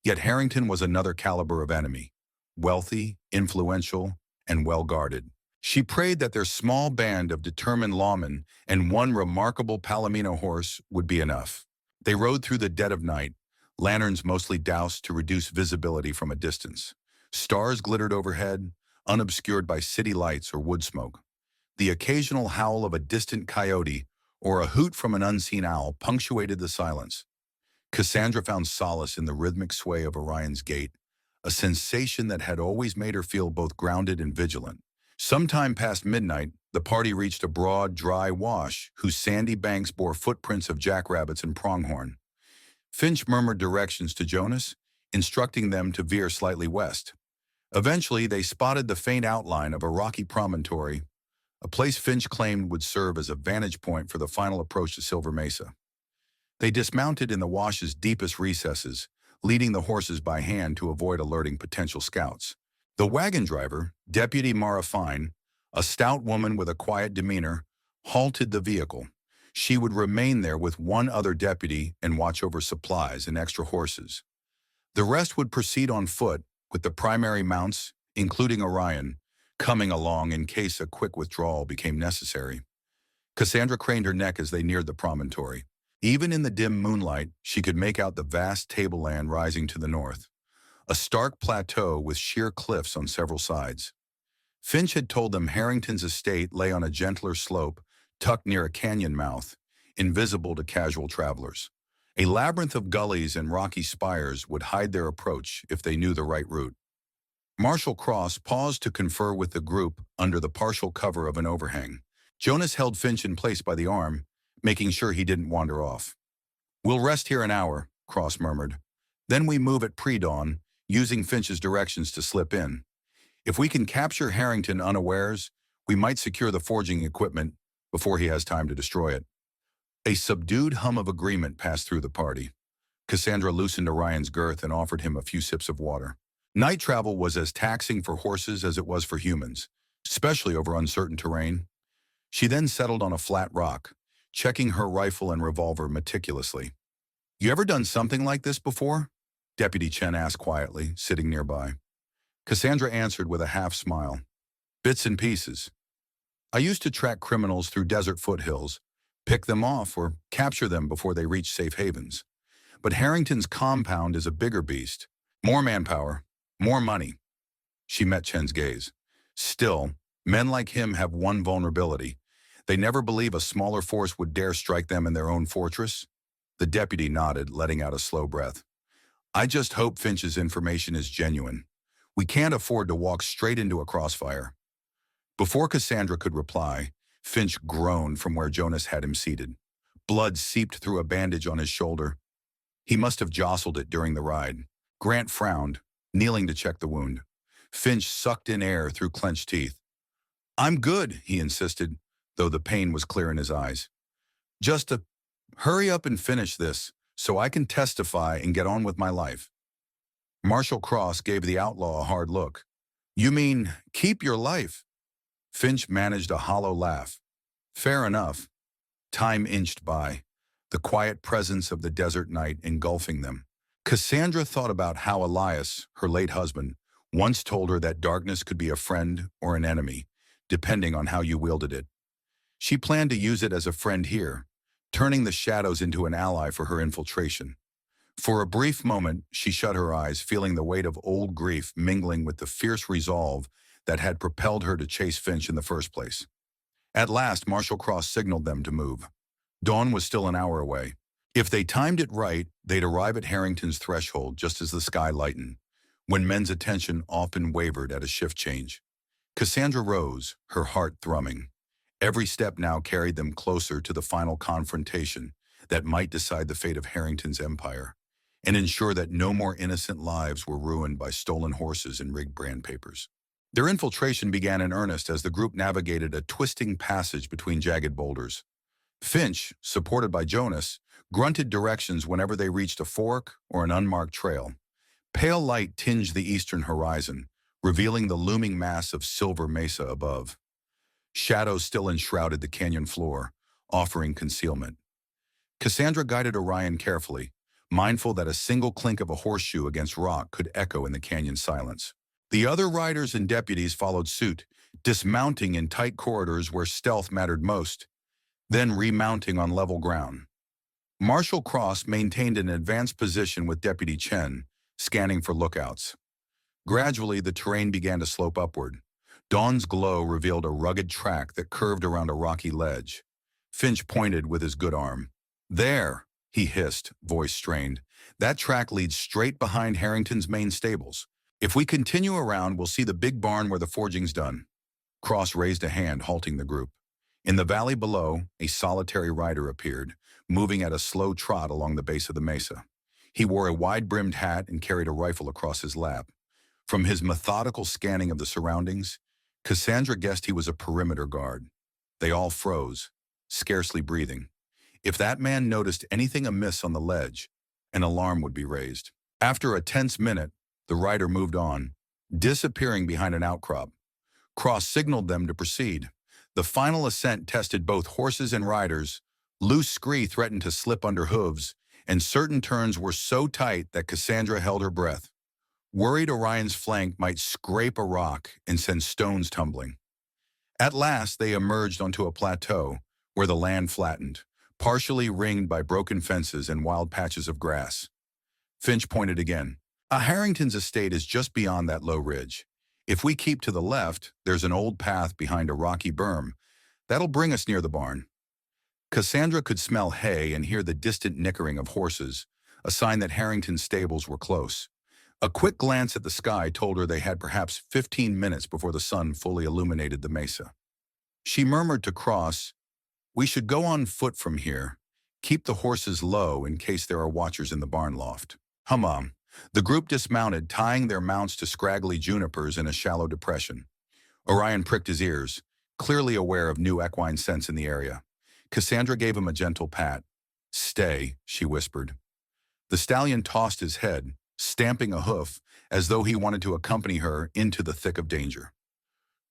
Yet Harrington was another caliber of enemy, wealthy, influential, and well-guarded. She prayed that their small band of determined lawmen and one remarkable Palomino horse would be enough. They rode through the dead of night, lanterns mostly doused to reduce visibility from a distance. Stars glittered overhead, unobscured by city lights or wood smoke. The occasional howl of a distant coyote or a hoot from an unseen owl punctuated the silence. Cassandra found solace in the rhythmic sway of Orion's gait, a sensation that had always made her feel both grounded and vigilant. Sometime past midnight, the party reached a broad, dry wash whose sandy banks bore footprints of jackrabbits and pronghorn. Finch murmured directions to Jonas, instructing them to veer slightly west. Eventually, they spotted the faint outline of a rocky promontory, a place Finch claimed would serve as a vantage point for the final approach to Silver Mesa. They dismounted in the wash's deepest recesses, leading the horses by hand to avoid alerting potential scouts. The wagon driver, Deputy Mara Fine, a stout woman with a quiet demeanor, halted the vehicle. She would remain there with one other deputy and watch over supplies and extra horses. The rest would proceed on foot, with the primary mounts, including Orion, coming along in case a quick withdrawal became necessary. Cassandra craned her neck as they neared the promontory. Even in the dim moonlight, she could make out the vast tableland rising to the north, a stark plateau with sheer cliffs on several sides. Finch had told them Harrington's estate lay on a gentler slope, tucked near a canyon mouth, invisible to casual travelers. A labyrinth of gullies and rocky spires would hide their approach if they knew the right route. Marshal Cross paused to confer with the group under the partial cover of an overhang. Jonas held Finch in place by the arm, making sure he didn't wander off. "We'll rest here an hour," Cross murmured. "Then we move at pre-dawn, using Finch's directions to slip in. If we can capture Harrington unawares, we might secure the forging equipment before he has time to destroy it." A subdued hum of agreement passed through the party. Cassandra loosened Orion's girth and offered him a few sips of water. Night travel was as taxing for horses as it was for humans, especially over uncertain terrain. She then settled on a flat rock, checking her rifle and revolver meticulously. "You ever done something like this before?" Deputy Chen asked quietly, sitting nearby. Cassandra answered with a half smile. "Bits and pieces. I used to track criminals through desert foothills, pick them off or capture them before they reach safe havens. But Harrington's compound is a bigger beast. More manpower, more money." She met Chen's gaze. "Still, men like him have one vulnerability. They never believe a smaller force would dare strike them in their own fortress." The deputy nodded, letting out a slow breath. "I just hope Finch's information is genuine. We can't afford to walk straight into a crossfire." Before Cassandra could reply, Finch groaned from where Jonas had him seated. Blood seeped through a bandage on his shoulder. He must have jostled it during the ride. Grant frowned, kneeling to check the wound. Finch sucked in air through clenched teeth. "I'm good," he insisted, though the pain was clear in his eyes. "Just hurry up and finish this, so I can testify and get on with my life." Marshal Cross gave the outlaw a hard look. "You mean, keep your life?" Finch managed a hollow laugh. "Fair enough." Time inched by, the quiet presence of the desert night engulfing them. Cassandra thought about how Elias, her late husband, once told her that darkness could be a friend or an enemy, depending on how you wielded it. She planned to use it as a friend here, turning the shadows into an ally for her infiltration. For a brief moment, she shut her eyes, feeling the weight of old grief mingling with the fierce resolve that had propelled her to chase Finch in the first place. At last, Marshal Cross signaled them to move. Dawn was still an hour away. If they timed it right, they'd arrive at Harrington's threshold just as the sky lightened, when men's attention often wavered at a shift change. Cassandra rose, her heart thrumming. Every step now carried them closer to the final confrontation that might decide the fate of Harrington's empire and ensure that no more innocent lives were ruined by stolen horses and rigged brand papers. Their infiltration began in earnest as the group navigated a twisting passage between jagged boulders. Finch, supported by Jonas, grunted directions whenever they reached a fork or an unmarked trail. Pale light tinged the eastern horizon, revealing the looming mass of silver mesa above. Shadows still enshrouded the canyon floor, offering concealment. Cassandra guided Orion carefully, mindful that a single clink of a horseshoe against rock could echo in the canyon silence. The other riders and deputies followed suit, dismounting in tight corridors where stealth mattered most, then remounting on level ground. Marshal Cross maintained an advanced position with Deputy Chen, scanning for lookouts. Gradually, the terrain began to slope upward. Dawn's glow revealed a rugged track that curved around a rocky ledge. Finch pointed with his good arm. "There," he hissed, voice strained. "That track leads straight behind Harrington's main stables. If we continue around, we'll see the big barn where the forging's done." Cross raised a hand, halting the group. In the valley below, a solitary rider appeared, moving at a slow trot along the base of the mesa. He wore a wide-brimmed hat and carried a rifle across his lap. From his methodical scanning of the surroundings, Cassandra guessed he was a perimeter guard. They all froze, scarcely breathing. If that man noticed anything amiss on the ledge, an alarm would be raised. After a tense minute, the rider moved on, disappearing behind an outcrop. Cross signaled them to proceed. The final ascent tested both horses and riders. Loose scree threatened to slip under hooves, and certain turns were so tight that Cassandra held her breath. Worried Orion's flank might scrape a rock and send stones tumbling. At last, they emerged onto a plateau where the land flattened, partially ringed by broken fences and wild patches of grass. Finch pointed again. "A Harrington's estate is just beyond that low ridge. If we keep to the left, there's an old path behind a rocky berm. That'll bring us near the barn." Cassandra could smell hay and hear the distant nickering of horses, a sign that Harrington's stables were close. A quick glance at the sky told her they had perhaps 15 minutes before the sun fully illuminated the mesa. She murmured to Cross, "We should go on foot from here. Keep the horses low in case there are watchers in the barn loft." "Hum." The group dismounted, tying their mounts to scraggly junipers in a shallow depression. Orion pricked his ears, clearly aware of new equine scents in the area. Cassandra gave him a gentle pat. "Stay," she whispered. The stallion tossed his head, stamping a hoof, as though he wanted to accompany her into the thick of danger.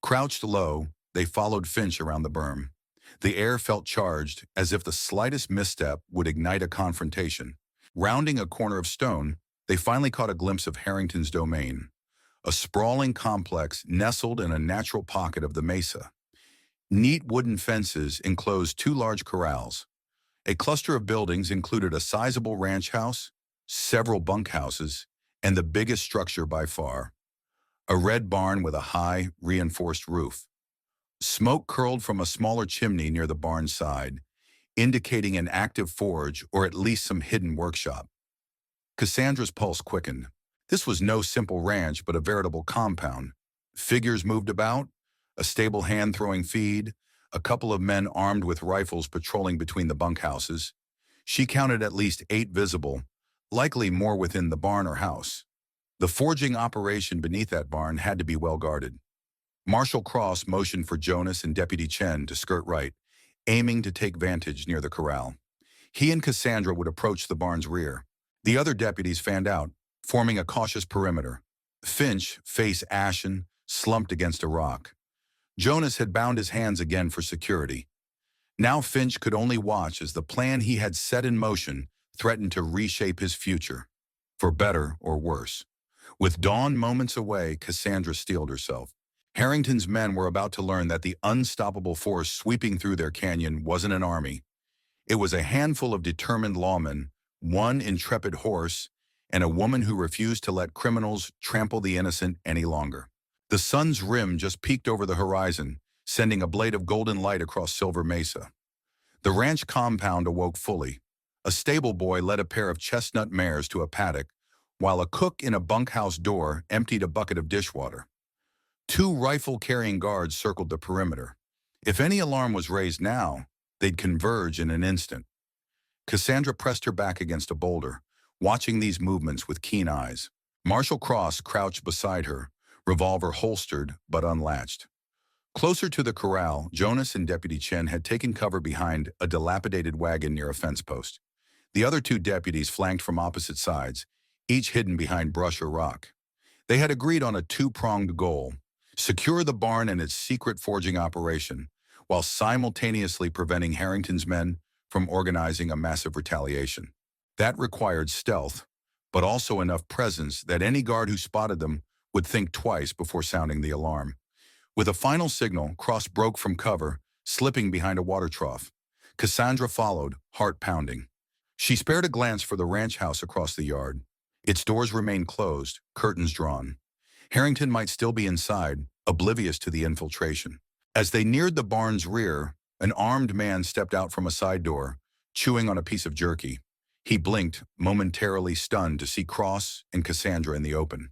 Crouched low, they followed Finch around the berm. The air felt charged, as if the slightest misstep would ignite a confrontation. Rounding a corner of stone, they finally caught a glimpse of Harrington's domain, a sprawling complex nestled in a natural pocket of the mesa. Neat wooden fences enclosed two large corrals. A cluster of buildings included a sizable ranch house, several bunkhouses, and the biggest structure by far, a red barn with a high, reinforced roof. Smoke curled from a smaller chimney near the barn's side, indicating an active forge or at least some hidden workshop. Cassandra's pulse quickened. This was no simple ranch, but a veritable compound. Figures moved about, a stable hand throwing feed, a couple of men armed with rifles patrolling between the bunkhouses. She counted at least 8 visible, likely more within the barn or house. The forging operation beneath that barn had to be well guarded. Marshal Cross motioned for Jonas and Deputy Chen to skirt right, aiming to take vantage near the corral. He and Cassandra would approach the barn's rear. The other deputies fanned out, forming a cautious perimeter. Finch, face ashen, slumped against a rock. Jonas had bound his hands again for security. Now Finch could only watch as the plan he had set in motion threatened to reshape his future, for better or worse. With dawn moments away, Cassandra steeled herself. Harrington's men were about to learn that the unstoppable force sweeping through their canyon wasn't an army. It was a handful of determined lawmen, one intrepid horse, and a woman who refused to let criminals trample the innocent any longer. The sun's rim just peeked over the horizon, sending a blade of golden light across Silver Mesa. The ranch compound awoke fully. A stable boy led a pair of chestnut mares to a paddock, while a cook in a bunkhouse door emptied a bucket of dishwater. 2 rifle-carrying guards circled the perimeter. If any alarm was raised now, they'd converge in an instant. Cassandra pressed her back against a boulder, watching these movements with keen eyes. Marshal Cross crouched beside her, revolver holstered but unlatched. Closer to the corral, Jonas and Deputy Chen had taken cover behind a dilapidated wagon near a fence post. The other 2 deputies flanked from opposite sides, each hidden behind brush or rock. They had agreed on a 2-pronged goal: secure the barn and its secret forging operation, while simultaneously preventing Harrington's men from organizing a massive retaliation. That required stealth, but also enough presence that any guard who spotted them would think twice before sounding the alarm. With a final signal, Cross broke from cover, slipping behind a water trough. Cassandra followed, heart pounding. She spared a glance for the ranch house across the yard. Its doors remained closed, curtains drawn. Harrington might still be inside, oblivious to the infiltration. As they neared the barn's rear, an armed man stepped out from a side door, chewing on a piece of jerky. He blinked, momentarily stunned to see Cross and Cassandra in the open.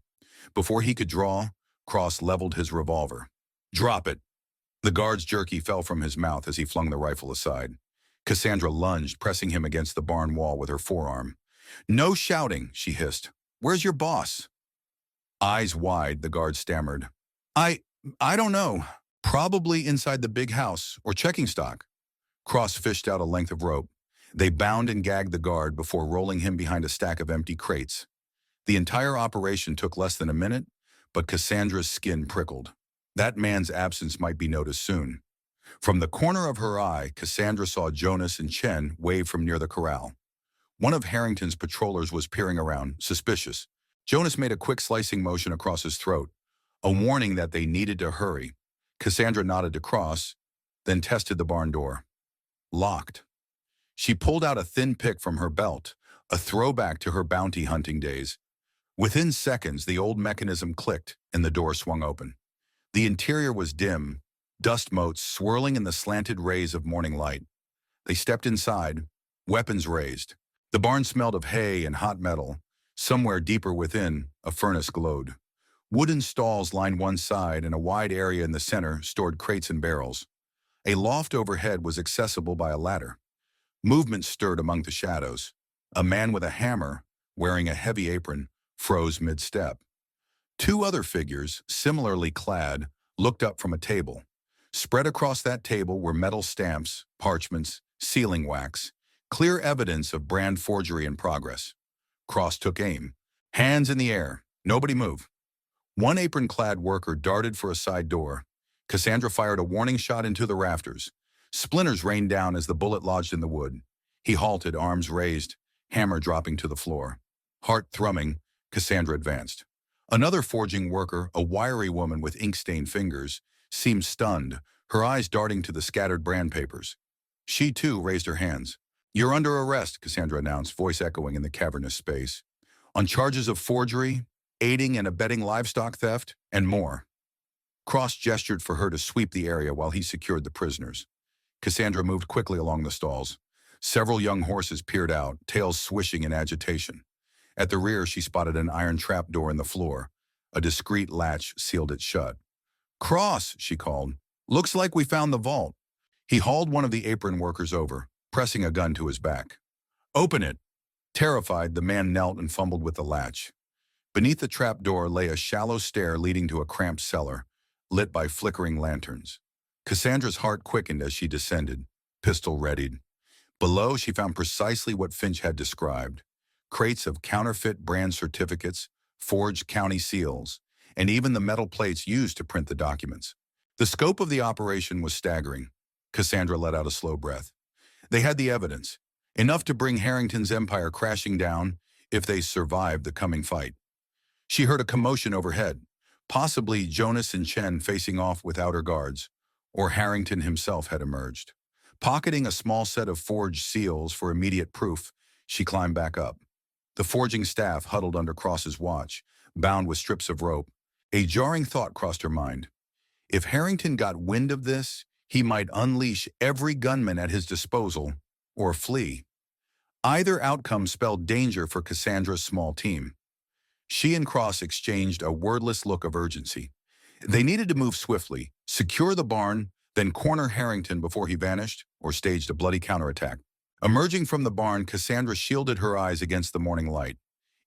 Before he could draw, Cross leveled his revolver. "Drop it." The guard's jerky fell from his mouth as he flung the rifle aside. Cassandra lunged, pressing him against the barn wall with her forearm. "No shouting," she hissed. "Where's your boss?" Eyes wide, the guard stammered. I don't know. Probably inside the big house or checking stock." Cross fished out a length of rope. They bound and gagged the guard before rolling him behind a stack of empty crates. The entire operation took less than a minute, but Cassandra's skin prickled. That man's absence might be noticed soon. From the corner of her eye, Cassandra saw Jonas and Chen wave from near the corral. One of Harrington's patrollers was peering around, suspicious. Jonas made a quick slicing motion across his throat, a warning that they needed to hurry. Cassandra nodded to Cross, then tested the barn door. Locked. She pulled out a thin pick from her belt, a throwback to her bounty hunting days. Within seconds, the old mechanism clicked and the door swung open. The interior was dim, dust motes swirling in the slanted rays of morning light. They stepped inside, weapons raised. The barn smelled of hay and hot metal. Somewhere deeper within, a furnace glowed. Wooden stalls lined one side, and a wide area in the center stored crates and barrels. A loft overhead was accessible by a ladder. Movement stirred among the shadows. A man with a hammer, wearing a heavy apron, froze mid-step. 2 other figures, similarly clad, looked up from a table. Spread across that table were metal stamps, parchments, Sealing wax. Clear evidence of brand forgery in progress. Cross took aim. Hands in the air. Nobody move. One apron-clad worker darted for a side door. Cassandra fired a warning shot into the rafters. Splinters rained down as the bullet lodged in the wood. He halted, arms raised, hammer dropping to the floor. Heart thrumming, Cassandra advanced. Another forging worker, a wiry woman with ink-stained fingers, seemed stunned, her eyes darting to the scattered brand papers. She, too, raised her hands. "You're under arrest," Cassandra announced, voice echoing in the cavernous space. "On charges of forgery, aiding and abetting livestock theft, and more." Cross gestured for her to sweep the area while he secured the prisoners. Cassandra moved quickly along the stalls. Several young horses peered out, tails swishing in agitation. At the rear, she spotted an iron trapdoor in the floor. A discreet latch sealed it shut. "Cross," she called. "Looks like we found the vault." He hauled one of the apron workers over, pressing a gun to his back. "Open it." Terrified, the man knelt and fumbled with the latch. Beneath the trapdoor lay a shallow stair leading to a cramped cellar, lit by flickering lanterns. Cassandra's heart quickened as she descended, pistol readied. Below, she found precisely what Finch had described: crates of counterfeit brand certificates, forged county seals, and even the metal plates used to print the documents. The scope of the operation was staggering. Cassandra let out a slow breath. They had the evidence, enough to bring Harrington's empire crashing down if they survived the coming fight. She heard a commotion overhead, possibly Jonas and Chen facing off with outer guards, or Harrington himself had emerged. Pocketing a small set of forged seals for immediate proof, she climbed back up. The forging staff huddled under Cross's watch, bound with strips of rope. A jarring thought crossed her mind. If Harrington got wind of this, he might unleash every gunman at his disposal, or flee. Either outcome spelled danger for Cassandra's small team. She and Cross exchanged a wordless look of urgency. They needed to move swiftly, secure the barn, then corner Harrington before he vanished or staged a bloody counterattack. Emerging from the barn, Cassandra shielded her eyes against the morning light.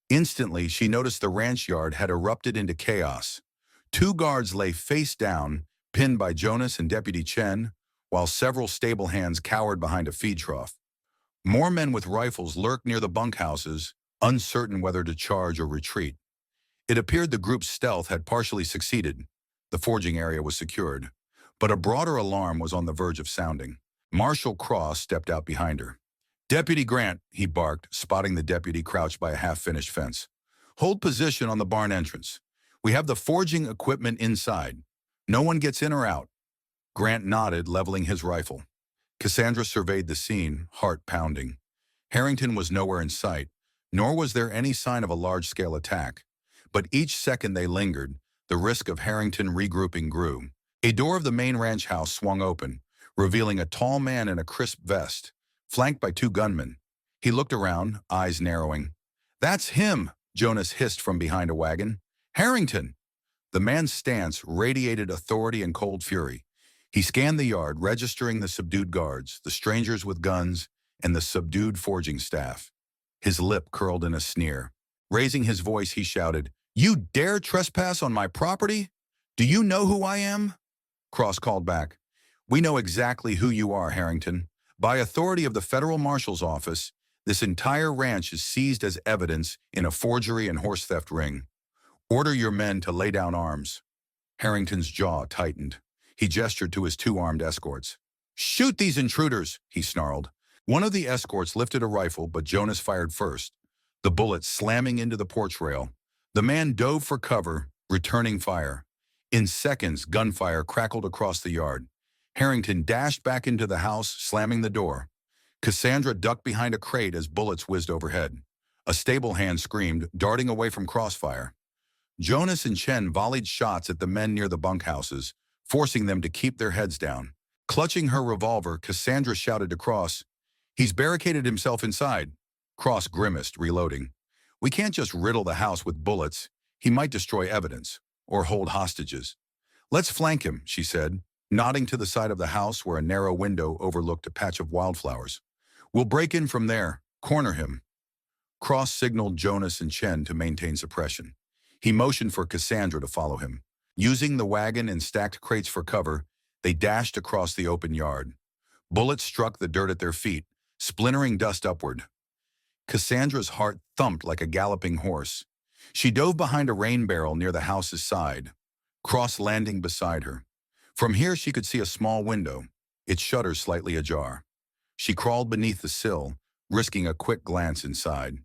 Instantly, she noticed the ranch yard had erupted into chaos. Two guards lay face down, pinned by Jonas and Deputy Chen, while several stable hands cowered behind a feed trough. More men with rifles lurked near the bunkhouses, uncertain whether to charge or retreat. It appeared the group's stealth had partially succeeded. The forging area was secured, but a broader alarm was on the verge of sounding. Marshal Cross stepped out behind her. "Deputy Grant," he barked, spotting the deputy crouched by a half-finished fence. "Hold position on the barn entrance. We have the forging equipment inside. No one gets in or out." Grant nodded, leveling his rifle. Cassandra surveyed the scene, heart pounding. Harrington was nowhere in sight, nor was there any sign of a large-scale attack. But each second they lingered, the risk of Harrington regrouping grew. A door of the main ranch house swung open, revealing a tall man in a crisp vest, flanked by two gunmen. He looked around, eyes narrowing. "That's him," Jonas hissed from behind a wagon. "Harrington!" The man's stance radiated authority and cold fury. He scanned the yard, registering the subdued guards, the strangers with guns, and the subdued forging staff. His lip curled in a sneer. Raising his voice, he shouted, "You dare trespass on my property? Do you know who I am?" Cross called back, "We know exactly who you are, Harrington. By authority of the Federal Marshal's Office, this entire ranch is seized as evidence in a forgery and horse theft ring. Order your men to lay down arms." Harrington's jaw tightened. He gestured to his two-armed escorts. "Shoot these intruders," he snarled. One of the escorts lifted a rifle, but Jonas fired first, the bullet slamming into the porch rail. The man dove for cover, returning fire. In seconds, gunfire crackled across the yard. Harrington dashed back into the house, slamming the door. Cassandra ducked behind a crate as bullets whizzed overhead. A stable hand screamed, darting away from crossfire. Jonas and Chen volleyed shots at the men near the bunkhouses, forcing them to keep their heads down. Clutching her revolver, Cassandra shouted to Cross, "He's barricaded himself inside." Cross grimaced, reloading. "We can't just riddle the house with bullets. He might destroy evidence, or hold hostages." "Let's flank him," she said, nodding to the side of the house where a narrow window overlooked a patch of wildflowers. "We'll break in from there, corner him." Cross signaled Jonas and Chen to maintain suppression. He motioned for Cassandra to follow him. Using the wagon and stacked crates for cover, they dashed across the open yard. Bullets struck the dirt at their feet, splintering dust upward. Cassandra's heart thumped like a galloping horse. She dove behind a rain barrel near the house's side, Cross landing beside her. From here she could see a small window, its shutters slightly ajar. She crawled beneath the sill, risking a quick glance inside.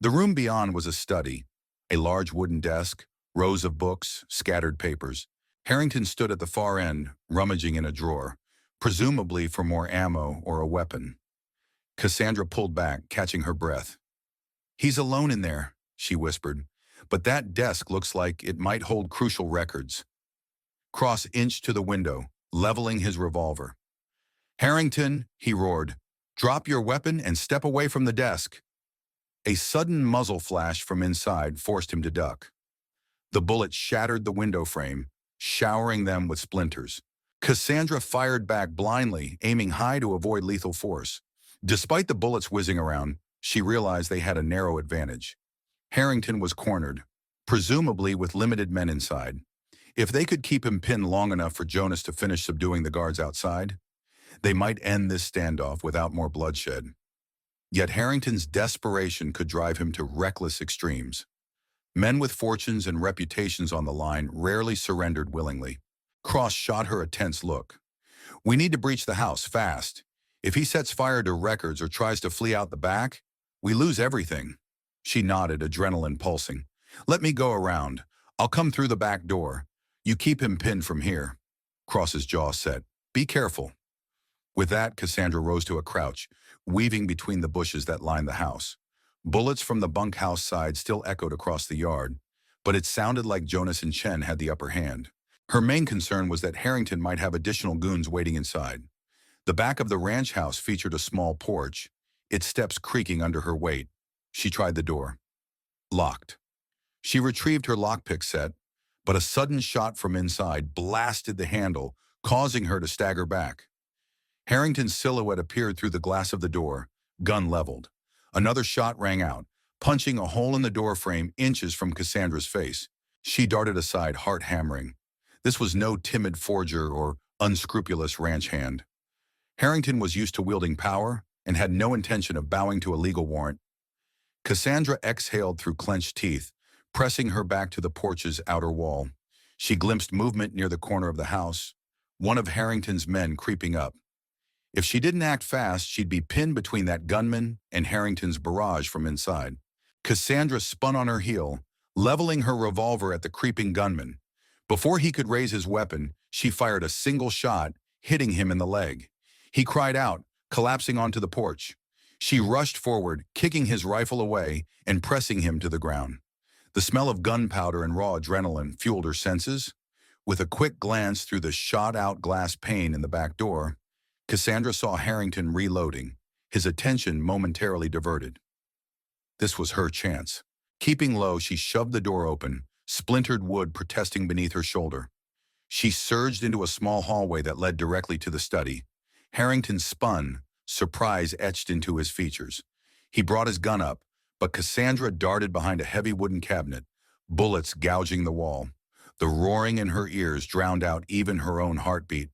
The room beyond was a study, a large wooden desk, rows of books, scattered papers. Harrington stood at the far end, rummaging in a drawer, presumably for more ammo or a weapon. Cassandra pulled back, catching her breath. "He's alone in there," she whispered, "but that desk looks like it might hold crucial records." Cross inched to the window, leveling his revolver. "Harrington," he roared, "drop your weapon and step away from the desk." A sudden muzzle flash from inside forced him to duck. The bullet shattered the window frame, showering them with splinters. Cassandra fired back blindly, aiming high to avoid lethal force. Despite the bullets whizzing around, she realized they had a narrow advantage. Harrington was cornered, presumably with limited men inside. If they could keep him pinned long enough for Jonas to finish subduing the guards outside, they might end this standoff without more bloodshed. Yet Harrington's desperation could drive him to reckless extremes. Men with fortunes and reputations on the line rarely surrendered willingly. Cross shot her a tense look. "We need to breach the house, fast. If he sets fire to records or tries to flee out the back, we lose everything." She nodded, adrenaline pulsing. "Let me go around. I'll come through the back door. You keep him pinned from here." Cross's jaw set. "Be careful." With that, Cassandra rose to a crouch, weaving between the bushes that lined the house. Bullets from the bunkhouse side still echoed across the yard, but it sounded like Jonas and Chen had the upper hand. Her main concern was that Harrington might have additional goons waiting inside. The back of the ranch house featured a small porch, its steps creaking under her weight. She tried the door. Locked. She retrieved her lockpick set, but a sudden shot from inside blasted the handle, causing her to stagger back. Harrington's silhouette appeared through the glass of the door, gun leveled. Another shot rang out, punching a hole in the door frame inches from Cassandra's face. She darted aside, heart hammering. This was no timid forger or unscrupulous ranch hand. Harrington was used to wielding power and had no intention of bowing to a legal warrant. Cassandra exhaled through clenched teeth, pressing her back to the porch's outer wall. She glimpsed movement near the corner of the house, one of Harrington's men creeping up. If she didn't act fast, she'd be pinned between that gunman and Harrington's barrage from inside. Cassandra spun on her heel, leveling her revolver at the creeping gunman. Before he could raise his weapon, she fired a single shot, hitting him in the leg. He cried out, collapsing onto the porch. She rushed forward, kicking his rifle away and pressing him to the ground. The smell of gunpowder and raw adrenaline fueled her senses. With a quick glance through the shot-out glass pane in the back door, Cassandra saw Harrington reloading, his attention momentarily diverted. This was her chance. Keeping low, she shoved the door open, splintered wood protesting beneath her shoulder. She surged into a small hallway that led directly to the study. Harrington spun, surprise etched into his features. He brought his gun up, but Cassandra darted behind a heavy wooden cabinet, bullets gouging the wall. The roaring in her ears drowned out even her own heartbeat.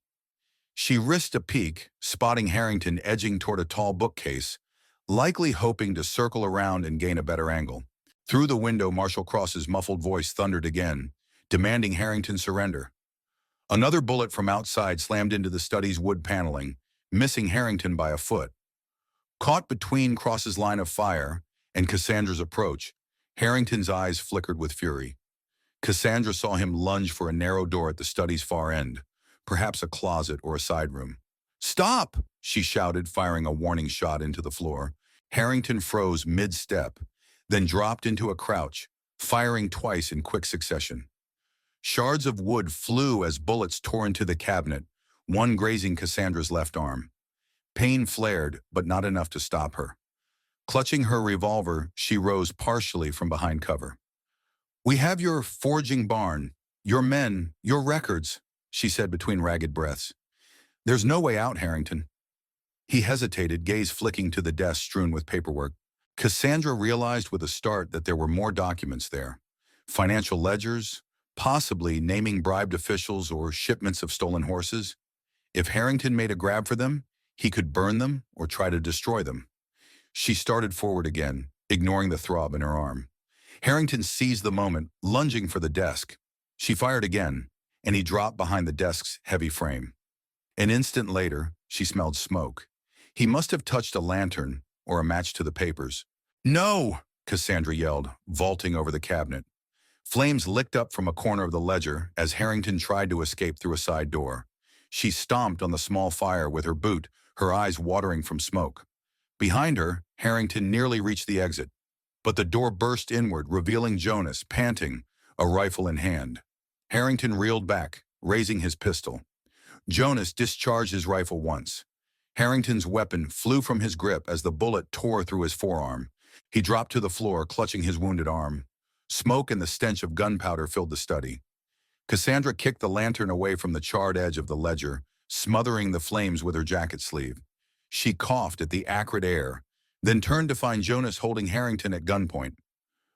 She risked a peek, spotting Harrington edging toward a tall bookcase, likely hoping to circle around and gain a better angle. Through the window, Marshal Cross's muffled voice thundered again, demanding Harrington's surrender. Another bullet from outside slammed into the study's wood paneling, missing Harrington by a foot. Caught between Cross's line of fire and Cassandra's approach, Harrington's eyes flickered with fury. Cassandra saw him lunge for a narrow door at the study's far end, perhaps a closet or a side room. "Stop!" she shouted, firing a warning shot into the floor. Harrington froze mid-step, then dropped into a crouch, firing twice in quick succession. Shards of wood flew as bullets tore into the cabinet, one grazing Cassandra's left arm. Pain flared, but not enough to stop her. Clutching her revolver, she rose partially from behind cover. "We have your forging barn, your men, your records," she said between ragged breaths. "There's no way out, Harrington." He hesitated, gaze flicking to the desk strewn with paperwork. Cassandra realized with a start that there were more documents there. Financial ledgers, possibly naming bribed officials or shipments of stolen horses. If Harrington made a grab for them, He could burn them or try to destroy them. She started forward again, ignoring the throb in her arm. Harrington seized the moment, lunging for the desk. She fired again, and he dropped behind the desk's heavy frame. An instant later, she smelled smoke. He must have touched a lantern or a match to the papers. "No!" Cassandra yelled, vaulting over the cabinet. Flames licked up from a corner of the ledger as Harrington tried to escape through a side door. She stomped on the small fire with her boot, her eyes watering from smoke. Behind her, Harrington nearly reached the exit, but the door burst inward, revealing Jonas, panting, a rifle in hand. Harrington reeled back, raising his pistol. Jonas discharged his rifle once. Harrington's weapon flew from his grip as the bullet tore through his forearm. He dropped to the floor, clutching his wounded arm. Smoke and the stench of gunpowder filled the study. Cassandra kicked the lantern away from the charred edge of the ledger, smothering the flames with her jacket sleeve. She coughed at the acrid air, then turned to find Jonas holding Harrington at gunpoint.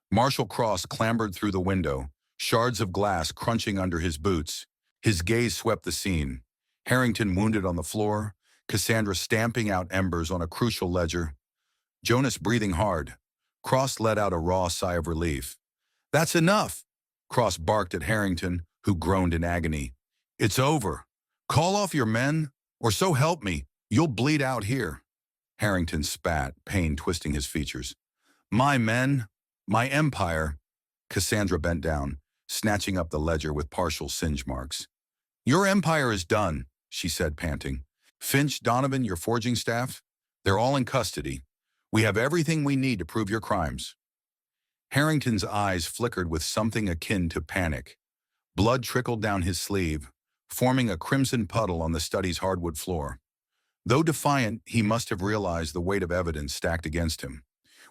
Marshal Cross clambered through the window, shards of glass crunching under his boots. His gaze swept the scene. Harrington wounded on the floor, Cassandra stamping out embers on a crucial ledger. Jonas breathing hard. Cross let out a raw sigh of relief. "That's enough!" Cross barked at Harrington, who groaned in agony. "It's over. Call off your men, or so help me, you'll bleed out here." Harrington spat, pain twisting his features. "My men, my empire." Cassandra bent down, snatching up the ledger with partial singe marks. "Your empire is done," she said, panting. "Finch, Donovan, your forging staff, they're all in custody. We have everything we need to prove your crimes." Harrington's eyes flickered with something akin to panic. Blood trickled down his sleeve, forming a crimson puddle on the study's hardwood floor. Though defiant, he must have realized the weight of evidence stacked against him.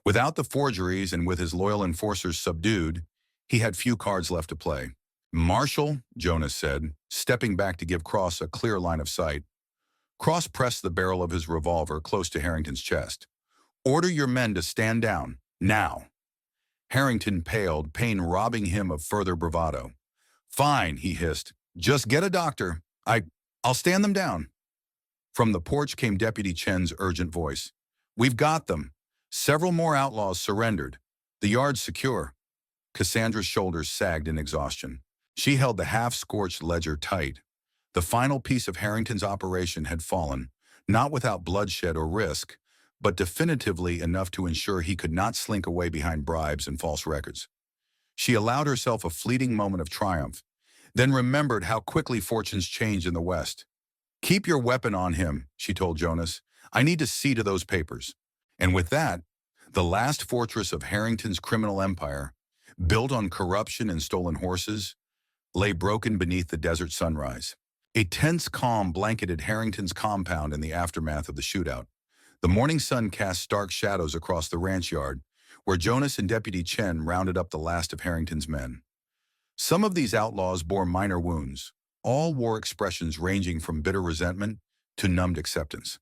Without the forgeries and with his loyal enforcers subdued, he had few cards left to play. "Marshal," Jonas said, stepping back to give Cross a clear line of sight. Cross pressed the barrel of his revolver close to Harrington's chest. "Order your men to stand down, now." Harrington paled, pain robbing him of further bravado. "Fine," he hissed. "Just get a doctor. I'll stand them down." From the porch came Deputy Chen's urgent voice. "We've got them. Several more outlaws surrendered. The yard's secure." Cassandra's shoulders sagged in exhaustion. She held the half-scorched ledger tight. The final piece of Harrington's operation had fallen, not without bloodshed or risk, but definitively enough to ensure he could not slink away behind bribes and false records. She allowed herself a fleeting moment of triumph, then remembered how quickly fortunes changed in the West. "Keep your weapon on him," she told Jonas. "I need to see to those papers." And with that, the last fortress of Harrington's criminal empire, built on corruption and stolen horses, lay broken beneath the desert sunrise. A tense calm blanketed Harrington's compound in the aftermath of the shootout. The morning sun cast stark shadows across the ranch yard, where Jonas and Deputy Chen rounded up the last of Harrington's men. Some of these outlaws bore minor wounds. All wore expressions ranging from bitter resentment to numbed acceptance.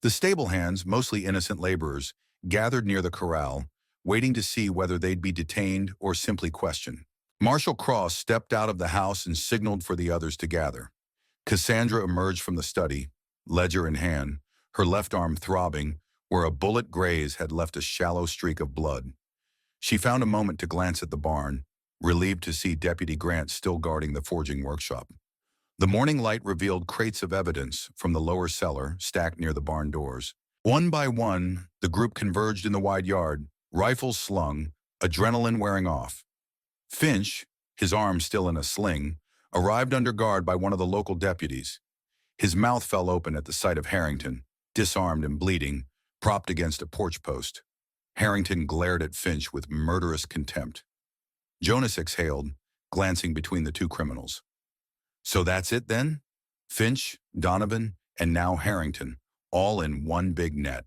The stable hands, mostly innocent laborers, gathered near the corral, waiting to see whether they'd be detained or simply questioned. Marshal Cross stepped out of the house and signaled for the others to gather. Cassandra emerged from the study, ledger in hand, her left arm throbbing where a bullet graze had left a shallow streak of blood. She found a moment to glance at the barn, relieved to see Deputy Grant still guarding the forging workshop. The morning light revealed crates of evidence from the lower cellar stacked near the barn doors. One by one, the group converged in the wide yard, rifles slung, adrenaline wearing off. Finch, his arm still in a sling, arrived under guard by one of the local deputies. His mouth fell open at the sight of Harrington, disarmed and bleeding, propped against a porch post. Harrington glared at Finch with murderous contempt. Jonas exhaled, glancing between the two criminals. "So that's it then? Finch, Donovan, and now Harrington, all in one big net."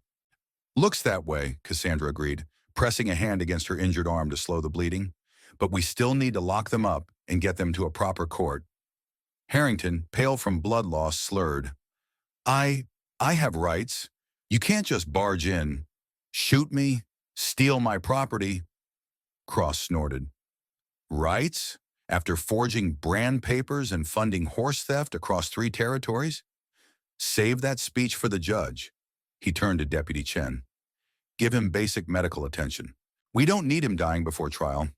"Looks that way," Cassandra agreed, pressing a hand against her injured arm to slow the bleeding. "But we still need to lock them up and get them to a proper court." Harrington, pale from blood loss, slurred. I have rights. You can't just barge in, shoot me, steal my property." Cross snorted. "Rights? After forging brand papers and funding horse theft across 3 territories? Save that speech for the judge. He turned to Deputy Chen. Give him basic medical attention. We don't need him dying before trial.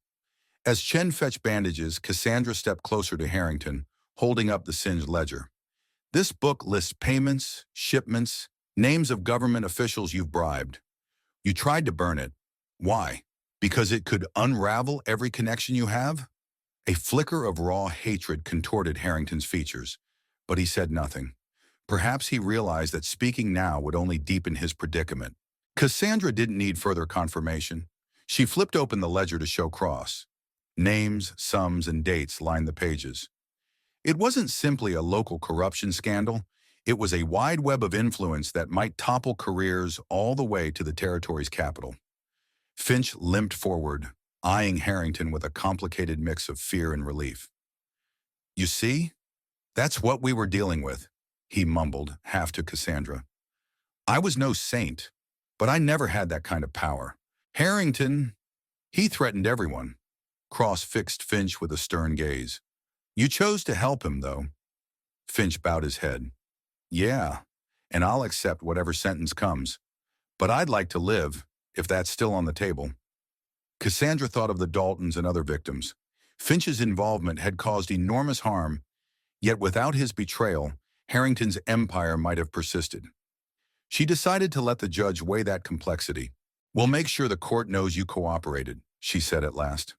As Chen fetched bandages, Cassandra stepped closer to Harrington, holding up the singed ledger. This book lists payments, shipments, names of government officials you've bribed. You tried to burn it. Why? Because it could unravel every connection you have? A flicker of raw hatred contorted Harrington's features, but he said nothing. Perhaps he realized that speaking now would only deepen his predicament. Cassandra didn't need further confirmation. She flipped open the ledger to show cross. Names, sums, and dates lined the pages. It wasn't simply a local corruption scandal. It was a wide web of influence that might topple careers all the way to the territory's capital. Finch limped forward, eyeing Harrington with a complicated mix of fear and relief. You see? That's what we were dealing with, he mumbled, half to Cassandra. I was no saint, but I never had that kind of power. Harrington, he threatened everyone. Cross fixed Finch with a stern gaze. You chose to help him, though. Finch bowed his head. Yeah, and I'll accept whatever sentence comes. But I'd like to live, if that's still on the table. Cassandra thought of the Daltons and other victims. Finch's involvement had caused enormous harm, yet without his betrayal, Harrington's empire might have persisted. She decided to let the judge weigh that complexity. We'll make sure the court knows you cooperated, she said at last.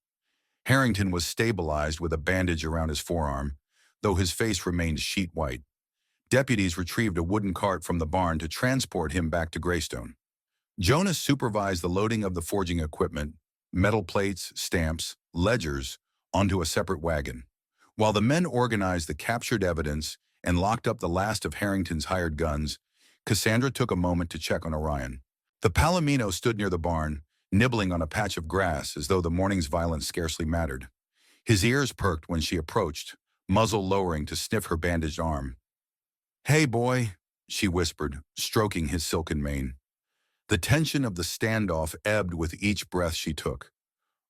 Harrington was stabilized with a bandage around his forearm, though his face remained sheet white. Deputies retrieved a wooden cart from the barn to transport him back to Greystone. Jonas supervised the loading of the forging equipment, metal plates, stamps, ledgers, onto a separate wagon. While the men organized the captured evidence and locked up the last of Harrington's hired guns, Cassandra took a moment to check on Orion. The Palomino stood near the barn, nibbling on a patch of grass as though the morning's violence scarcely mattered. His ears perked when she approached, muzzle lowering to sniff her bandaged arm. Hey, boy, she whispered, stroking his silken mane. The tension of the standoff ebbed with each breath she took.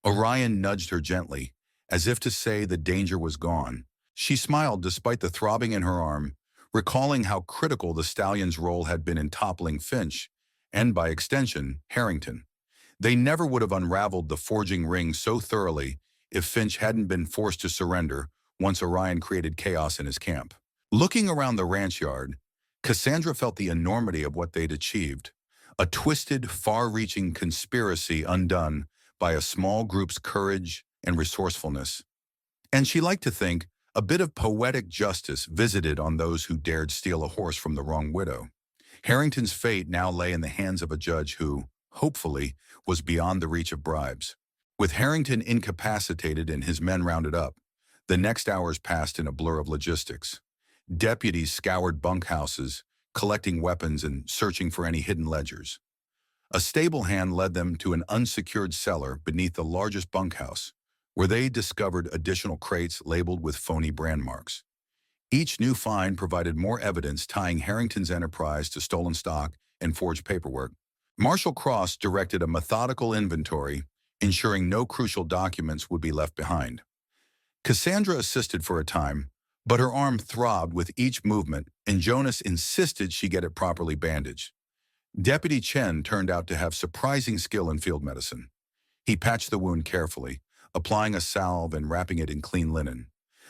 Orion nudged her gently, as if to say the danger was gone. She smiled despite the throbbing in her arm, recalling how critical the stallion's role had been in toppling Finch, and by extension, Harrington. They never would have unraveled the forging ring so thoroughly if Finch hadn't been forced to surrender once Orion created chaos in his camp. Looking around the ranch yard, Cassandra felt the enormity of what they'd achieved. A twisted, far-reaching conspiracy undone by a small group's courage and resourcefulness. And she liked to think a bit of poetic justice visited on those who dared steal a horse from the wrong widow. Harrington's fate now lay in the hands of a judge who, hopefully, was beyond the reach of bribes. With Harrington incapacitated and his men rounded up, the next hours passed in a blur of logistics. Deputies scoured bunkhouses, collecting weapons and searching for any hidden ledgers. A stable hand led them to an unsecured cellar beneath the largest bunkhouse, where they discovered additional crates labeled with phony brand marks. Each new find provided more evidence tying Harrington's enterprise to stolen stock and forged paperwork. Marshal Cross directed a methodical inventory, ensuring no crucial documents would be left behind. Cassandra assisted for a time, but her arm throbbed with each movement, and Jonas insisted she get it properly bandaged. Deputy Chen turned out to have surprising skill in field medicine. He patched the wound carefully, applying a salve and wrapping it in clean linen.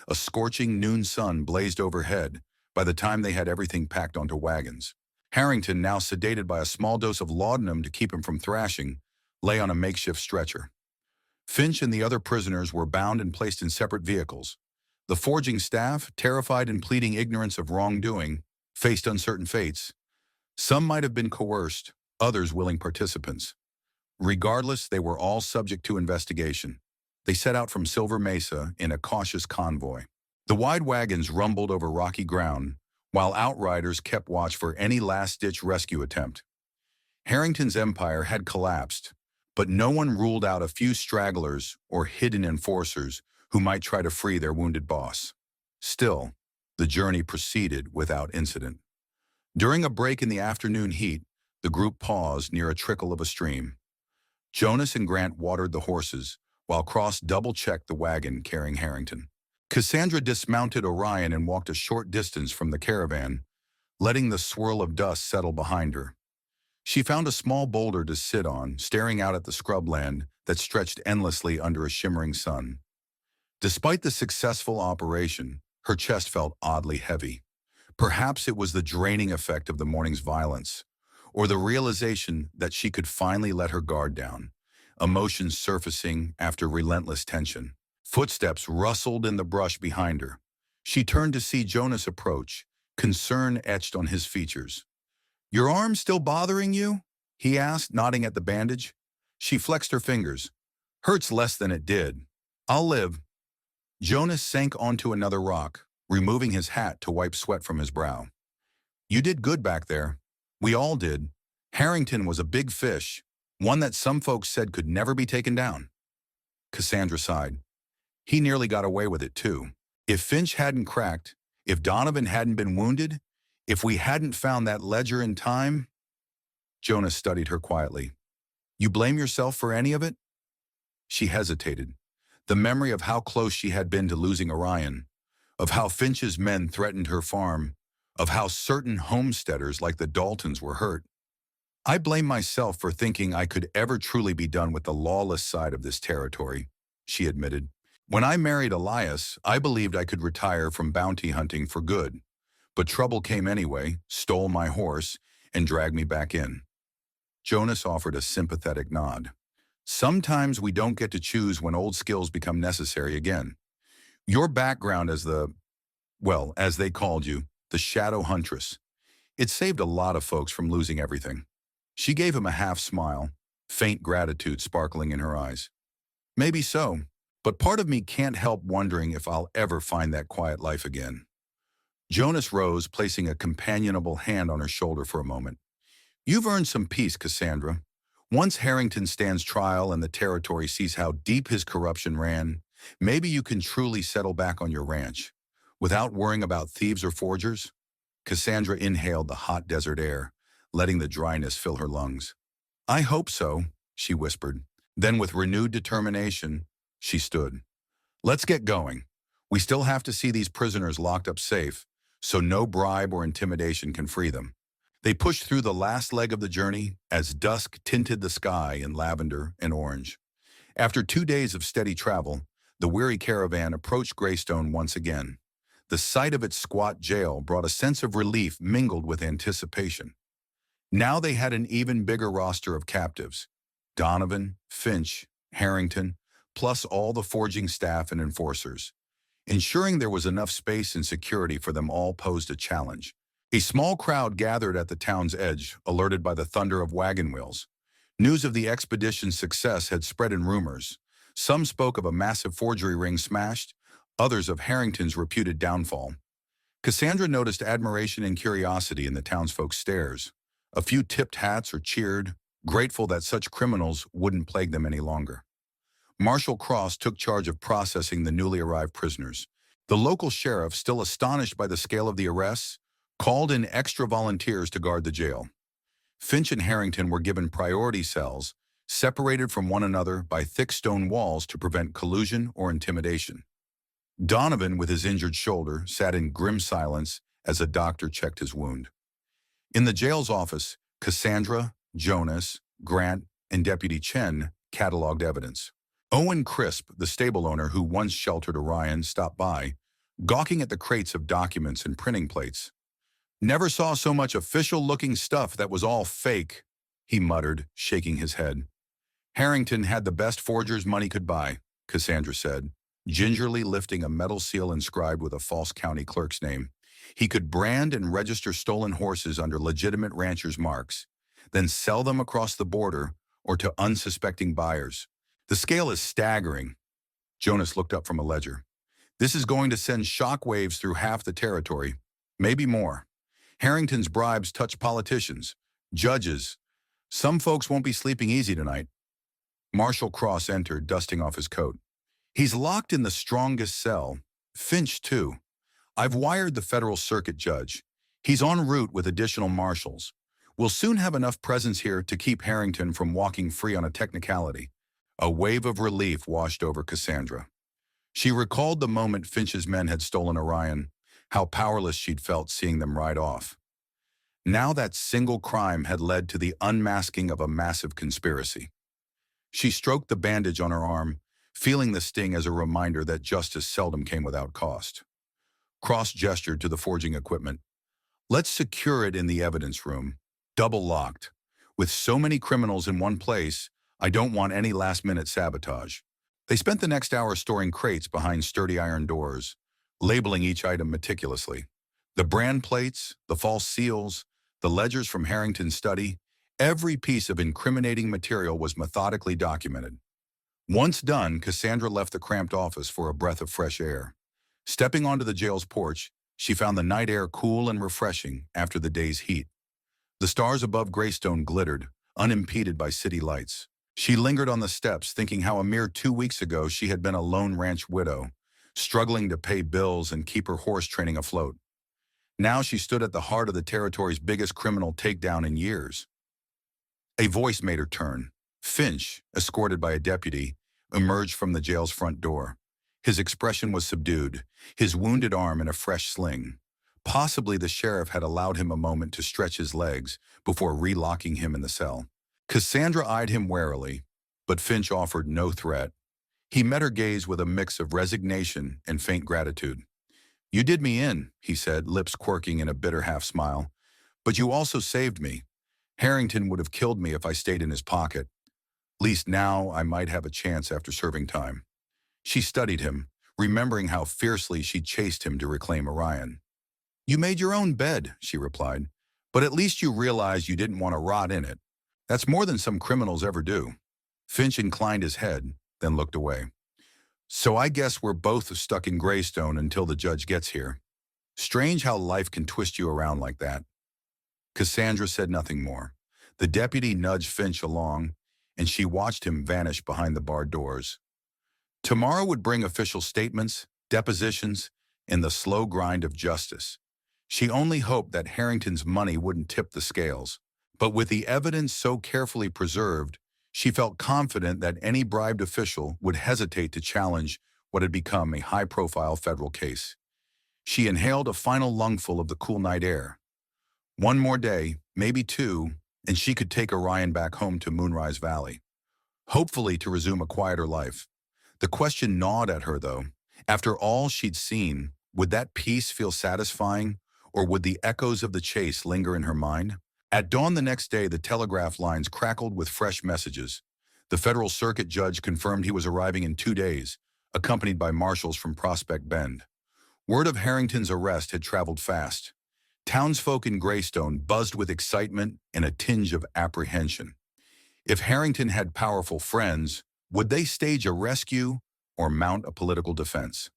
A scorching noon sun blazed overhead by the time they had everything packed onto wagons. Harrington, now sedated by a small dose of laudanum to keep him from thrashing, lay on a makeshift stretcher. Finch and the other prisoners were bound and placed in separate vehicles. The forging staff, terrified and pleading ignorance of wrongdoing, faced uncertain fates. Some might have been coerced, others willing participants. Regardless, they were all subject to investigation. They set out from Silver Mesa in a cautious convoy. The wide wagons rumbled over rocky ground, while outriders kept watch for any last-ditch rescue attempt. Harrington's empire had collapsed, but no one ruled out a few stragglers or hidden enforcers who might try to free their wounded boss. Still, the journey proceeded without incident. During a break in the afternoon heat, the group paused near a trickle of a stream. Jonas and Grant watered the horses, while Cross double-checked the wagon carrying Harrington. Cassandra dismounted Orion and walked a short distance from the caravan, letting the swirl of dust settle behind her. She found a small boulder to sit on, staring out at the scrubland that stretched endlessly under a shimmering sun. Despite the successful operation, her chest felt oddly heavy. Perhaps it was the draining effect of the morning's violence, or the realization that she could finally let her guard down, emotions surfacing after relentless tension. Footsteps rustled in the brush behind her. She turned to see Jonas approach, concern etched on his features. "Your arm still bothering you?" he asked, nodding at the bandage. She flexed her fingers. "Hurts less than it did. I'll live." Jonas sank onto another rock, removing his hat to wipe sweat from his brow. "You did good back there. We all did. Harrington was a big fish, one that some folks said could never be taken down." Cassandra sighed. "He nearly got away with it, too. If Finch hadn't cracked, if Donovan hadn't been wounded, if we hadn't found that ledger in time—" Jonas studied her quietly. "You blame yourself for any of it?" She hesitated. The memory of how close she had been to losing Orion, of how Finch's men threatened her farm, of how certain homesteaders like the Daltons were hurt. "I blame myself for thinking I could ever truly be done with the lawless side of this territory," she admitted. "When I married Elias, I believed I could retire from bounty hunting for good. But trouble came anyway, stole my horse, and dragged me back in." Jonas offered a sympathetic nod. "Sometimes we don't get to choose when old skills become necessary again. Your background as as they called you, the Shadow Huntress, it saved a lot of folks from losing everything." She gave him a half smile, faint gratitude sparkling in her eyes. "Maybe so, but part of me can't help wondering if I'll ever find that quiet life again." Jonas rose, placing a companionable hand on her shoulder for a moment. "You've earned some peace, Cassandra. Once Harrington stands trial and the territory sees how deep his corruption ran, maybe you can truly settle back on your ranch, without worrying about thieves or forgers." Cassandra inhaled the hot desert air, letting the dryness fill her lungs. "I hope so," she whispered. Then with renewed determination, she stood. "Let's get going. We still have to see these prisoners locked up safe, so no bribe or intimidation can free them." They pushed through the last leg of the journey as dusk tinted the sky in lavender and orange. After 2 days of steady travel, the weary caravan approached Greystone once again. The sight of its squat jail brought a sense of relief mingled with anticipation. Now they had an even bigger roster of captives: Donovan, Finch, Harrington, plus all the forging staff and enforcers. Ensuring there was enough space and security for them all posed a challenge. A small crowd gathered at the town's edge, alerted by the thunder of wagon wheels. News of the expedition's success had spread in rumors. Some spoke of a massive forgery ring smashed, others of Harrington's reputed downfall. Cassandra noticed admiration and curiosity in the townsfolk's stares. A few tipped hats or cheered, grateful that such criminals wouldn't plague them any longer. Marshal Cross took charge of processing the newly arrived prisoners. The local sheriff, still astonished by the scale of the arrests, called in extra volunteers to guard the jail. Finch and Harrington were given priority cells, separated from one another by thick stone walls to prevent collusion or intimidation. Donovan, with his injured shoulder, sat in grim silence as a doctor checked his wound. In the jail's office, Cassandra, Jonas, Grant, and Deputy Chen cataloged evidence. Owen Crisp, the stable owner who once sheltered Orion, stopped by, gawking at the crates of documents and printing plates. "Never saw so much official-looking stuff that was all fake," he muttered, shaking his head. "Harrington had the best forgers money could buy," Cassandra said, gingerly lifting a metal seal inscribed with a false county clerk's name. "He could brand and register stolen horses under legitimate ranchers' marks, then sell them across the border or to unsuspecting buyers. The scale is staggering." Jonas looked up from a ledger. "This is going to send shockwaves through half the territory, maybe more. Harrington's bribes touch politicians, judges. Some folks won't be sleeping easy tonight." Marshal Cross entered, dusting off his coat. "He's locked in the strongest cell. Finch, too. I've wired the federal circuit judge. He's en route with additional marshals. We'll soon have enough presence here to keep Harrington from walking free on a technicality." A wave of relief washed over Cassandra. She recalled the moment Finch's men had stolen Orion, how powerless she'd felt seeing them ride off. Now that single crime had led to the unmasking of a massive conspiracy. She stroked the bandage on her arm, feeling the sting as a reminder that justice seldom came without cost. Cross gestured to the forging equipment. Let's secure it in the evidence room, double locked. With so many criminals in one place, I don't want any last-minute sabotage. They spent the next hour storing crates behind sturdy iron doors, labeling each item meticulously. The brand plates, the false seals, the ledgers from Harrington's study, every piece of incriminating material was methodically documented. Once done, Cassandra left the cramped office for a breath of fresh air. Stepping onto the jail's porch, she found the night air cool and refreshing after the day's heat. The stars above Greystone glittered, unimpeded by city lights. She lingered on the steps, thinking how a mere 2 weeks ago she had been a lone ranch widow, struggling to pay bills and keep her horse training afloat. Now she stood at the heart of the territory's biggest criminal takedown in years. A voice made her turn. Finch, escorted by a deputy, emerged from the jail's front door. His expression was subdued, his wounded arm in a fresh sling. Possibly the sheriff had allowed him a moment to stretch his legs before relocking him in the cell. Cassandra eyed him warily, but Finch offered no threat. He met her gaze with a mix of resignation and faint gratitude. "You did me in," he said, lips quirking in a bitter half-smile. "But you also saved me. Harrington would have killed me if I stayed in his pocket. Least now I might have a chance after serving time." She studied him, remembering how fiercely she chased him to reclaim Orion. "You made your own bed," she replied, "but at least you realized you didn't want to rot in it. That's more than some criminals ever do." Finch inclined his head, then looked away. "So I guess we're both stuck in Greystone until the judge gets here. Strange how life can twist you around like that." Cassandra said nothing more. The deputy nudged Finch along, and she watched him vanish behind the barred doors. Tomorrow would bring official statements, depositions, and the slow grind of justice. She only hoped that Harrington's money wouldn't tip the scales. But with the evidence so carefully preserved, she felt confident that any bribed official would hesitate to challenge what had become a high-profile federal case. She inhaled a final lungful of the cool night air. One more day, maybe two, and she could take Orion back home to Moonrise Valley. Hopefully to resume a quieter life. The question gnawed at her, though. After all she'd seen, would that peace feel satisfying, or would the echoes of the chase linger in her mind? At dawn the next day, the telegraph lines crackled with fresh messages. The federal circuit judge confirmed he was arriving in 2 days, accompanied by marshals from Prospect Bend. Word of Harrington's arrest had traveled fast. Townsfolk in Greystone buzzed with excitement and a tinge of apprehension. If Harrington had powerful friends, would they stage a rescue or mount a political defense?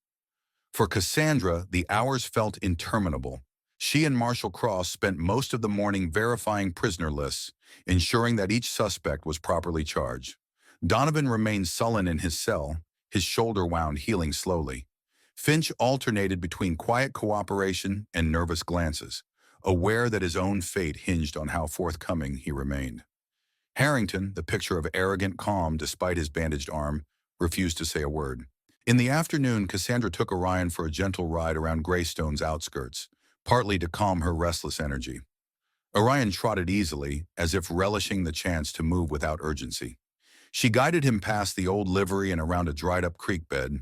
For Cassandra, the hours felt interminable. She and Marshal Cross spent most of the morning verifying prisoner lists, ensuring that each suspect was properly charged. Donovan remained sullen in his cell, his shoulder wound healing slowly. Finch alternated between quiet cooperation and nervous glances, aware that his own fate hinged on how forthcoming he remained. Harrington, the picture of arrogant calm despite his bandaged arm, refused to say a word. In the afternoon, Cassandra took Orion for a gentle ride around Greystone's outskirts, partly to calm her restless energy. Orion trotted easily, as if relishing the chance to move without urgency. She guided him past the old livery and around a dried-up creek bed,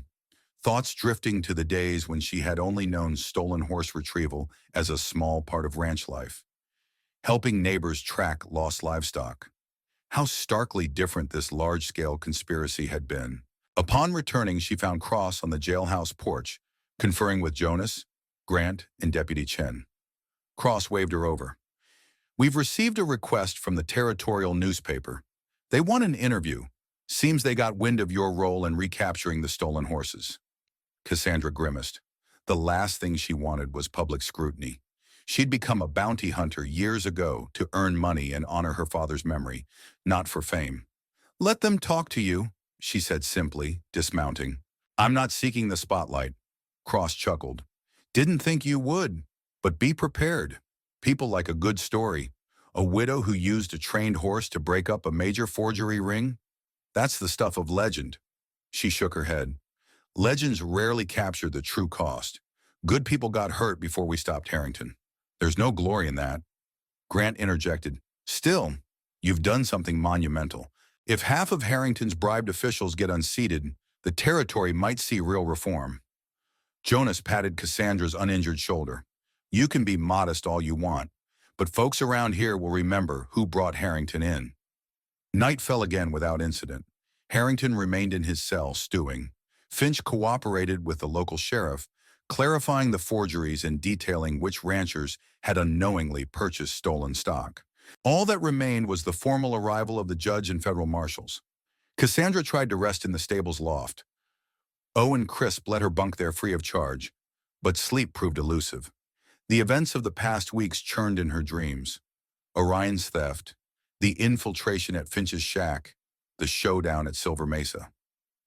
thoughts drifting to the days when she had only known stolen horse retrieval as a small part of ranch life. Helping neighbors track lost livestock. How starkly different this large-scale conspiracy had been. Upon returning, she found Cross on the jailhouse porch, conferring with Jonas, Grant, and Deputy Chen. Cross waved her over. "We've received a request from the territorial newspaper. They want an interview. Seems they got wind of your role in recapturing the stolen horses." Cassandra grimaced. The last thing she wanted was public scrutiny. She'd become a bounty hunter years ago to earn money and honor her father's memory, not for fame. "Let them talk to you," she said simply, dismounting. "I'm not seeking the spotlight." Cross chuckled. "Didn't think you would, but be prepared. People like a good story. A widow who used a trained horse to break up a major forgery ring? That's the stuff of legend." She shook her head. "Legends rarely capture the true cost. Good people got hurt before we stopped Harrington. There's no glory in that." Grant interjected. Still, you've done something monumental. If half of Harrington's bribed officials get unseated, the territory might see real reform. Jonas patted Cassandra's uninjured shoulder. You can be modest all you want, but folks around here will remember who brought Harrington in. Night fell again without incident. Harrington remained in his cell, stewing. Finch cooperated with the local sheriff, clarifying the forgeries and detailing which ranchers had unknowingly purchased stolen stock. All that remained was the formal arrival of the judge and federal marshals. Cassandra tried to rest in the stable's loft. Owen Crisp let her bunk there free of charge, but sleep proved elusive. The events of the past weeks churned in her dreams. Orion's theft, the infiltration at Finch's shack, the showdown at Silver Mesa.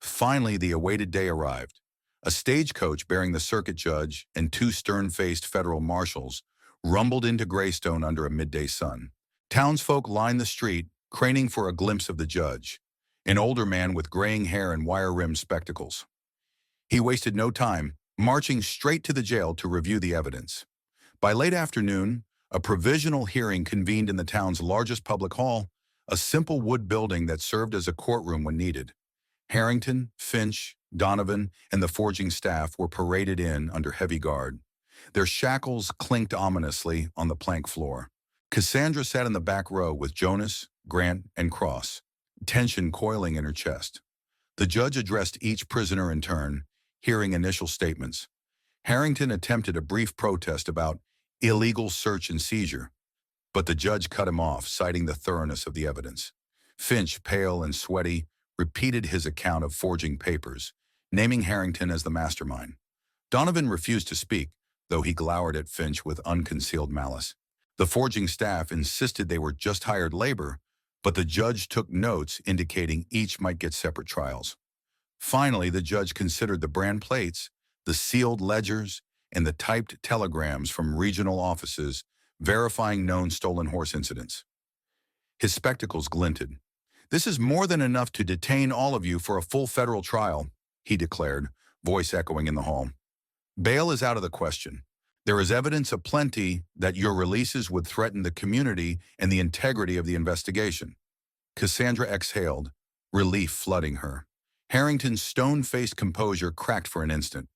Finally, the awaited day arrived. A stagecoach bearing the circuit judge and two stern-faced federal marshals rumbled into Greystone under a midday sun. Townsfolk lined the street, craning for a glimpse of the judge, an older man with graying hair and wire-rimmed spectacles. He wasted no time, marching straight to the jail to review the evidence. By late afternoon, a provisional hearing convened in the town's largest public hall, a simple wood building that served as a courtroom when needed. Harrington, Finch, Donovan, and the forging staff were paraded in under heavy guard. Their shackles clinked ominously on the plank floor. Cassandra sat in the back row with Jonas, Grant, and Cross, tension coiling in her chest. The judge addressed each prisoner in turn, hearing initial statements. Harrington attempted a brief protest about illegal search and seizure, but the judge cut him off, citing the thoroughness of the evidence. Finch, pale and sweaty, repeated his account of forging papers, naming Harrington as the mastermind. Donovan refused to speak, though he glowered at Finch with unconcealed malice. The forging staff insisted they were just hired labor, but the judge took notes indicating each might get separate trials. Finally, the judge considered the brand plates, the sealed ledgers, and the typed telegrams from regional offices verifying known stolen horse incidents. His spectacles glinted. "This is more than enough to detain all of you for a full federal trial," he declared, voice echoing in the hall. "Bail is out of the question. There is evidence aplenty that your releases would threaten the community and the integrity of the investigation." Cassandra exhaled, relief flooding her. Harrington's stone-faced composure cracked for an instant.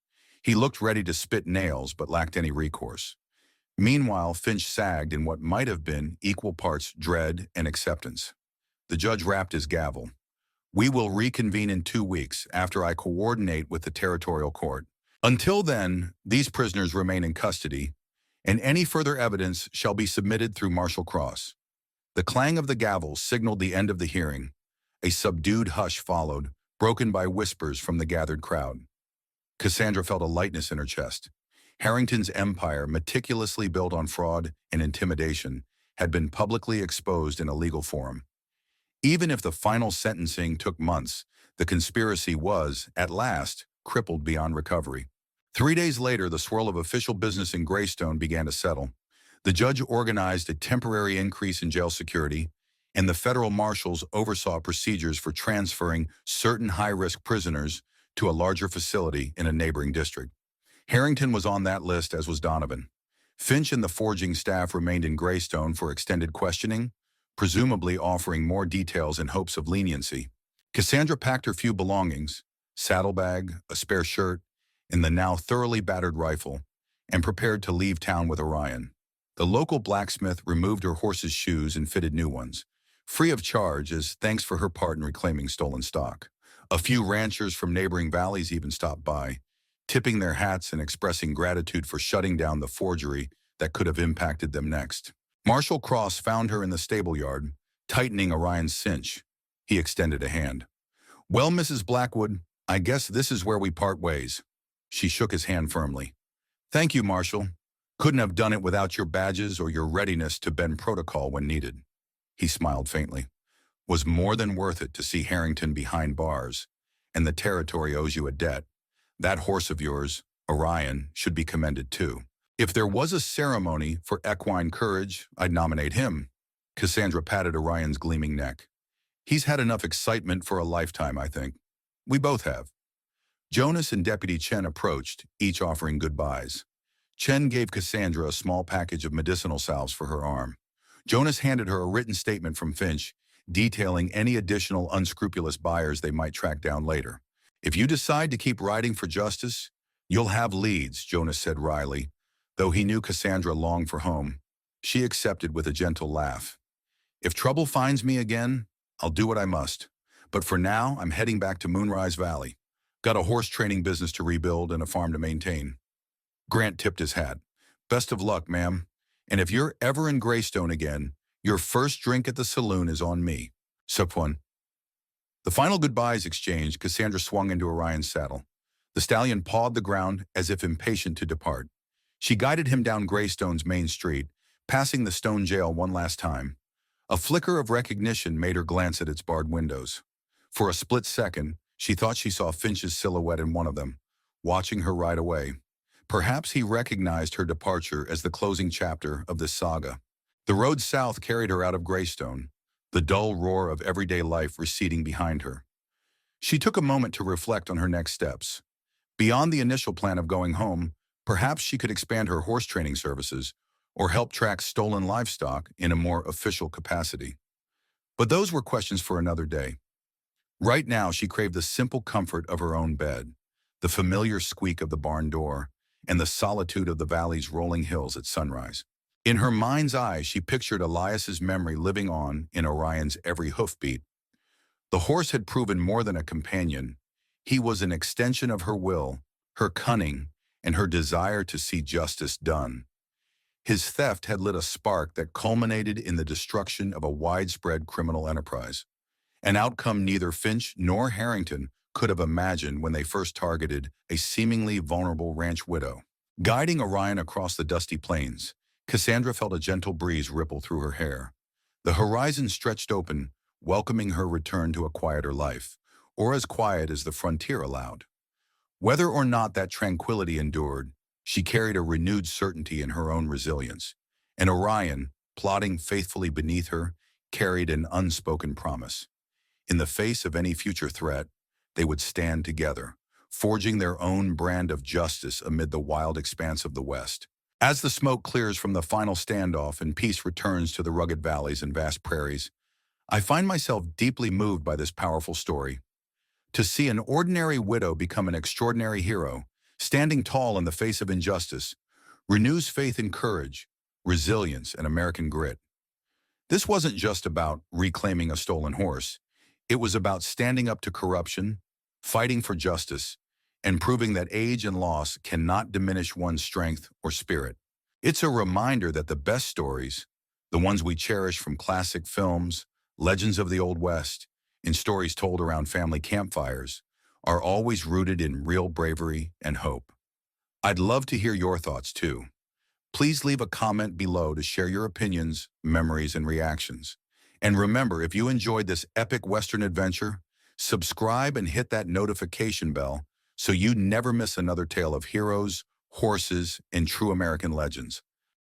He looked ready to spit nails but lacked any recourse. Meanwhile, Finch sagged in what might have been equal parts dread and acceptance. The judge rapped his gavel. "We will reconvene in 2 weeks after I coordinate with the territorial court. Until then, these prisoners remain in custody, and any further evidence shall be submitted through Marshal Cross." The clang of the gavel signaled the end of the hearing. A subdued hush followed, broken by whispers from the gathered crowd. Cassandra felt a lightness in her chest. Harrington's empire, meticulously built on fraud and intimidation, had been publicly exposed in a legal forum. Even if the final sentencing took months, the conspiracy was, at last, crippled beyond recovery. 3 days later, the swirl of official business in Greystone began to settle. The judge organized a temporary increase in jail security, and the federal marshals oversaw procedures for transferring certain high-risk prisoners to a larger facility in a neighboring district. Harrington was on that list, as was Donovan. Finch and the forging staff remained in Greystone for extended questioning, presumably offering more details in hopes of leniency. Cassandra packed her few belongings, saddlebag, a spare shirt, and the now thoroughly battered rifle, and prepared to leave town with Orion. The local blacksmith removed her horse's shoes and fitted new ones, free of charge as thanks for her part in reclaiming stolen stock. A few ranchers from neighboring valleys even stopped by, tipping their hats and expressing gratitude for shutting down the forgery that could have impacted them next. Marshal Cross found her in the stable yard, tightening Orion's cinch. He extended a hand. "Well, Mrs. Blackwood, I guess this is where we part ways." She shook his hand firmly. "Thank you, Marshal. Couldn't have done it without your badges or your readiness to bend protocol when needed." He smiled faintly. "Was more than worth it to see Harrington behind bars, and the territory owes you a debt. That horse of yours, Orion, should be commended too. If there was a ceremony for equine courage, I'd nominate him." Cassandra patted Orion's gleaming neck. "He's had enough excitement for a lifetime, I think. We both have." Jonas and Deputy Chen approached, each offering goodbyes. Chen gave Cassandra a small package of medicinal salves for her arm. Jonas handed her a written statement from Finch, detailing any additional unscrupulous buyers they might track down later. If you decide to keep riding for justice, you'll have leads, Jonas said wryly. Though he knew Cassandra longed for home, she accepted with a gentle laugh. If trouble finds me again, I'll do what I must. But for now, I'm heading back to Moonrise Valley. Got a horse training business to rebuild and a farm to maintain. Grant tipped his hat. Best of luck, ma'am. And if you're ever in Greystone again, your first drink at the saloon is on me. Supone. The final goodbyes exchanged, Cassandra swung into Orion's saddle. The stallion pawed the ground as if impatient to depart. She guided him down Greystone's main street, passing the stone jail one last time. A flicker of recognition made her glance at its barred windows. For a split second, she thought she saw Finch's silhouette in one of them, watching her ride away. Perhaps he recognized her departure as the closing chapter of this saga. The road south carried her out of Greystone, the dull roar of everyday life receding behind her. She took a moment to reflect on her next steps. Beyond the initial plan of going home, perhaps she could expand her horse training services or help track stolen livestock in a more official capacity. But those were questions for another day. Right now, she craved the simple comfort of her own bed, the familiar squeak of the barn door, and the solitude of the valley's rolling hills at sunrise. In her mind's eye, she pictured Elias's memory living on in Orion's every hoofbeat. The horse had proven more than a companion. He was an extension of her will, her cunning, and her desire to see justice done. His theft had lit a spark that culminated in the destruction of a widespread criminal enterprise, an outcome neither Finch nor Harrington could have imagined when they first targeted a seemingly vulnerable ranch widow. Guiding Orion across the dusty plains, Cassandra felt a gentle breeze ripple through her hair. The horizon stretched open, welcoming her return to a quieter life, or as quiet as the frontier allowed. Whether or not that tranquility endured, she carried a renewed certainty in her own resilience, and Orion, plodding faithfully beneath her, carried an unspoken promise. In the face of any future threat, they would stand together, forging their own brand of justice amid the wild expanse of the West. As the smoke clears from the final standoff and peace returns to the rugged valleys and vast prairies, I find myself deeply moved by this powerful story. To see an ordinary widow become an extraordinary hero, standing tall in the face of injustice, renews faith in courage, resilience, and American grit. This wasn't just about reclaiming a stolen horse. It was about standing up to corruption, fighting for justice, and proving that age and loss cannot diminish one's strength or spirit. It's a reminder that the best stories, the ones we cherish from classic films, legends of the Old West, and stories told around family campfires, are always rooted in real bravery and hope. I'd love to hear your thoughts too. Please leave a comment below to share your opinions, memories, and reactions. And remember, if you enjoyed this epic Western adventure, subscribe and hit that notification bell so you never miss another tale of heroes, horses, and true American legends.